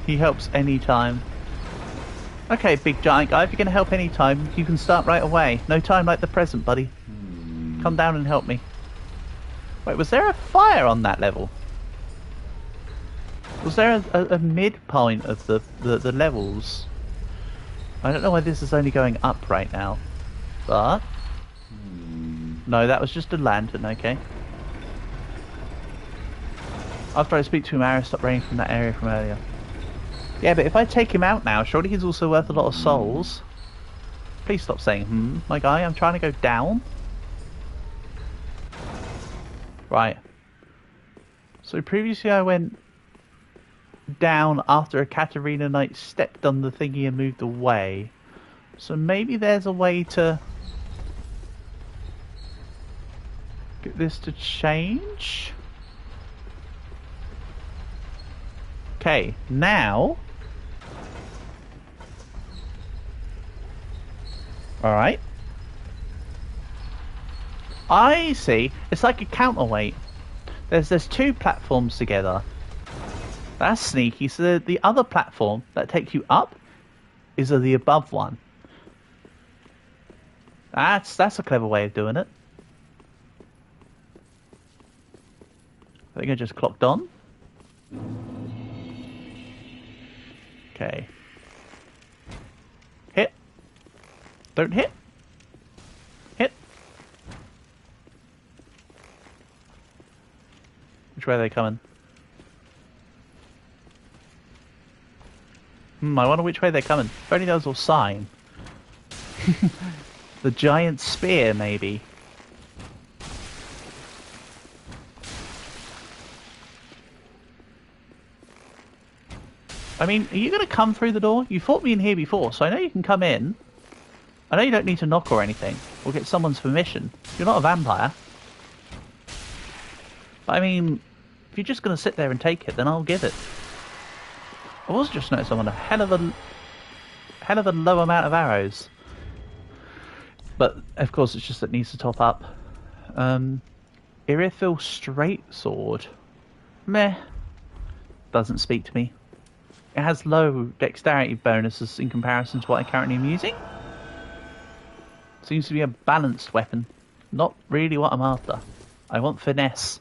He helps anytime. Okay, big giant guy, if you're going to help anytime, you can start right away. No time like the present, buddy. Come down and help me. Wait, was there a fire on that level? Was there a midpoint of the levels? I don't know why this is only going up right now. But... no, that was just a lantern, okay. After I speak to him, arrows stop raining from that area from earlier. Yeah, but if I take him out now, surely he's also worth a lot of souls. Please stop saying, my guy, I'm trying to go down. Right. So previously I went down after a Katarina Knight stepped on the thingy and moved away. So maybe there's a way to get this to change. Okay, now. Alright. I see. It's like a counterweight. There's two platforms together. That's sneaky. So the other platform that takes you up is the above one. That's a clever way of doing it. I think I just clocked on. Okay. Hit. Don't hit. Hit. Which way are they coming? I wonder which way they're coming. If only there was a sign. The giant spear, maybe. I mean, are you going to come through the door? You fought me in here before, so I know you can come in. I know you don't need to knock or anything, or get someone's permission. You're not a vampire. But I mean, if you're just going to sit there and take it, then I'll give it. I was just noticing I'm on a hell of a low amount of arrows. But, of course, it's just that it needs to top up. Irithil Straight Sword. Meh. Doesn't speak to me. It has low dexterity bonuses in comparison to what I currently am using. Seems to be a balanced weapon. Not really what I'm after. I want finesse.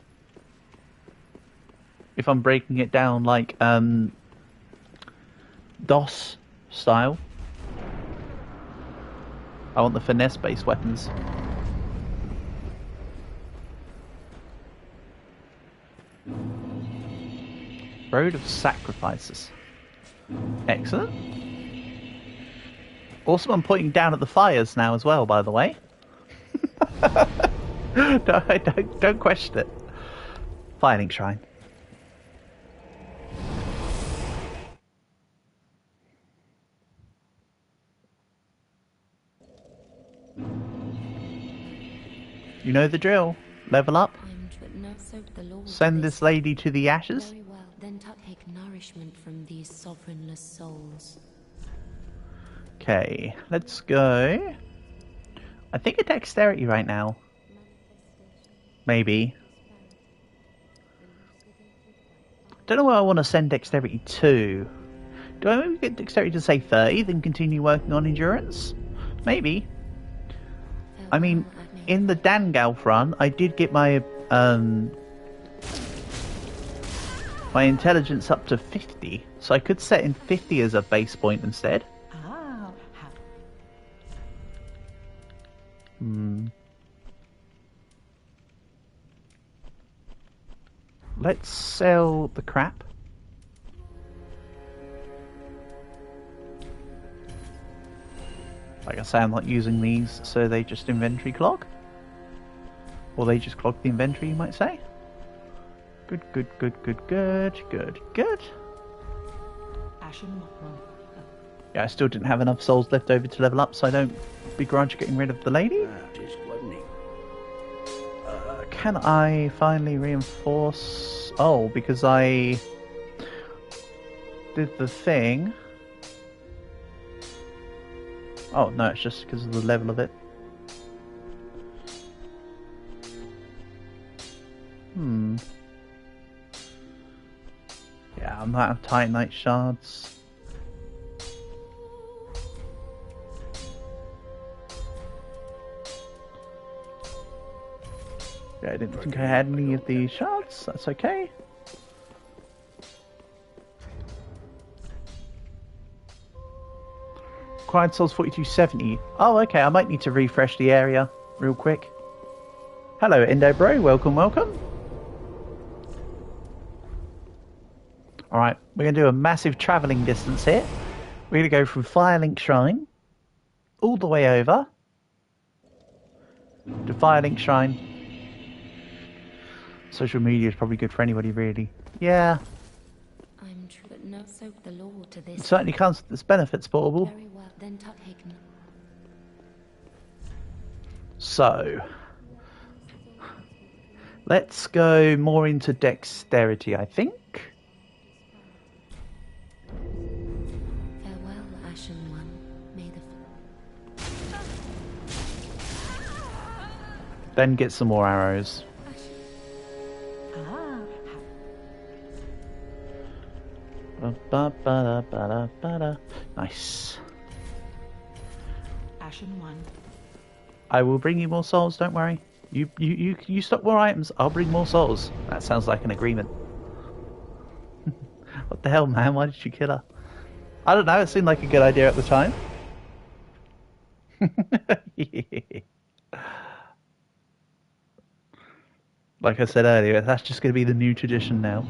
If I'm breaking it down like, DOS style. I want the finesse-based weapons. Road of Sacrifices. Excellent. Also, I'm pointing down at the fires now as well, by the way. Don't question it. Firelink Shrine. You know the drill. Level up. Send this lady to the ashes. Very well, then take nourishment from these sovereignless souls. Okay, let's go. I think a dexterity right now. Maybe. Don't know where I want to send dexterity to. Do I maybe get dexterity to say 30, then continue working on endurance? Maybe. I mean, in the Dangalf run, I did get my my intelligence up to 50, so I could set in 50 as a base point instead. Let's sell the crap. Like I say, I'm not using these, so they just inventory clog. Or they just clog the inventory, you might say. Good, good, good, good, good, good, good. Yeah, I still didn't have enough souls left over to level up, so I don't begrudge getting rid of the lady. Can I finally reinforce... Oh, because I did the thing. Oh, no, it's just because of the level of it. Yeah, I'm out of Titanite shards. Yeah, I didn't think I had any of the shards. That's okay. Required souls 4270. Oh, okay. I might need to refresh the area real quick. Hello, Indo Bro. Welcome, welcome. Alright, we're going to do a massive travelling distance here. We're going to go from Firelink Shrine all the way over to Firelink Shrine. Social media is probably good for anybody, really. Yeah. I'm true, but no soak the law to this. It certainly comes with its benefits, Portable. Very well, then tuck Hign. So, let's go more into dexterity, I think. Farewell, Ashen One. May the... Then get some more arrows. Nice. Ashen One. I will bring you more souls, don't worry. You stock more items, I'll bring more souls. That sounds like an agreement. What the hell, man? Why did you kill her? I don't know, it seemed like a good idea at the time. Like I said earlier, that's just going to be the new tradition now.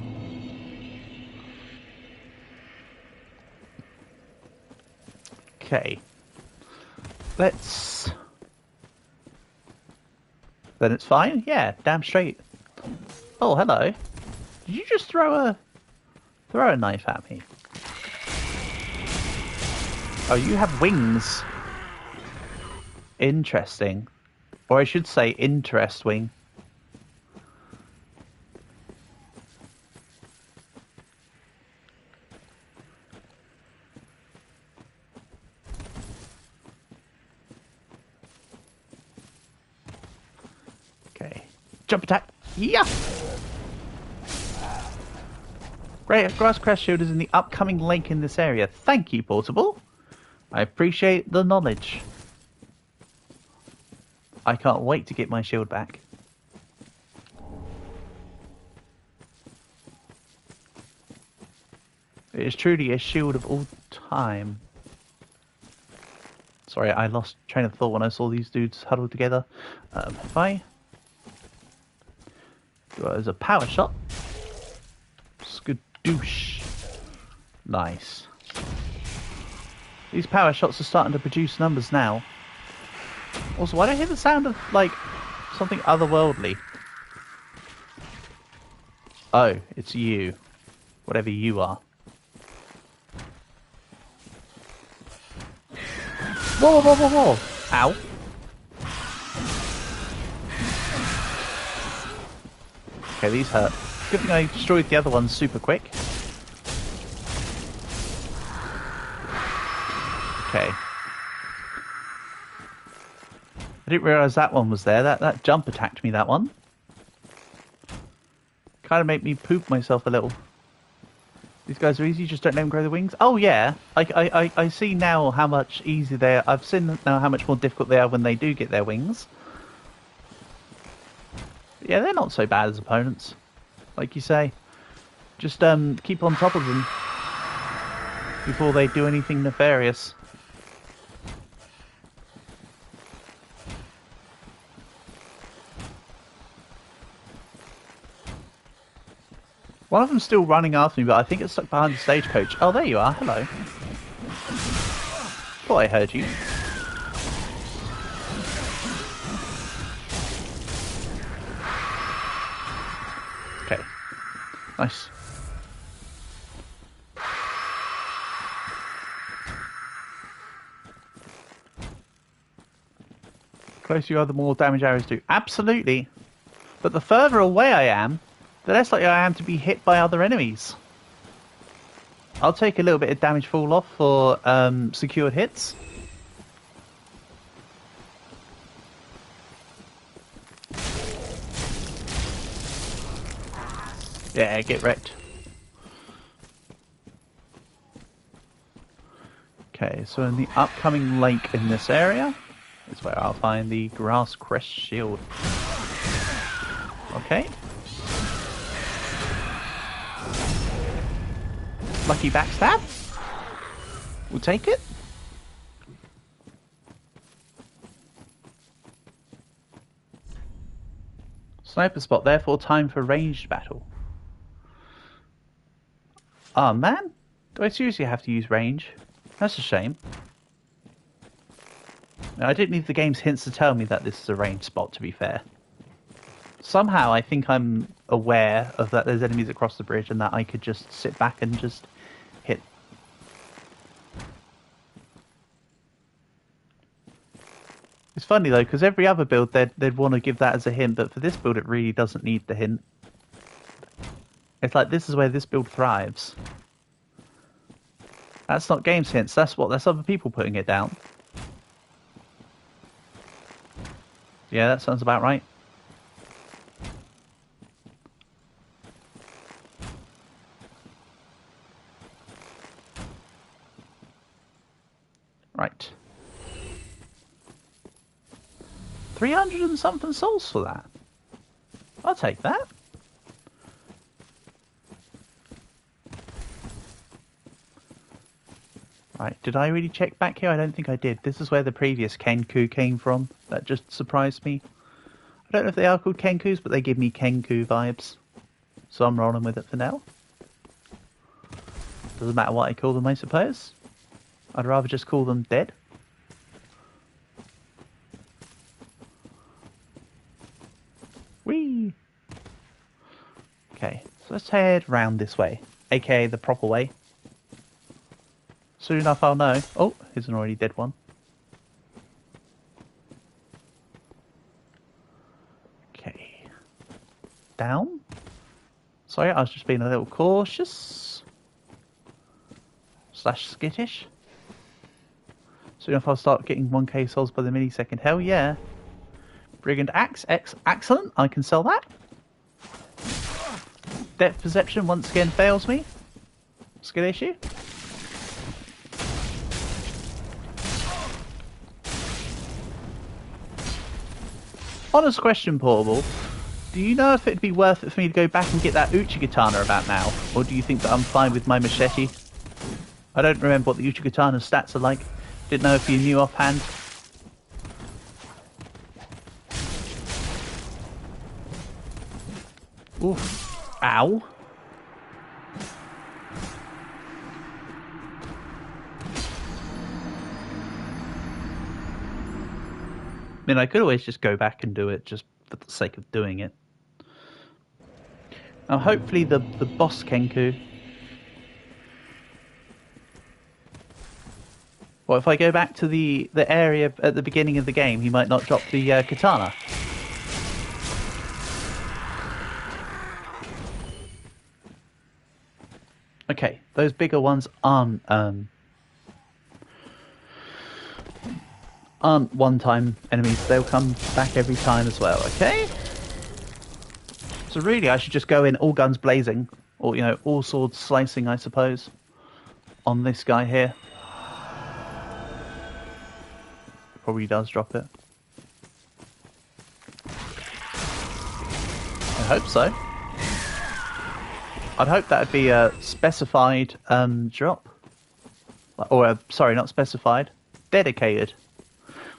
Okay. Let's... Then it's fine? Yeah, damn straight. Oh, hello. Did you just throw a knife at me? Oh, you have wings. Interesting. Or I should say interest wing. Jump attack. Yeah. Great, grass crest shield is in the upcoming lake in this area. Thank you, Portable. I appreciate the knowledge. I can't wait to get my shield back. It is truly a shield of all time. Sorry, I lost train of thought when I saw these dudes huddled together. If I... There's a power shot. Skadoosh. Nice. These power shots are starting to produce numbers now. Also, why do I hear the sound of, like, something otherworldly? Oh, it's you. Whatever you are. Whoa, whoa, whoa, whoa, whoa. Ow. Okay, these hurt. Good thing I destroyed the other ones super quick. Okay. I didn't realise that one was there. That jump attacked me, that one. Kind of made me poop myself a little. These guys are easy, just don't let them grow the wings. Oh yeah, I see now how much easier they are. I've seen now how much more difficult they are when they do get their wings. Yeah, they're not so bad as opponents, like you say. Just keep on top of them before they do anything nefarious. One of them's still running after me, but I think it's stuck behind the stagecoach. Oh, there you are. Hello. Thought I heard you. Nice. Closer you are, the more damage arrows do. Absolutely. But the further away I am, the less likely I am to be hit by other enemies. I'll take a little bit of damage fall off for secured hits. Yeah, get wrecked. Okay, so in the upcoming lake in this area is where I'll find the grass crest shield. Okay. Lucky backstab. We'll take it. Sniper spot, therefore time for ranged battle. Oh man, do I seriously have to use range? That's a shame. Now, I didn't need the game's hints to tell me that this is a ranged spot, to be fair. Somehow I think I'm aware of that there's enemies across the bridge and that I could just sit back and just hit. It's funny though, because every other build they'd want to give that as a hint, but for this build it really doesn't need the hint. It's like, this is where this build thrives. That's not game's hints, that's other people putting it down. Yeah, that sounds about right. Right. 300 and something souls for that. I'll take that. Right, did I really check back here? I don't think I did. This is where the previous Kenku came from. That just surprised me. I don't know if they are called Kenkus, but they give me Kenku vibes. So I'm rolling with it for now. Doesn't matter what I call them, I suppose. I'd rather just call them dead. Whee! Okay, so let's head round this way, aka the proper way. Soon enough I'll know. Oh, here's an already dead one. Okay. Down. Sorry, I was just being a little cautious. / skittish. Soon enough I'll start getting 1k souls by the millisecond. Hell yeah. Brigand Axe. Excellent. I can sell that. Depth perception once again fails me. Skill issue. Honest question, Portable. Do you know if it'd be worth it for me to go back and get that Uchigatana about now? Or do you think that I'm fine with my machete? I don't remember what the Uchigatana's stats are like. Didn't know if you knew offhand. Oof. Ow. I mean, I could always just go back and do it just for the sake of doing it. Now, hopefully the boss Kenku... Well, if I go back to the area at the beginning of the game, he might not drop the katana. Okay, those bigger ones aren't one-time enemies. They'll come back every time as well, okay? So really, I should just go in all guns blazing, or, you know, all swords slicing, I suppose, on this guy here. Probably does drop it. I hope so. I'd hope that would be a specified drop. Or, sorry, not specified. Dedicated.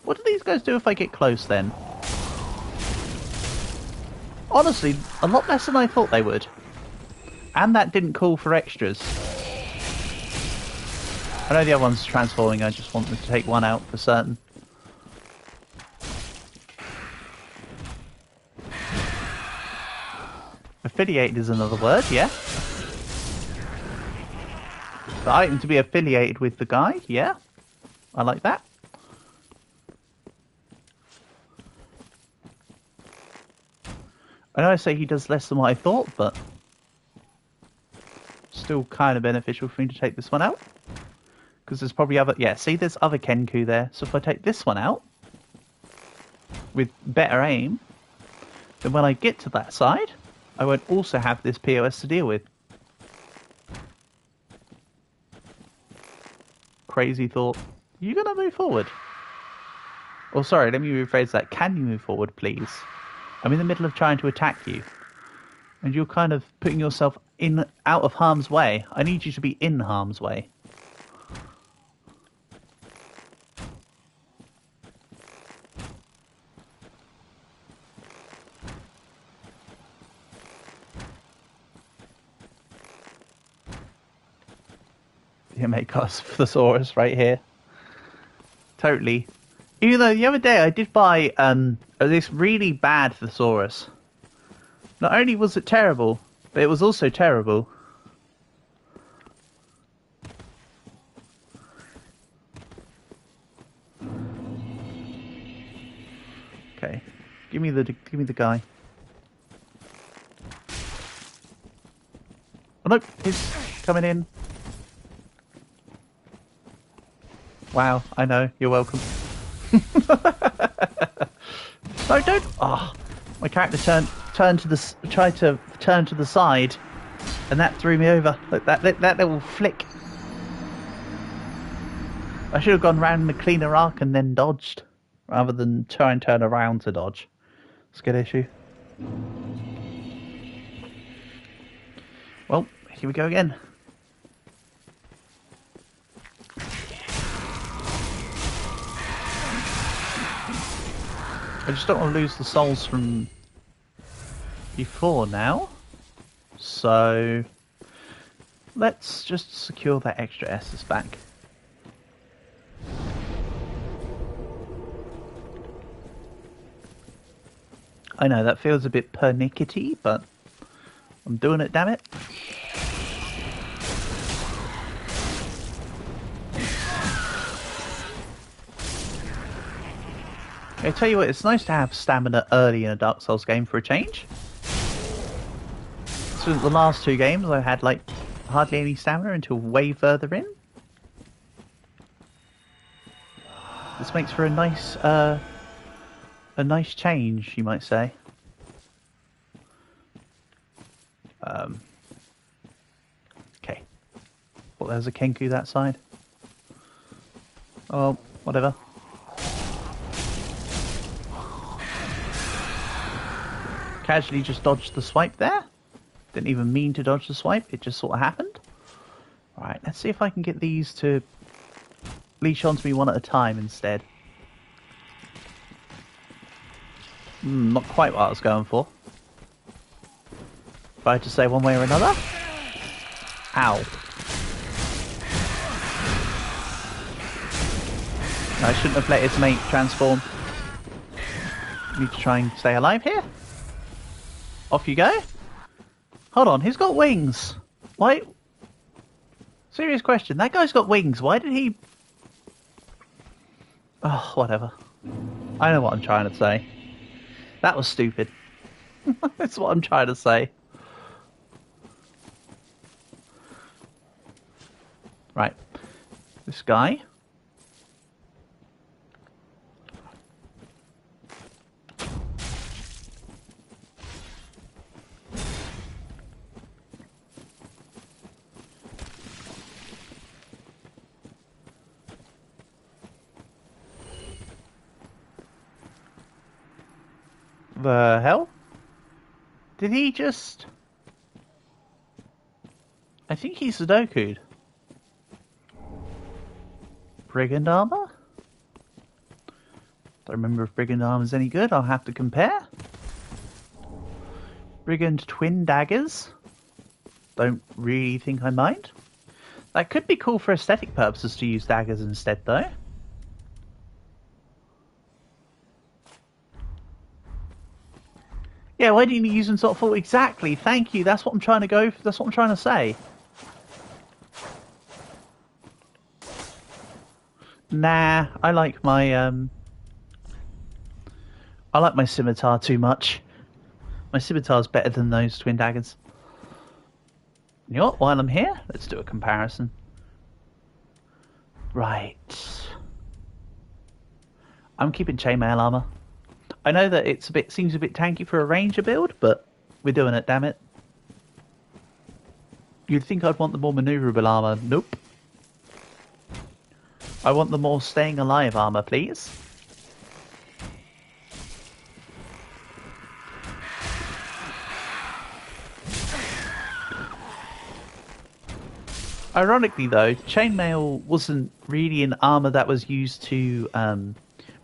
What do these guys do if I get close then? Honestly, a lot less than I thought they would. And that didn't call for extras. I know the other one's transforming, I just wanted to take one out for certain. Affiliated is another word, yeah. The item to be affiliated with the guy, yeah. I like that. I know I say he does less than what I thought, but still kind of beneficial for me to take this one out. Because there's probably other... Yeah, see, there's other Kenku there. So if I take this one out with better aim, then when I get to that side, I won't also have this POS to deal with. Crazy thought. Are you going to move forward? Oh, sorry, let me rephrase that. Can you move forward, please? I'm in the middle of trying to attack you. And you're kind of putting yourself out of harm's way. I need you to be in harm's way. You make us thesaurus right here. Totally. Even though the other day I did buy this really bad thesaurus. Not only was it terrible, but it was also terrible. Okay, give me the guy. Oh no, he's coming in. Wow, I know. You're welcome. No, don't. Oh, my character tried to turn to the side, and that threw me over. Look, that little flick. I should have gone round the cleaner arc and then dodged, rather than try and turn around to dodge. It's a good issue. Well, here we go again. I just don't want to lose the souls from before now. So let's just secure that extra Estus back. I know that feels a bit pernickety, but I'm doing it, damn it. I tell you what, it's nice to have stamina early in a Dark Souls game for a change. So the last two games I had like hardly any stamina until way further in. This makes for a nice change, you might say. Okay. Well, there's a Kenku that side. Oh, whatever. Casually just dodged the swipe there. Didn't even mean to dodge the swipe, it just sort of happened. Right, let's see if I can get these to leash onto me one at a time instead. Not quite what I was going for. If I had to say one way or another. Ow. I shouldn't have let his mate transform. Need to try and stay alive here. Off you go. Hold on, he's got wings. Why? Serious question. That guy's got wings. Why did he... Oh, whatever. I know what I'm trying to say. That was stupid. That's what I'm trying to say. Right. This guy. The hell? Did he just... I think he Sudoku'd. Brigand armor? Don't remember if Brigand armor's any good. I'll have to compare. Brigand twin daggers? Don't really think I mind. That could be cool for aesthetic purposes to use daggers instead, though. Yeah, why didn't you use them sort of full? Exactly, thank you. That's what I'm trying to go for. That's what I'm trying to say. Nah, I like my scimitar too much. My scimitar's better than those twin daggers. You know what? While I'm here, let's do a comparison. Right. I'm keeping chainmail armor. I know that it's seems a bit tanky for a ranger build, but we're doing it, damn it. You'd think I'd want the more maneuverable armor. Nope. I want the more staying alive armor, please. Ironically though, chainmail wasn't really an armor that was used to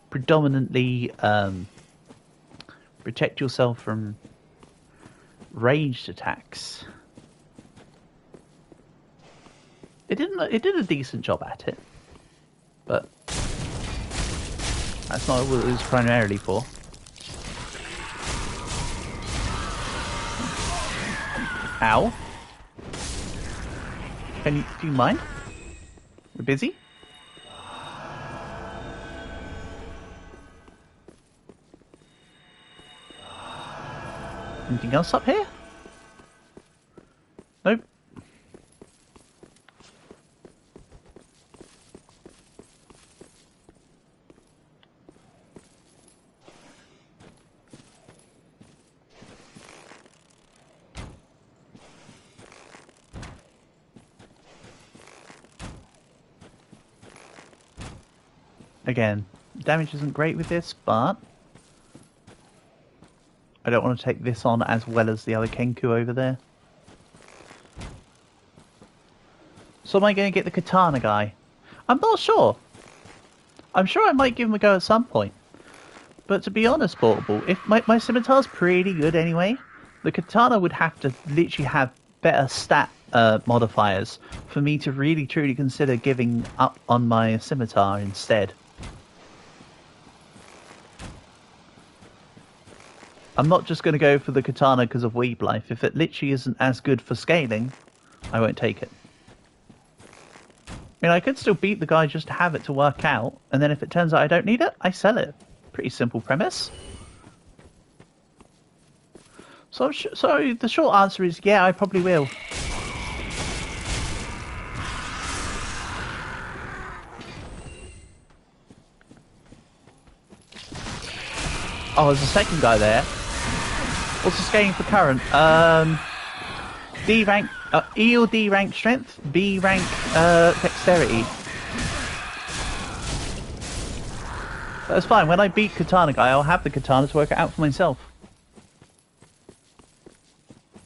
predominantly protect yourself from ranged attacks. It did a decent job at it, but that's not what it was primarily for. Ow. Do you mind? We're busy? Anything else up here? Nope. Again, damage isn't great with this, but I don't want to take this on as well as the other Kenku over there. So am I going to get the katana guy? I'm not sure. I'm sure I might give him a go at some point. But to be honest, Portable, if my scimitar's pretty good anyway, the katana would have to literally have better stat modifiers for me to really truly consider giving up on my scimitar instead. I'm not just going to go for the katana because of Weeb Life. If it literally isn't as good for scaling, I won't take it. I mean, I could still beat the guy just to have it to work out, and then if it turns out I don't need it, I sell it. Pretty simple premise. So the short answer is, yeah, I probably will. Oh, there's a second guy there. What's the scaling for current? D rank, E or D rank strength, B rank dexterity. That's fine. When I beat Katana Guy, I'll have the katana to work it out for myself.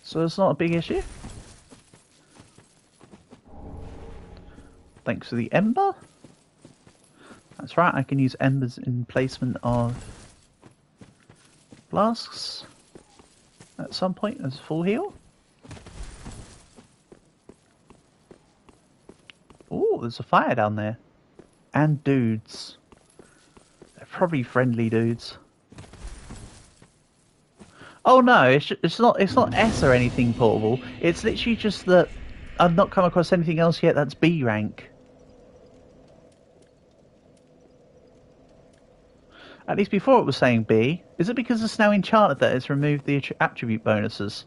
So it's not a big issue. Thanks for the ember. That's right, I can use embers in placement of flasks at some point as full heal. Oh, there's a fire down there. And dudes. They're probably friendly dudes. Oh no, it's not S or anything, Portable. It's literally just that I've not come across anything else yet that's B rank. At least before it was saying B. Is it because it's now enchanted that it's removed the attribute bonuses?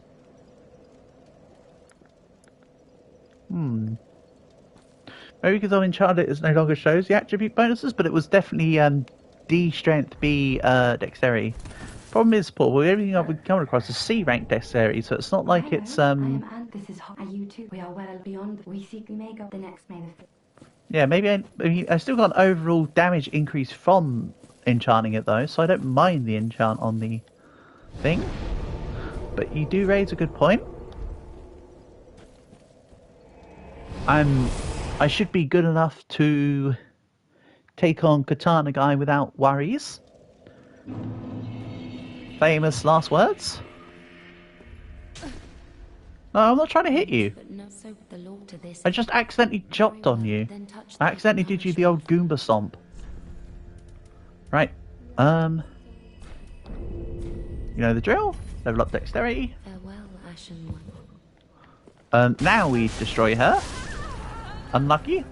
Maybe because I've enchanted it no longer shows the attribute bonuses, but it was definitely D strength, B dexterity. Problem is, Paul, everything I've come across is C rank dexterity, so it's not like it's I am Ant, this is Are you too? We are well beyond. We seek we may go the next May the 5th. Yeah, maybe I still got an overall damage increase from enchanting it though, so I don't mind the enchant on the thing. But you do raise a good point. I should be good enough to take on Katana Guy without worries. Famous last words? No, I'm not trying to hit you. I just accidentally chopped on you. I accidentally did you the old Goomba stomp. Right. You know the drill? Level up dexterity. Farewell, Ashen One. Now we destroy her. Unlucky.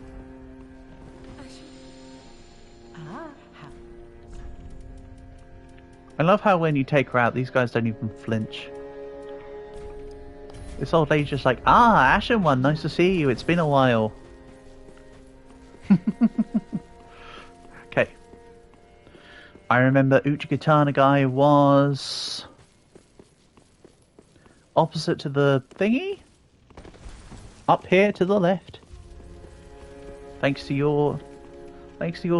Ah, I love how when you take her out, these guys don't even flinch. This old lady's just like, Ashen One, nice to see you. It's been a while. Okay. I remember Uchigatana guy was opposite to the thingy. Up here to the left. Thanks to your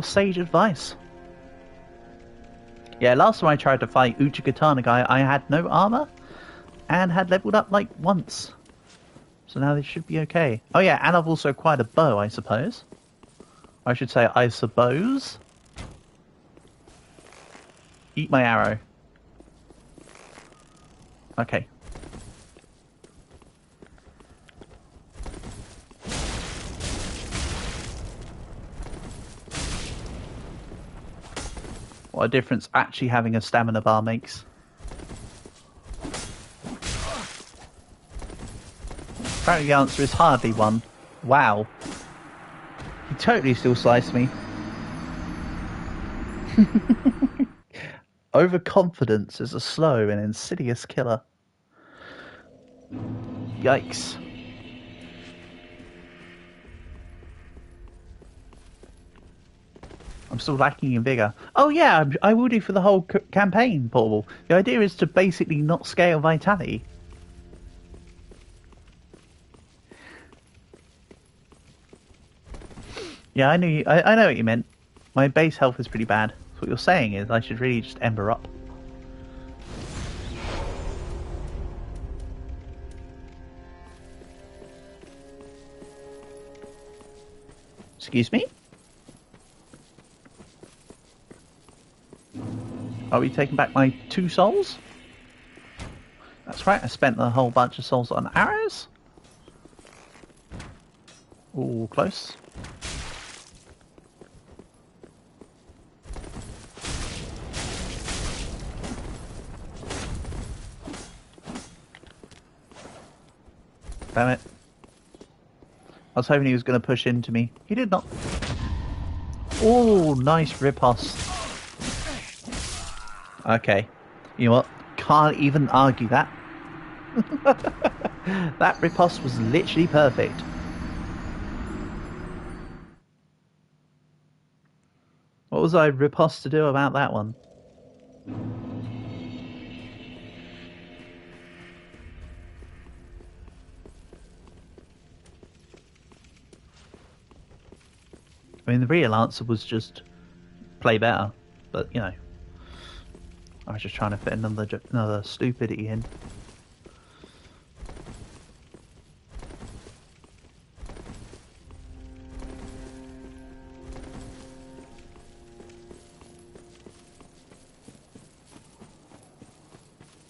sage advice. Yeah, last time I tried to fight Uchigatana guy, I had no armor and had leveled up like once. So now this should be okay. Oh yeah, and I've also acquired a bow, I suppose. I should say, I suppose. Eat my arrow. Okay. What a difference actually having a stamina bar makes. Apparently the answer is hardly one. Wow. He totally still sliced me. Overconfidence is a slow and insidious killer. Yikes. I'm still lacking in vigor. Oh yeah, I will do for the whole campaign, Portable. The idea is to basically not scale vitality. Yeah, I knew you, I know what you meant. My base health is pretty bad. So what you're saying is I should really just ember up. Excuse me? Are we taking back my 2 souls? That's right, I spent a whole bunch of souls on arrows. Ooh, close. Damn it. I was hoping he was going to push into me. He did not. Oh, nice riposte. Okay. You know what? Can't even argue that. That riposte was literally perfect. What was I riposte to do about that one? I mean, the real answer was just play better, but you know, I was just trying to fit another stupidity in.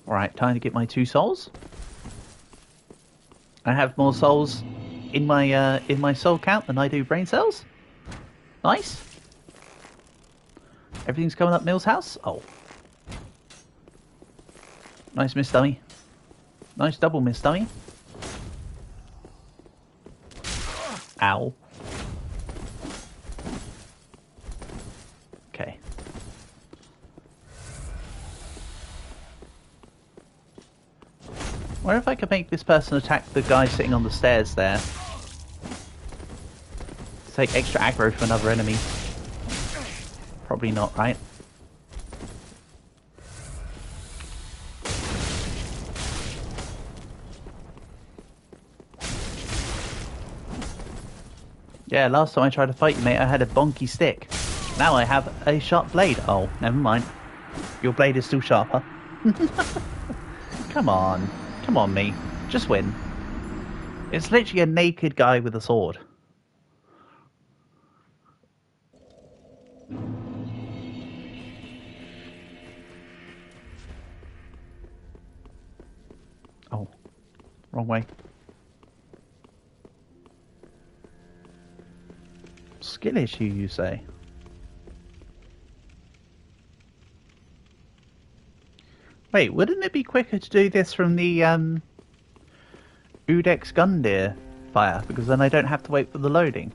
Alright, time to get my 2 souls. I have more souls in my soul count than I do brain cells. Nice. Everything's coming up Mill's house. Oh. Nice miss dummy. Nice double miss dummy. Ow. Okay. Wonder if I could make this person attack the guy sitting on the stairs there. Take extra aggro to another enemy. Probably not, right? Yeah, last time I tried to fight you, mate, I had a bonky stick. Now I have a sharp blade. Oh, never mind. Your blade is still sharper. Come on. Come on, me. Just win. It's literally a naked guy with a sword. Oh, wrong way. Skill issue, you say? Wait, wouldn't it be quicker to do this from the Udex Gundir fire? Because then I don't have to wait for the loading.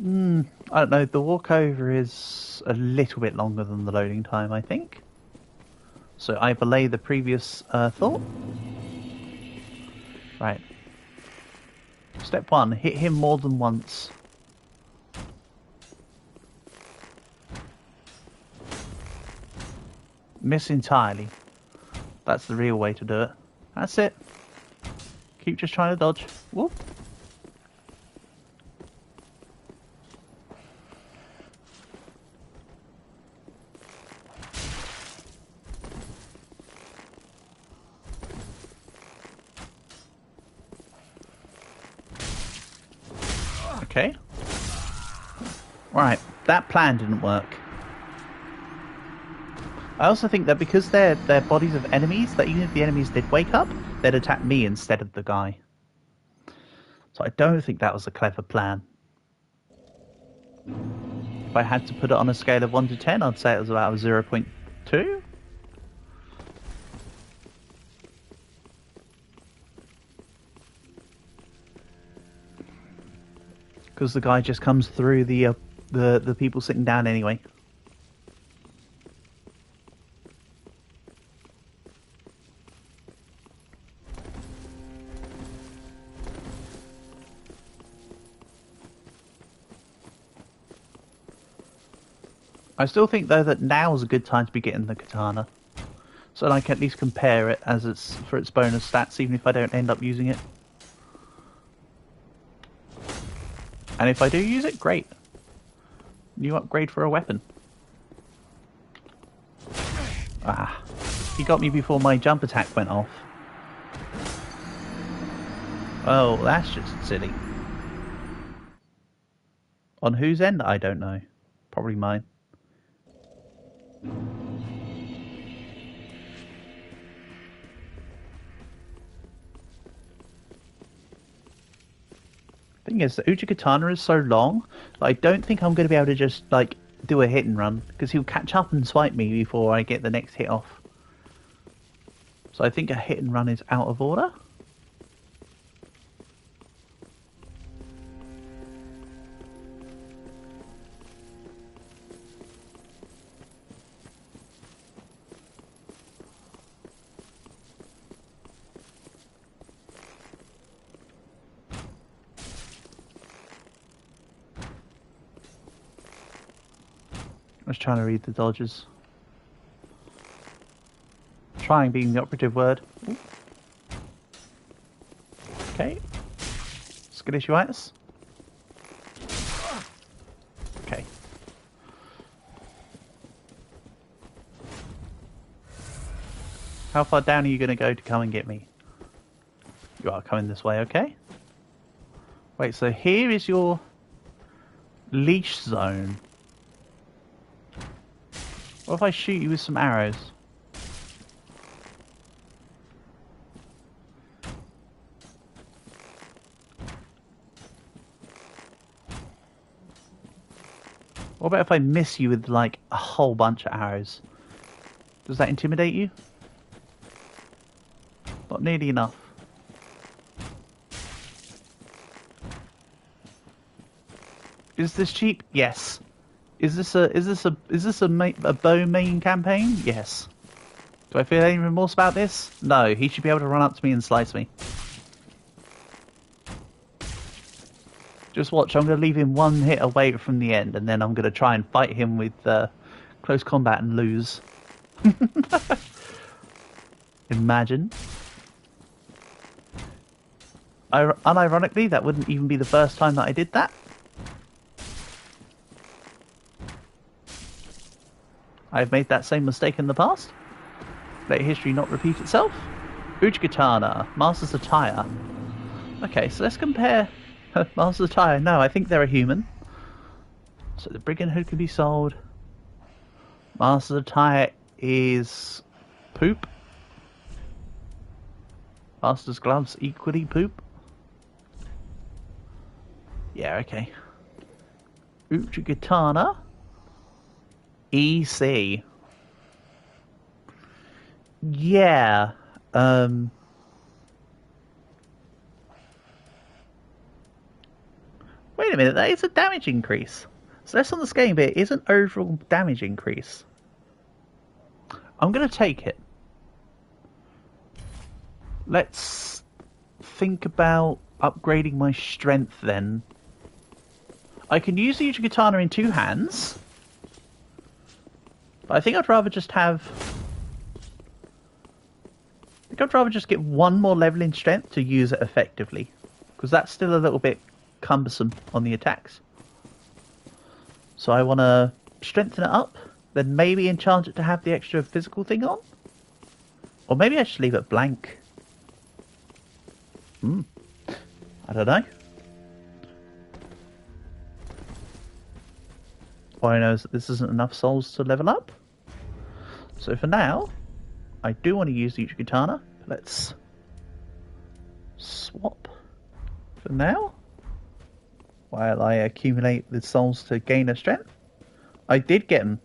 I don't know. The walkover is a little bit longer than the loading time, I think. So I belay the previous thought. Right. Step 1, hit him more than once. Miss entirely. That's the real way to do it. That's it. Keep just trying to dodge. Whoop. Okay. Right, that plan didn't work. I also think that because they're bodies of enemies, that even if the enemies did wake up, they'd attack me instead of the guy. So I don't think that was a clever plan. If I had to put it on a scale of 1 to 10, I'd say it was about a 0.2. Because the guy just comes through the people sitting down anyway. I still think though that now is a good time to be getting the katana, so that I can at least compare it as it's for its bonus stats, even if I don't end up using it. And if I do use it, great. New upgrade for a weapon. Ah, he got me before my jump attack went off. Oh, that's just silly. On whose end? I don't know. Probably mine. Thing is, the Uchigatana is so long that I don't think I'm going to be able to just like do a hit and run, because he'll catch up and swipe me before I get the next hit off. So I think a hit and run is out of order. I was trying to read the dodges. Trying being the operative word. Ooh. Okay. Skittishuitis. Okay. How far down are you going to go to come and get me? You are coming this way, okay? Wait, so here is your leash zone. What if I shoot you with some arrows? What about if I miss you with like a whole bunch of arrows? Does that intimidate you? Not nearly enough. Is this cheap? Yes. Is this a bow main campaign? Yes. Do I feel any remorse about this? No. He should be able to run up to me and slice me. Just watch. I'm going to leave him one hit away from the end, and then I'm going to try and fight him with close combat and lose. Imagine. Unironically, that wouldn't even be the first time that I did that. I've made that same mistake in the past. Let history not repeat itself. Uchigatana, Master's Attire. Okay, so let's compare Master's Attire. No, I think they're a human. So the Brigand Hood can be sold. Master's Attire is poop. Master's Gloves equally poop. Yeah, okay. Uchigatana. EC. Yeah. Wait a minute, that is a damage increase. So that's on the scaling bit, is an overall damage increase. I'm going to take it. Let's think about upgrading my strength then. I can use the Uchigatana in 2 hands. But I think I'd rather just have... I think I'd rather just get 1 more level in strength to use it effectively. Because that's still a little bit cumbersome on the attacks. So I want to strengthen it up, then maybe enchant it to have the extra physical thing on? Or maybe I should leave it blank. I don't know. All I know is that this isn't enough souls to level up. So for now, I do want to use the Uchigatana. Let's swap for now, while I accumulate the souls to gain a strength. I did get him.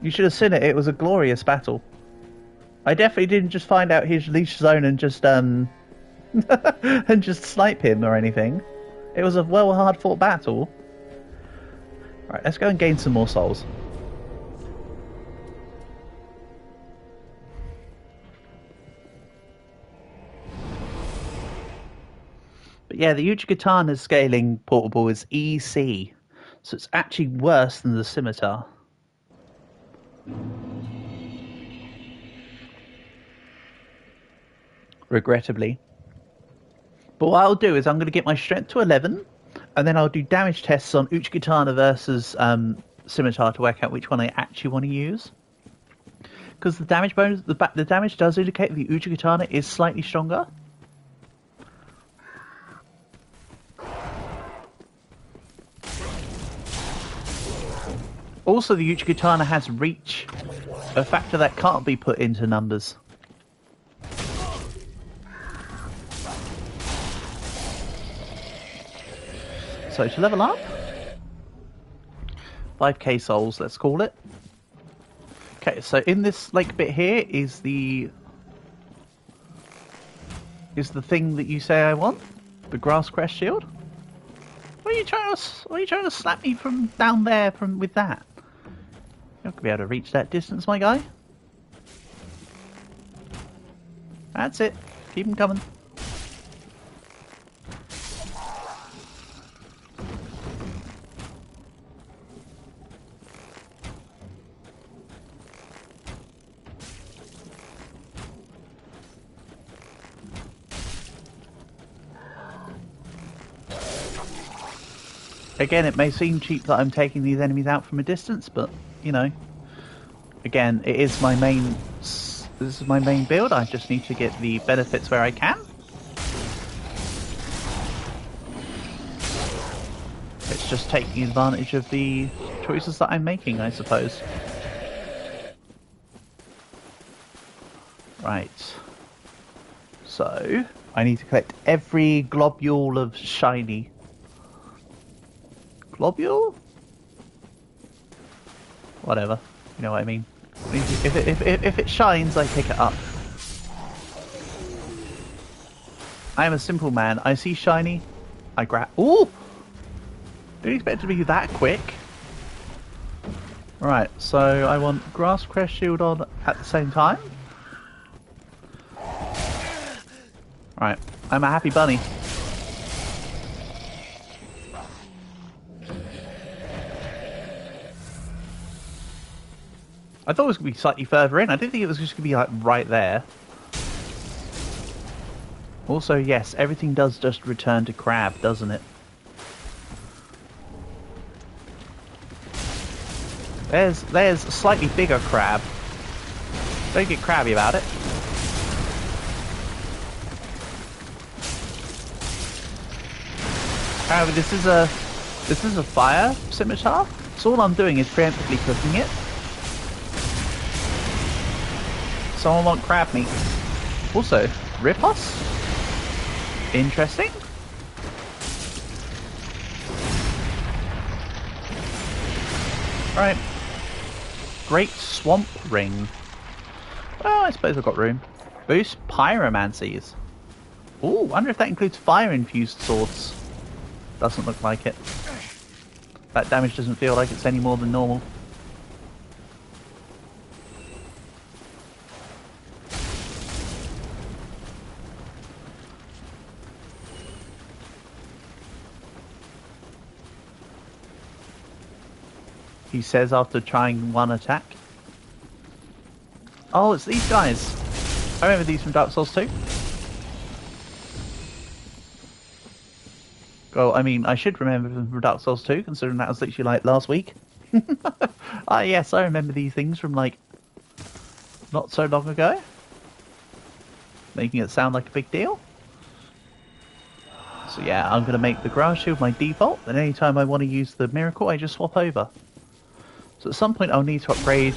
You should have seen it. It was a glorious battle. I definitely didn't just find out his leash zone and just and just snipe him or anything. It was a well hard fought battle. Right, let's go and gain some more souls. But yeah, the Uchigatana scaling portable is EC, so it's actually worse than the scimitar. Regrettably. But what I'll do is I'm going to get my strength to 11, and then I'll do damage tests on Uchigatana versus scimitar to work out which one I actually want to use. Because the damage bonus, the damage does indicate the Uchigatana is slightly stronger. Also, the Uchigatana has reach, a factor that can't be put into numbers. So to level up, 5k souls, let's call it. Okay, so in this like bit here is the thing that you say I want, the grass crest shield. Why are you trying to slap me from down there with that? You're not gonna be able to reach that distance, my guy. That's it. Keep them coming. Again, it may seem cheap that I'm taking these enemies out from a distance, but, you know, again, it is my main... This is my main build. I just need to get the benefits where I can. It's just taking advantage of the choices that I'm making, I suppose. Right. So, I need to collect every globule of shiny... Globule? Whatever. You know what I mean. If it shines, I pick it up. I am a simple man. I see shiny, I grab... Ooh! Didn't expect it to be that quick. Right, so I want Grass Crest Shield on at the same time. Right, I'm a happy bunny. I thought it was going to be slightly further in. I didn't think it was just going to be like right there. Also, yes, everything does just return to crab, doesn't it? There's a slightly bigger crab. Don't get crabby about it. However, this is a fire scimitar, so all I'm doing is preemptively cooking it. Someone want crab meat. Also, Ripos? Interesting. Right. Great Swamp Ring. Well, I suppose I've got room. Boost Pyromancies. Ooh, wonder if that includes fire-infused swords. Doesn't look like it. That damage doesn't feel like it's any more than normal. He says after trying one attack. Oh, it's these guys. I remember these from Dark Souls 2. Well, I mean, I should remember them from Dark Souls 2, considering that was literally like last week. Ah, yes, I remember these things from like not so long ago. Making it sound like a big deal. So yeah, I'm going to make the Grass Shield my default, and anytime I want to use the Miracle, I just swap over. So at some point I'll need to upgrade,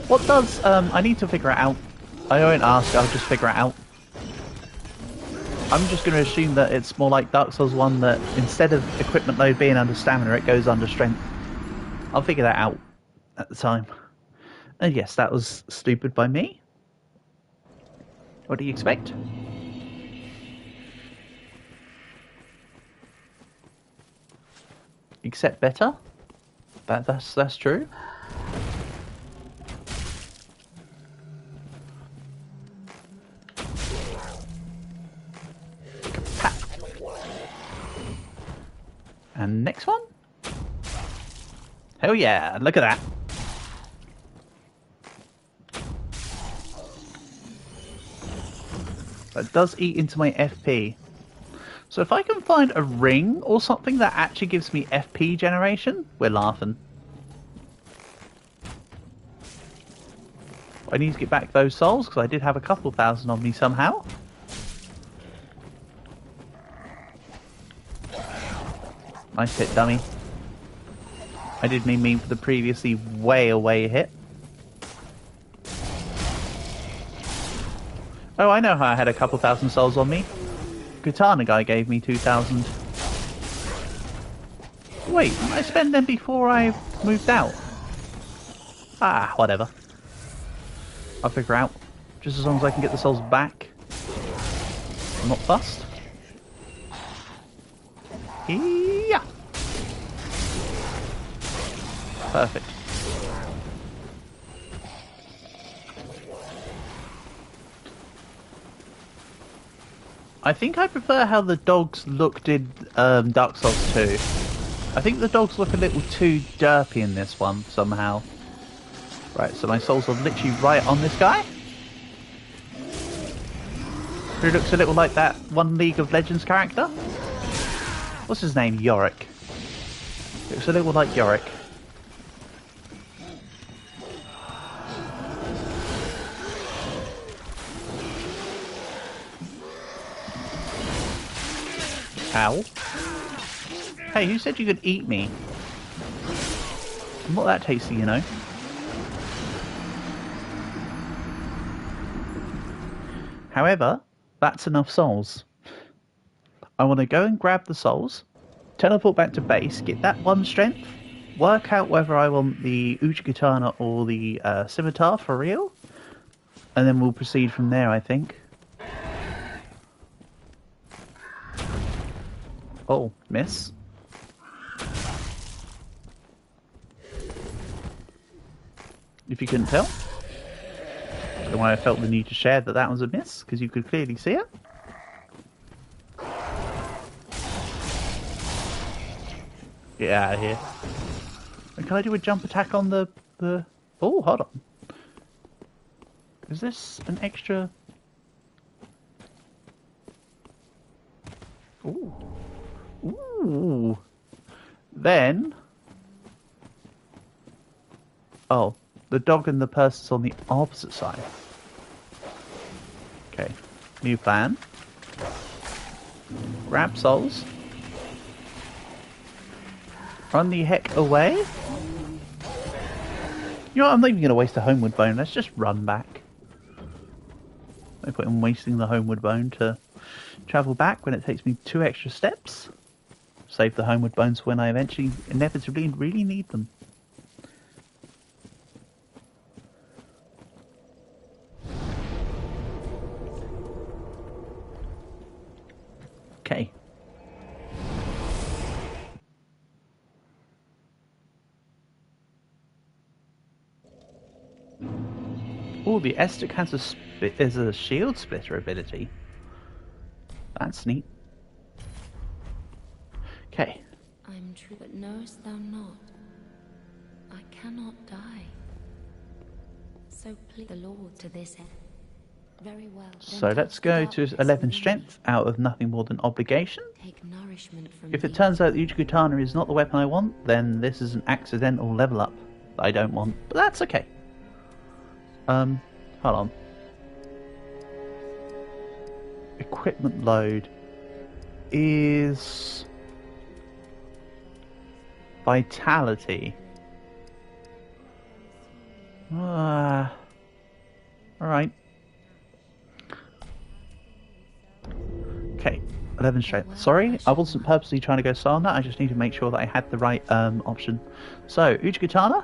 what does, I need to figure it out. I won't ask, I'll just figure it out. I'm just going to assume that it's more like Dark Souls 1, that instead of equipment load being under stamina, it goes under strength. I'll figure that out at the time. And yes, that was stupid by me. What do you expect? Except better? That's true. And next one? Hell yeah, look at that. That does eat into my FP. So if I can find a ring or something that actually gives me FP generation, we're laughing. I need to get back those souls because I did have a couple thousand on me somehow. Nice hit, dummy. I did mean for the previously way away hit. Oh, I know how I had a couple thousand souls on me. Katana guy gave me 2,000. Wait, didn't I spend them before I moved out? Ah, whatever. I'll figure out. Just as long as I can get the souls back. I'm not fussed. Yeah. Perfect. I think I prefer how the dogs looked in Dark Souls 2. I think the dogs look a little too derpy in this one, somehow. Right, so my souls are literally right on this guy. Who looks a little like that one League of Legends character. What's his name? Yorick. Looks a little like Yorick. Ow. Hey, who said you could eat me? I'm not that tasty, you know. However, that's enough souls. I want to go and grab the souls, teleport back to base, get that one strength, work out whether I want the Uchigatana or the Scimitar for real, and then we'll proceed from there, I think. Oh, miss. If you couldn't tell. That's why I felt the need to share that that was a miss, because you could clearly see it. Get out of here. And can I do a jump attack on the... Oh, hold on. Is this an extra... Ooh. Ooh. Then... Oh. The dog and the person's on the opposite side. Okay. New plan. Grab souls. Run the heck away. You know what? I'm not even going to waste a homeward bone. Let's just run back. No point in wasting the homeward bone to travel back when it takes me 2 extra steps. Save the homeward bones when I eventually, inevitably, really need them. Oh, the Estic has is a shield splitter ability. That's neat. Okay. I'm true, but knowest thou not? I cannot die. So plead the Lord to this end. Very well. So let's go to 11 strength out of nothing more than obligation. Take nourishment from If it turns out the Uchigatana is not the weapon I want, then this is an accidental level up that I don't want. But that's okay. Hold on. Equipment load is vitality. Alright. Okay, 11 strength. Sorry, I wasn't purposely trying to go star on that, I just need to make sure that I had the right option. So, Uchigatana,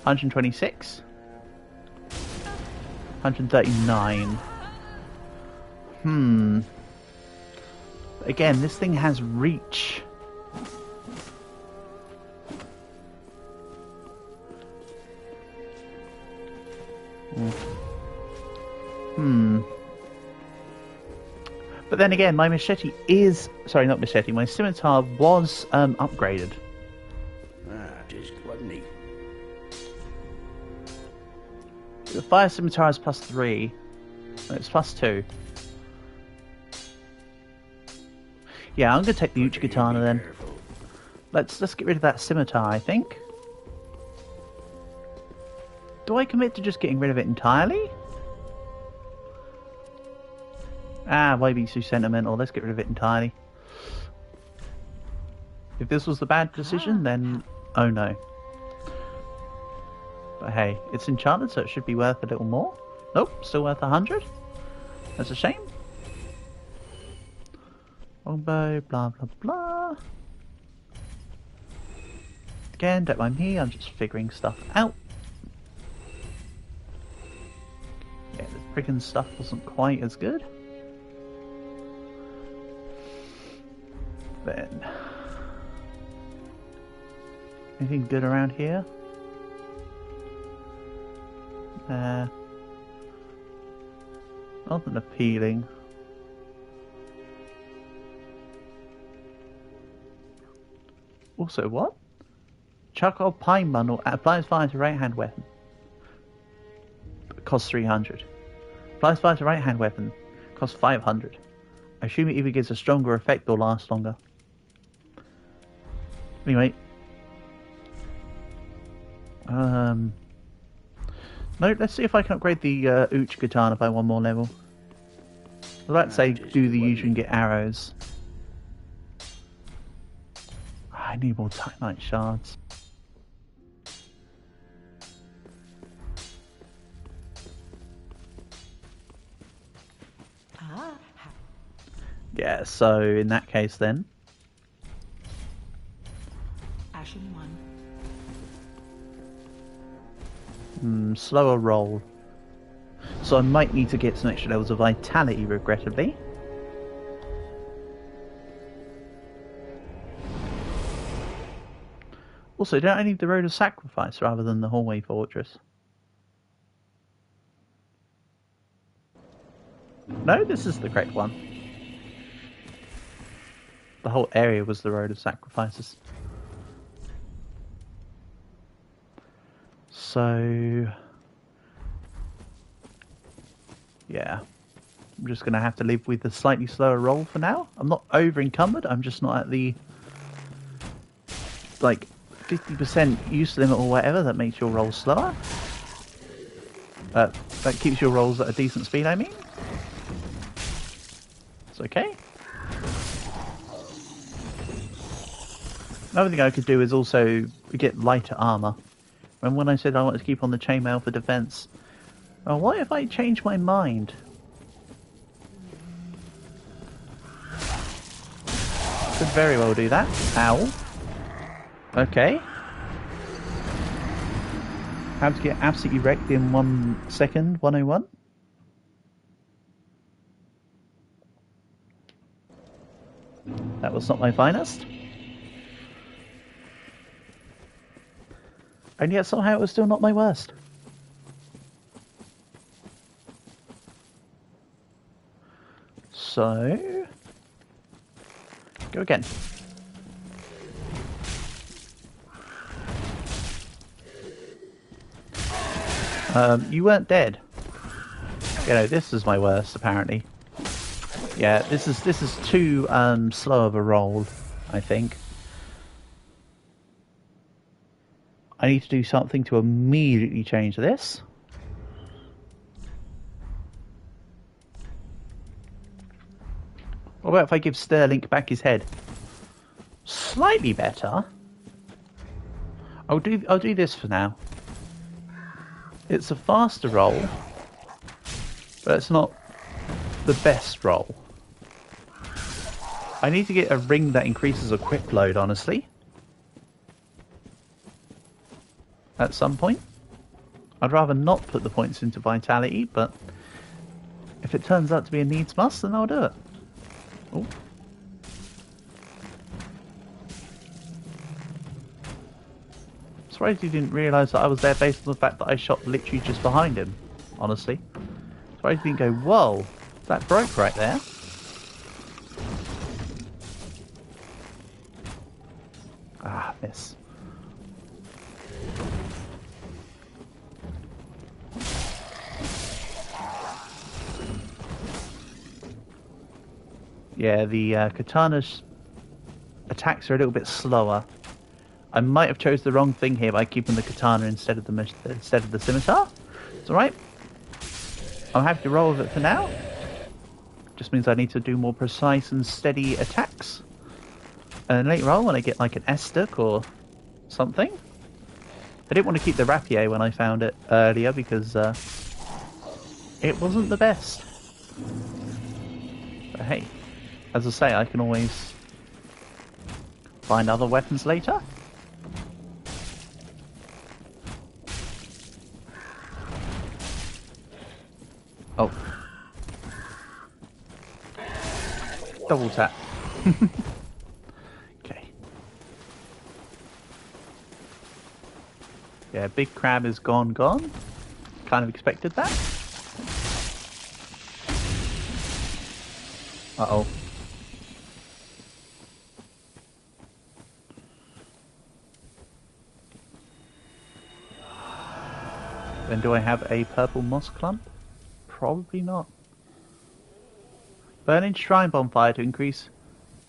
126. 139. Again, this thing has reach. But then again, my machete is... Sorry, not machete. My scimitar was upgraded. Just gluttony. The fire scimitar is +3. No, it's +2. Yeah, I'm going to take the Uchigatana then. Let's get rid of that scimitar, I think. Do I commit to just getting rid of it entirely? Why be so sentimental? Let's get rid of it entirely. If this was the bad decision, then oh no. But hey, it's enchanted, so it should be worth a little more. Nope, still worth 100. That's a shame. Longbow, blah blah blah. Again, don't mind me, I'm just figuring stuff out. Yeah, the friggin' stuff wasn't quite as good. Then, anything good around here? Nothing appealing. Also, what? Charcoal pine bundle applies fire to right hand weapon. Costs 300. Applies fire to right hand weapon. Costs 500. I assume it either gives a stronger effect or lasts longer. Anyway. No, let's see if I can upgrade the Uchigatana by one more level. I'd like to say do the usual and get arrows. I need more Titanite shards. Yeah, so in that case then. Ashen one. Slower roll. So I might need to get some extra levels of vitality, regrettably. Also, don't I need the Road of Sacrifice rather than the Hallway Fortress? No, this is the correct one. The whole area was the Road of Sacrifices. So... yeah. I'm just going to have to live with a slightly slower roll for now. I'm not over encumbered, I'm just not at the... like, 50% use limit or whatever that makes your rolls slower. That keeps your rolls at a decent speed, I mean. It's okay. Another thing I could do is also get lighter armor. Remember when I said I wanted to keep on the chainmail for defense? Well, what if I change my mind? Could very well do that. Ow. Okay. How to get absolutely wrecked in 1 second, 101. That was not my finest. And yet somehow it was still not my worst. So... Go again. You weren't dead. You know, this is my worst, apparently. Yeah, this is too slow of a roll, I think. I need to do something to immediately change this. What about if I give Sterling back his head? Slightly better. I'll do this for now. It's a faster roll, but it's not the best roll. I need to get a ring that increases a quick load, honestly. At some point. I'd rather not put the points into vitality, but if it turns out to be a needs must, then I'll do it. Oh. Surprised he didn't realise that I was there based on the fact that I shot literally just behind him, honestly. Surprised he didn't go, whoa, that broke right there. Ah, miss. Yeah, the katana's attacks are a little bit slower. I might have chose the wrong thing here by keeping the katana instead of the scimitar. It's alright. I'm happy to roll with it for now. Just means I need to do more precise and steady attacks. And later on, when I get like an Estuk or something. I didn't want to keep the rapier when I found it earlier because it wasn't the best. But hey, as I say, I can always find other weapons later. Oh. Double tap. Okay. Yeah, big crab is gone. Kind of expected that. Uh-oh. Then do I have a purple moss clump? Probably not. Burning shrine bonfire to increase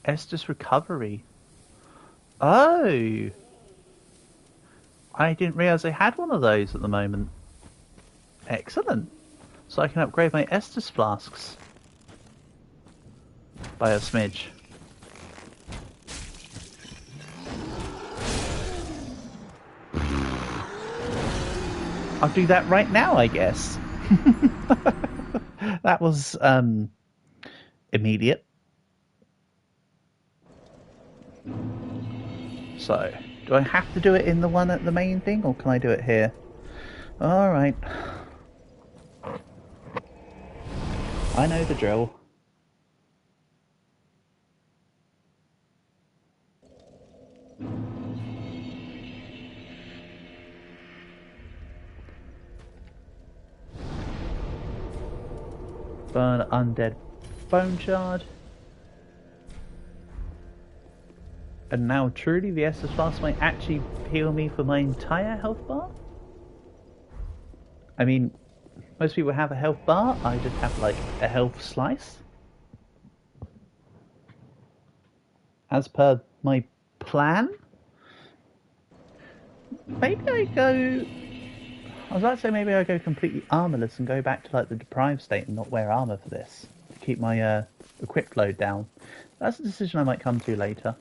Estus recovery. Oh! I didn't realise I had one of those at the moment. Excellent. So I can upgrade my Estus flasks. By a smidge. I'll do that right now, I guess. That was immediate. So, do I have to do it in the one at the main thing, or can I do it here? Alright. I know the drill. Burn undead bone shard. And now truly the Estus flask might actually heal me for my entire health bar? I mean, most people have a health bar, I just have like a health slice. As per my plan. Maybe I go... I was about to say maybe I go completely armorless and go back to like the deprived state and not wear armor for this. To keep my equip load down. That's a decision I might come to later.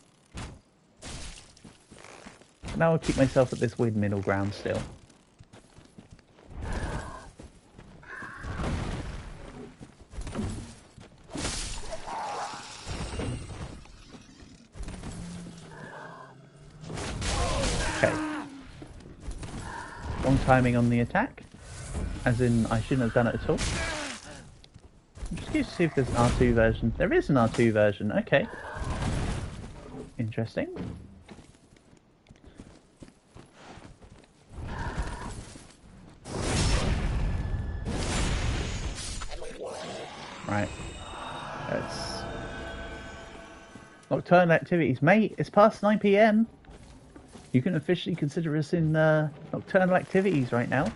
Now I'll keep myself at this weird middle ground still. Okay. Wrong timing on the attack. As in, I shouldn't have done it at all. I'm just curious to see if there's an R2 version. There is an R2 version, okay. Interesting. Right. Let's Nocturnal activities. Mate, it's past 9 PM. You can officially consider us in nocturnal activities right now.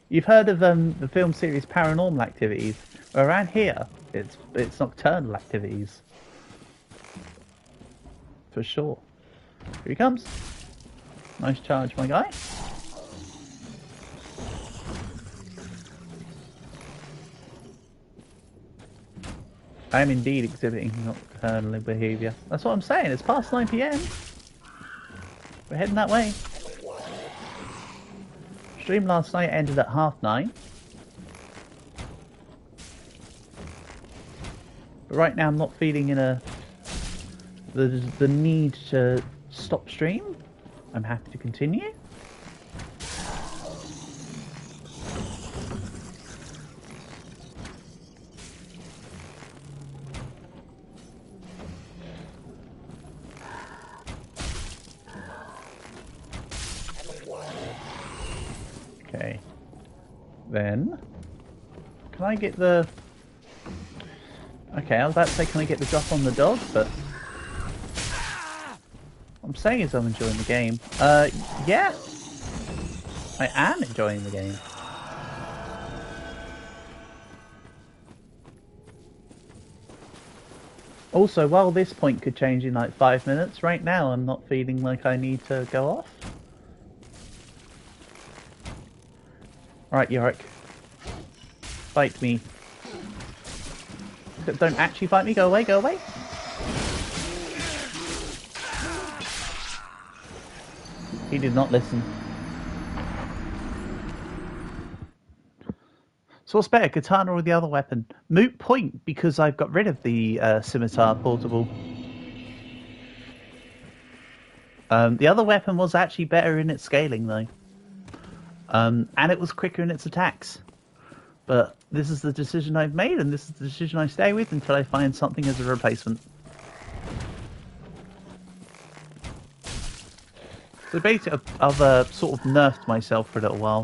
You've heard of the film series Paranormal Activities. Well, around here, it's nocturnal activities. For sure. Here he comes. Nice charge, my guy. I am indeed exhibiting nocturnal behaviour. That's what I'm saying. It's past 9 PM. We're heading that way. Stream last night ended at 9:30. But right now I'm not feeling in the need to stop stream. I'm happy to continue. Okay. Then, can I get the... Okay, I was about to say, can I get the drop on the dog, but... What I'm saying is I'm enjoying the game. Yeah! I am enjoying the game. Also, while this point could change in like 5 minutes, right now I'm not feeling like I need to go off. Alright, Yorick. Fight me. Don't actually fight me, go away, go away. He did not listen. So what's better, katana or the other weapon? Moot point, because I've got rid of the scimitar portable. The other weapon was actually better in its scaling though. And it was quicker in its attacks. But this is the decision I've made, and this is the decision I stay with until I find something as a replacement. So basically, I've sort of nerfed myself for a little while.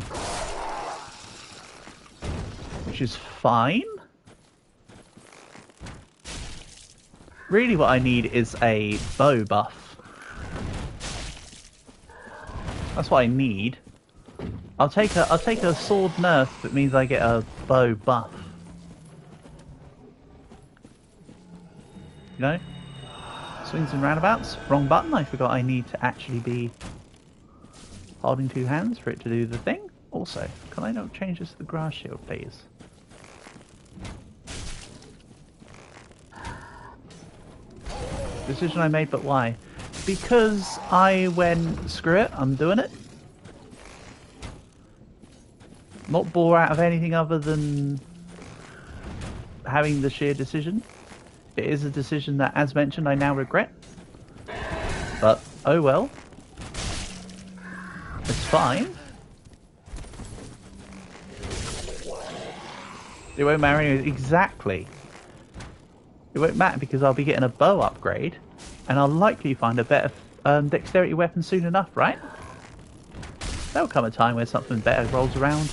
Which is fine. Really what I need is a bow buff. That's what I need. I'll take a sword nerf if it means I get a bow buff. You know? Swings and roundabouts. Wrong button. I forgot I need to actually be holding two hands for it to do the thing. Also, can I not change this to the grass shield, please? Decision I made, but why? Because I went, screw it, I'm doing it. Not bore out of anything other than having the sheer decision. It is a decision that, as mentioned, I now regret. But, oh well. It's fine. It won't matter anyway. Exactly. It won't matter because I'll be getting a bow upgrade. And I'll likely find a better dexterity weapon soon enough, right? There'll come a time where something better rolls around.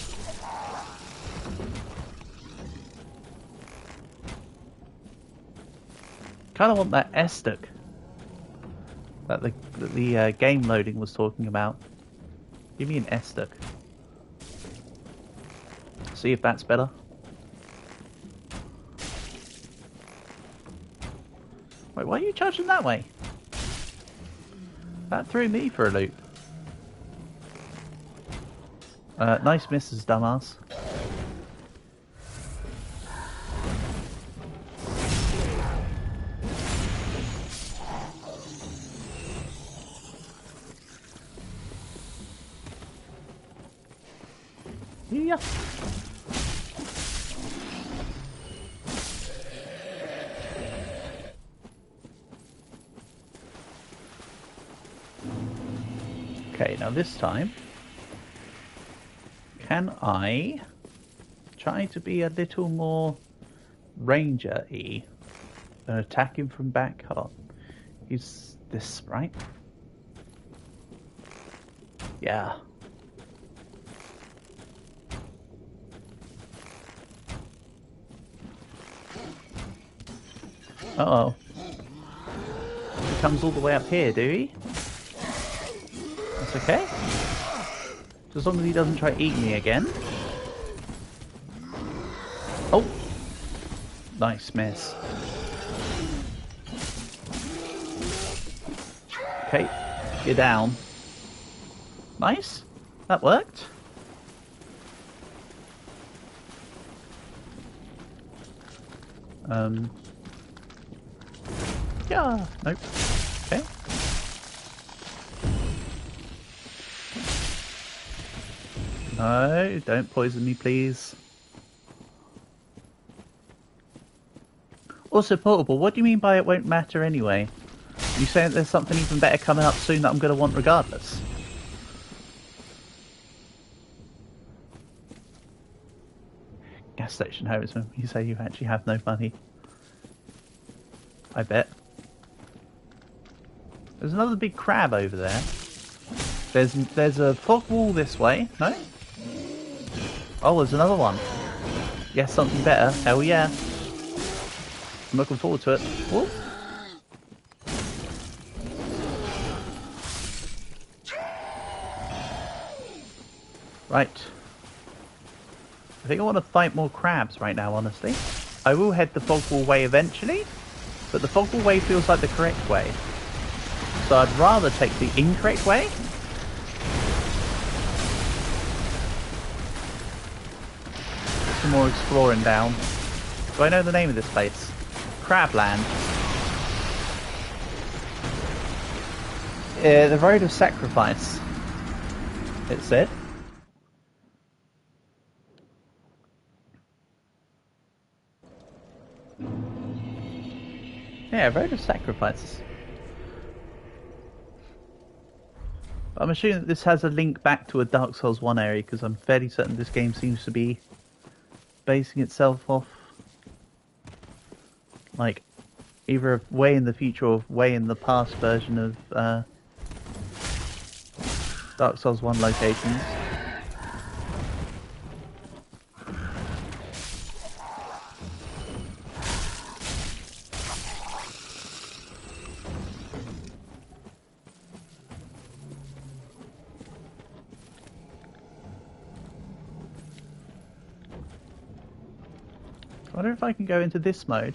Kind of want that Estuk that the game loading was talking about. Give me an Estuk. See if that's better. Wait, why are you charging that way? That threw me for a loop. Nice misses, dumbass. Yeah. Okay, now this time, can I try to be a little more ranger-y and attack him from back? Hold on. Use this, right? Yeah. Uh-oh. He comes all the way up here, do he? That's okay. Just as long as he doesn't try eating me again. Oh! Nice miss. Okay, you're down. Nice. That worked. Yeah. Nope. Okay. No, don't poison me, please. Also, Portable, what do you mean by it won't matter anyway? You saying there's something even better coming up soon that I'm going to want regardless? Gas station Harrisman, you say you actually have no money. I bet. There's another big crab over there. There's a fog wall this way. No? Oh, there's another one. Yes, something better. Hell yeah. I'm looking forward to it. Whoa. Right. I think I want to fight more crabs right now, honestly. I will head the fog wall way eventually, but the fog wall way feels like the correct way. So I'd rather take the incorrect way. Some more exploring down. Do I know the name of this place? Crabland. The Road of Sacrifice, it said. Yeah, Road of Sacrifice. I'm assuming that this has a link back to a Dark Souls 1 area, because I'm fairly certain this game seems to be basing itself off like either a way in the future or way in the past version of Dark Souls 1 locations. I wonder if I can go into this mode,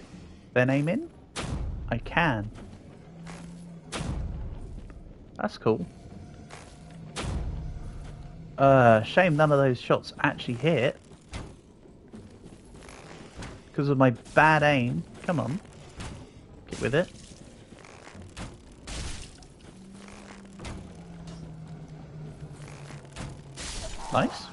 then aim in? I can. That's cool. Shame none of those shots actually hit. Because of my bad aim. Come on. Get with it. Nice.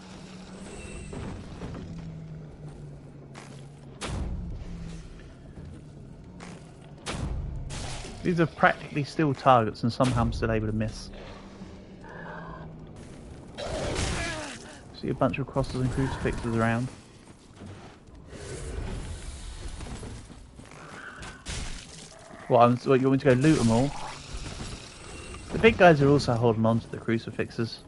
These are practically still targets and somehow I'm still able to miss. See a bunch of crosses and crucifixes around. What, you want me to go loot them all? The big guys are also holding on to the crucifixes.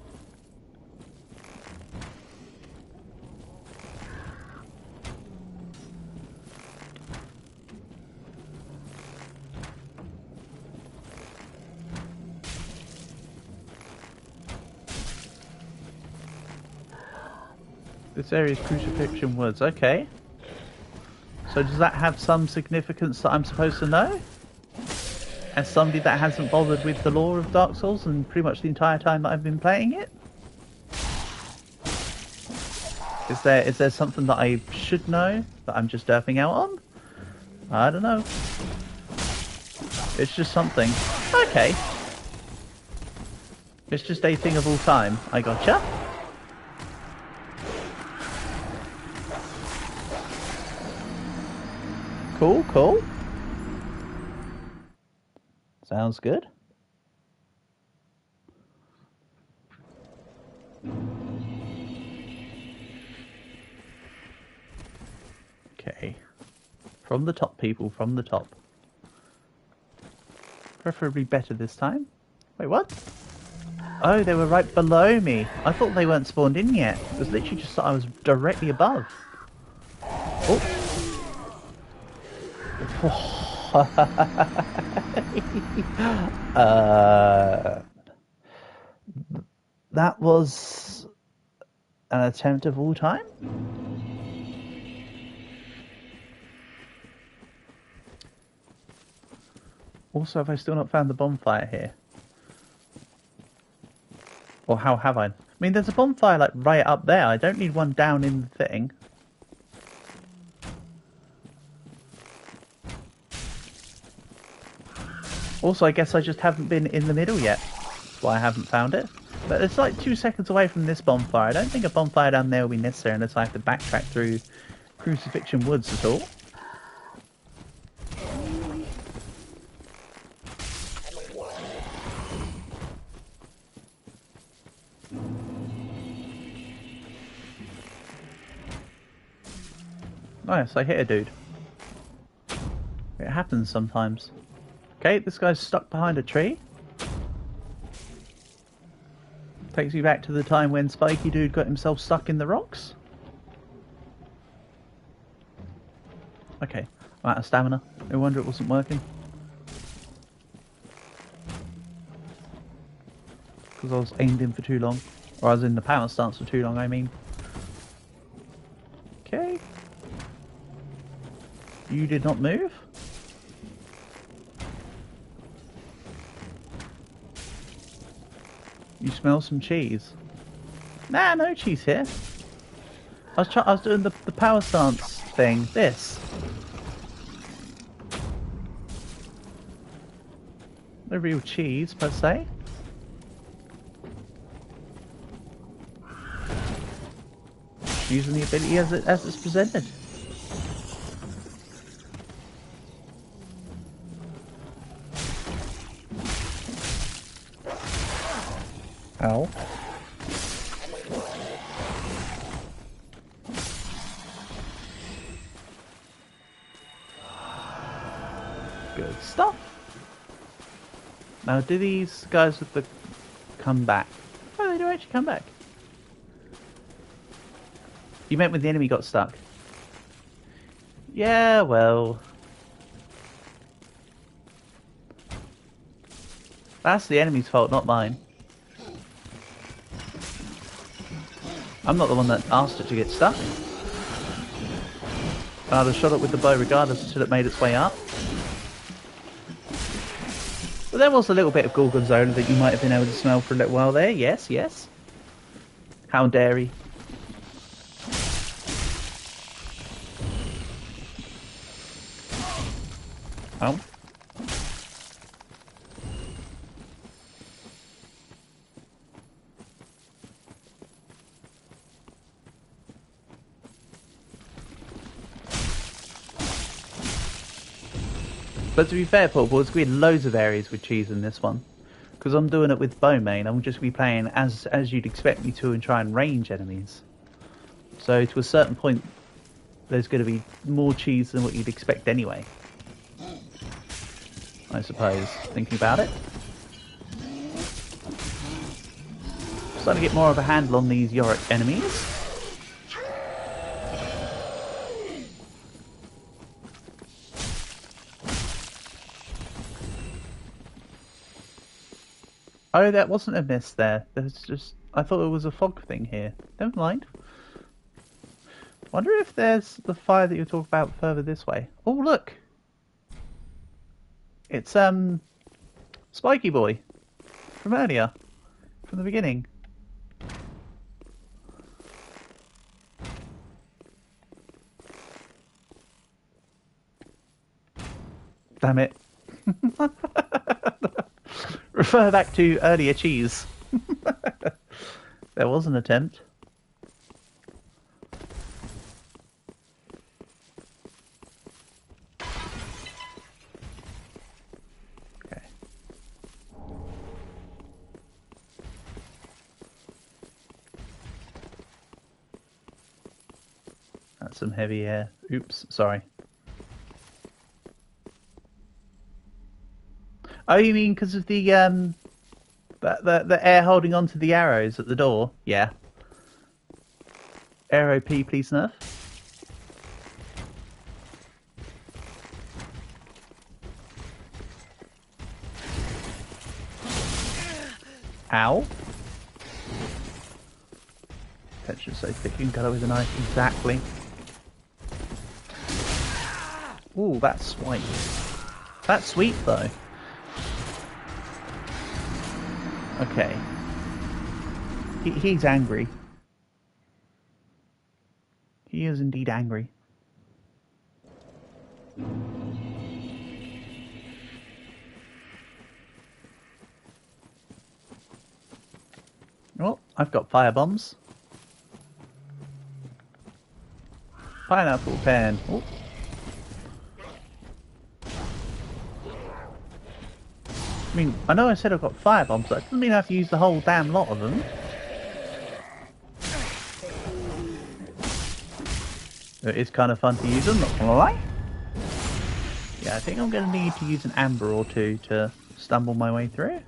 This area is Crucifixion Woods, okay. So does that have some significance that I'm supposed to know? As somebody that hasn't bothered with the lore of Dark Souls and pretty much the entire time that I've been playing it? Is there something that I should know that I'm just derping out on? I don't know. It's just something. Okay. It's just a thing of all time. I gotcha. Cool, cool. Sounds good. Okay. From the top, people, from the top. Preferably better this time. Wait, what? Oh, they were right below me. I thought they weren't spawned in yet. It was literally just that I was directly above. Oh. That was an attempt of all time? Also, have I still not found the bonfire here? Or how have I? I mean, there's a bonfire like right up there. I don't need one down in the thing. Also, I guess I just haven't been in the middle yet. That's why I haven't found it. But it's like 2 seconds away from this bonfire. I don't think a bonfire down there will be necessary unless I have to backtrack through Crucifixion Woods at all. Nice, I hit a dude. It happens sometimes. Okay, this guy's stuck behind a tree. Takes you back to the time when Spiky Dude got himself stuck in the rocks. Okay, I'm out of stamina. No wonder it wasn't working. Because I was aimed in for too long. Or I was in the power stance for too long, I mean. Okay. You did not move? You smell some cheese? Nah, no cheese here. I was doing the power stance thing. This. No real cheese per se. Using the ability as it's presented. Ow. Good stuff. Now, do these guys with the come back? Oh, they do actually come back. You meant when the enemy got stuck? Yeah, well. That's the enemy's fault, not mine. I'm not the one that asked it to get stuck. And I'd have shot it with the bow regardless until it made its way up. But there was a little bit of gorgonzola that you might have been able to smell for a little while there. Yes, yes. How dairy. Oh. But to be fair, Paul, there's going to be loads of areas with cheese in this one. Because I'm doing it with Bowmain, I'm just be playing as you'd expect me to and try and range enemies. So to a certain point, there's going to be more cheese than what you'd expect anyway. I suppose, thinking about it. Starting to get more of a handle on these Yorick enemies. Oh, that wasn't a miss there. There's just... I thought it was a fog thing here. Never mind. Wonder if there's the fire that you talk about further this way. Oh, look! It's, Spiky Boy. From earlier. From the beginning. Damn it. Refer back to earlier cheese. There was an attempt. Okay. That's some heavy air. Oops, sorry. Oh, you mean because of the air holding onto the arrows at the door? Yeah. Arrow P, please nerf. Ow. Tension so thick you can cut it with a knife. Exactly. Ooh, that's sweet. That's sweet though. Okay. He's angry. He is indeed angry. Oh, I've got fire bombs. Pineapple pen. Oh. I mean, I know I said I've got fire bombs, but that doesn't mean I have to use the whole damn lot of them. It is kind of fun to use them, not gonna lie. Yeah, I think I'm gonna need to use an amber or two to stumble my way through.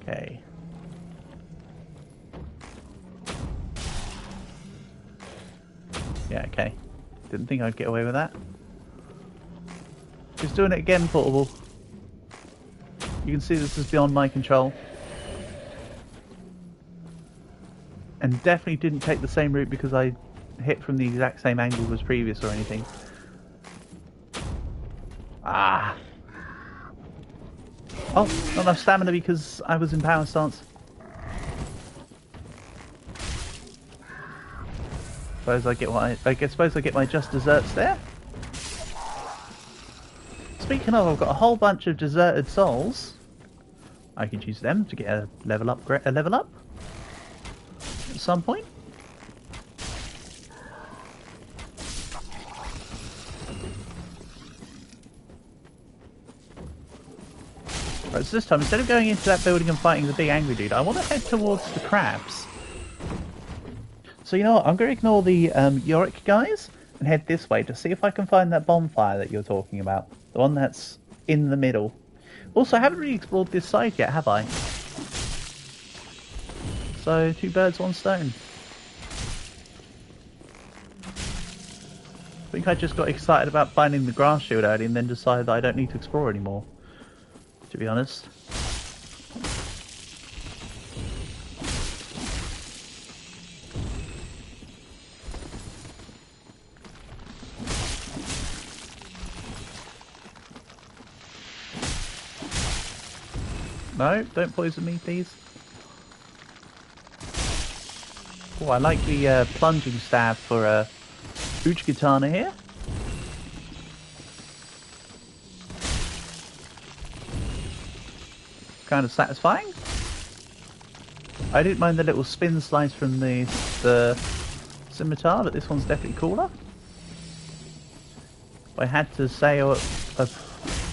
Okay. Yeah, okay. Didn't think I'd get away with that. Just doing it again, Portable. You can see this is beyond my control. And definitely didn't take the same route because I hit from the exact same angle as previous or anything. Ah! Oh, not enough stamina because I was in power stance. Suppose I get what suppose I get my just desserts there. Speaking of, I've got a whole bunch of deserted souls. I could use them to get a level up. At some point. Right, so this time, instead of going into that building and fighting the big angry dude, I want to head towards the crabs. So you know what, I'm going to ignore the Yorick guys and head this way to see if I can find that bonfire that you're talking about. The one that's in the middle. Also, I haven't really explored this side yet, have I? So, 2 birds, 1 stone. I think I just got excited about finding the grass shield early and then decided that I don't need to explore anymore. To be honest. No, don't poison me, please. Oh, I like the plunging stab for Uch Katana here. Kind of satisfying. I didn't mind the little spin slice from the scimitar, but this one's definitely cooler. I had to say a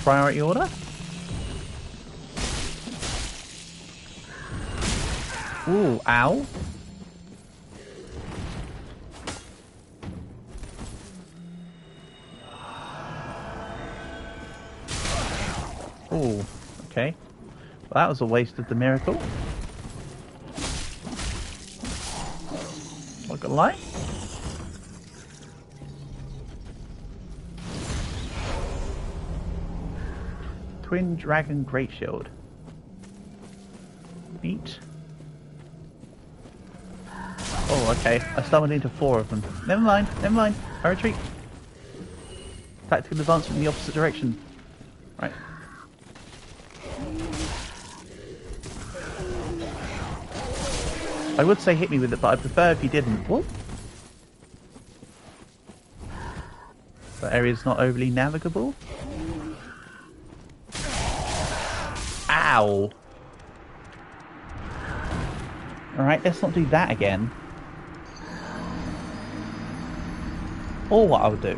priority order. Ooh, ow. Ooh, okay. Well, that was a waste of the miracle. Not gonna lie. Twin Dragon Great Shield. Neat. Oh, okay. I stumbled into 4 of them. Never mind, never mind. I retreat. Tactical advancement in the opposite direction. Right. I would say hit me with it, but I prefer if you didn't. What? The area's not overly navigable. Ow! Alright, let's not do that again. Or what I'll do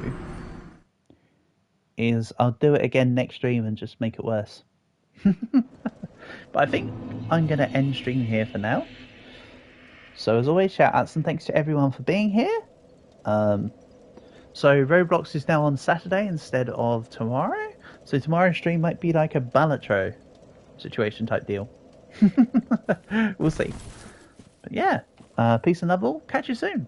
is I'll do it again next stream and just make it worse. But I think I'm going to end stream here for now. So as always, shout outs and thanks to everyone for being here. So Roblox is now on Saturday instead of tomorrow. So tomorrow's stream might be like a Balatro situation type deal. We'll see. But yeah, peace and love all. Catch you soon.